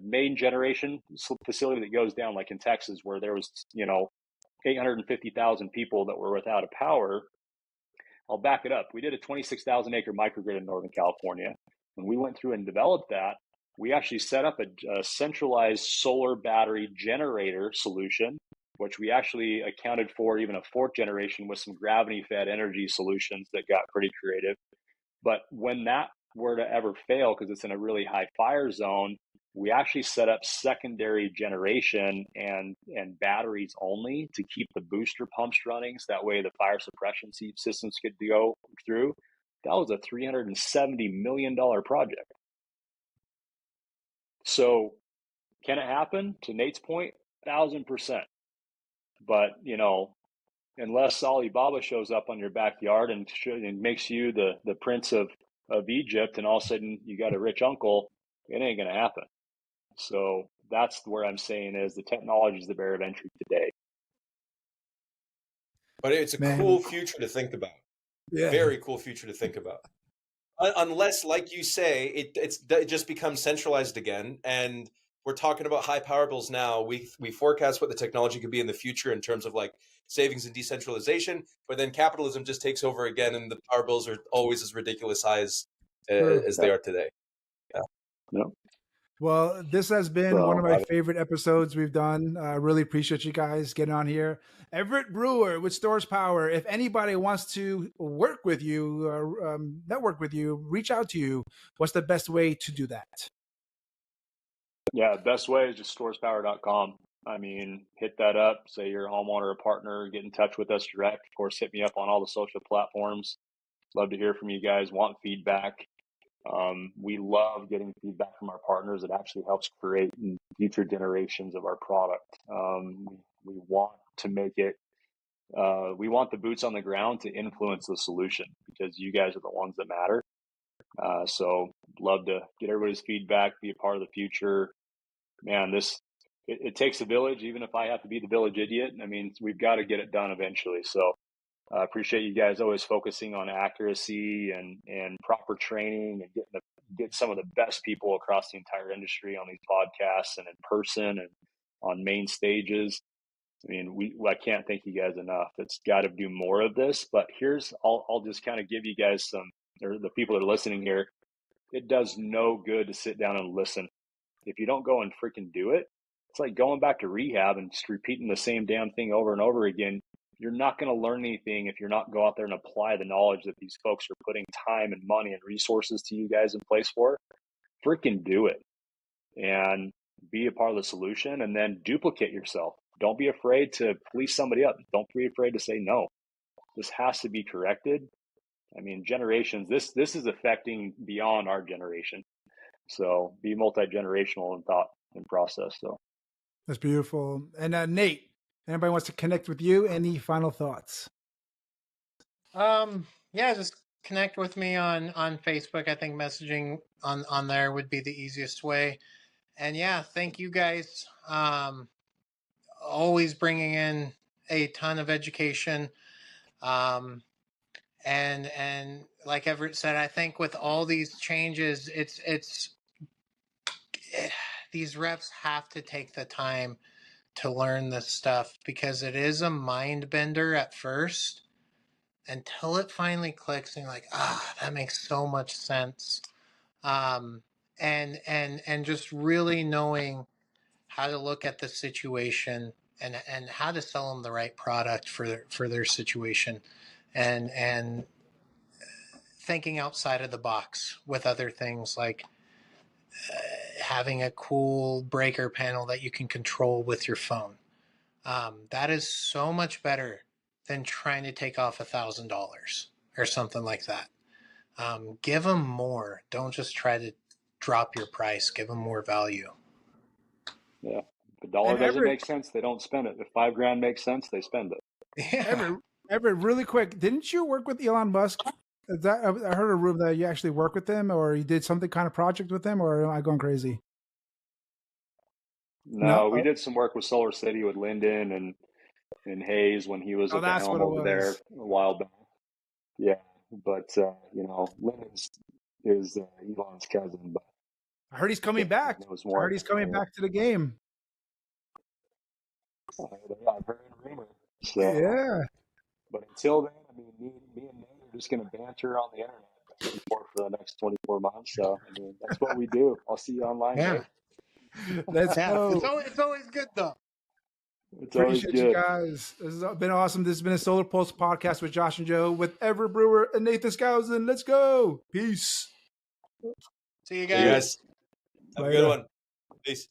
main generation facility that goes down, like in Texas, where there was 850,000 people that were without a power, I'll back it up. We did a 26,000 acre microgrid in Northern California. When we went through and developed that, we actually set up a centralized solar battery generator solution, which we actually accounted for even a fourth generation with some gravity fed energy solutions that got pretty creative. But when that were to ever fail, because it's in a really high fire zone, we actually set up secondary generation and batteries only to keep the booster pumps running, so that way the fire suppression systems could go through. That was a $370 million project. So can it happen? To Nate's point, 1,000%. But unless Alibaba shows up on your backyard and makes you the prince of Egypt, and all of a sudden you got a rich uncle, it ain't going to happen. So that's where I'm saying is the technology is the barrier of entry today. But it's a cool future to think about. Yeah. Very cool future to think about. Unless, like you say, it just becomes centralized again, and we're talking about high power bills now. We forecast what the technology could be in the future in terms of like savings and decentralization, but then capitalism just takes over again, and the power bills are always as ridiculous high as they are today. Yeah. Yep. Well, this has been one of my favorite episodes we've done. I really appreciate you guys getting on here. Everett Brewer with Storz Power. If anybody wants to work with you, network with you, reach out to you, what's the best way to do that? Yeah, best way is just storzpower.com. I mean, hit that up, say you're a homeowner or partner, get in touch with us direct. Of course, hit me up on all the social platforms. Love to hear from you guys, want feedback. We love getting feedback from our partners. It actually helps create future generations of our product. We want to make it, we want the boots on the ground to influence the solution because you guys are the ones that matter. So love to get everybody's feedback, be a part of the future. Man, it takes a village, even if I have to be the village idiot. I mean, we've got to get it done eventually. So I appreciate you guys always focusing on accuracy and proper training and get some of the best people across the entire industry on these podcasts and in person and on main stages. I mean, I can't thank you guys enough. It's got to do more of this. But I'll just kind of give you guys or the people that are listening here. It does no good to sit down and listen. If you don't go and freaking do it, it's like going back to rehab and just repeating the same damn thing over and over again. You're not going to learn anything if you're not go out there and apply the knowledge that these folks are putting time and money and resources to you guys in place for. Freaking do it and be a part of the solution, and then duplicate yourself. Don't be afraid to police somebody up. Don't be afraid to say no. This has to be corrected. I mean, generations, this is affecting beyond our generation. So be multi-generational in thought and process. So that's beautiful. And Nate, anybody wants to connect with you? Any final thoughts? Yeah, just connect with me on Facebook. I think messaging on there would be the easiest way. And yeah, thank you guys. Always bringing in a ton of education. And like Everett said, I think with all these changes, these reps have to take the time to learn this stuff because it is a mind bender at first until it finally clicks and you're like, that makes so much sense. And just really knowing how to look at the situation and how to sell them the right product for their situation and thinking outside of the box with other things like having a cool breaker panel that you can control with your phone. That is so much better than trying to take off $1,000 or something like that. Give them more. Don't just try to drop your price. Give them more value. Yeah. If a dollar doesn't make sense, they don't spend it. If $5,000 makes sense, they spend it. Yeah. Everett, really quick, didn't you work with Elon Musk? I heard a rumor that you actually worked with him, or you did something kind of project with him, or am I going crazy? No, we did some work with Solar City with Lyndon and Hayes when he was at the helm over there a while back. Yeah, but Lyndon is Elon's cousin. But I heard he's coming back. I heard he's coming back to the game. I've heard a rumor. So, yeah. But until then, I mean, me and Nate are just going to banter on the internet for the next 24 months. So, I mean, that's what we do. I'll see you online. Yeah. Let's go. It's always good, though. Appreciate you guys. This has been awesome. This has been a Solar Pulse podcast with Josh and Joe, with Everett Brewer and Nathan Skousen. Let's go. Peace. See you guys. Have a good one. Peace.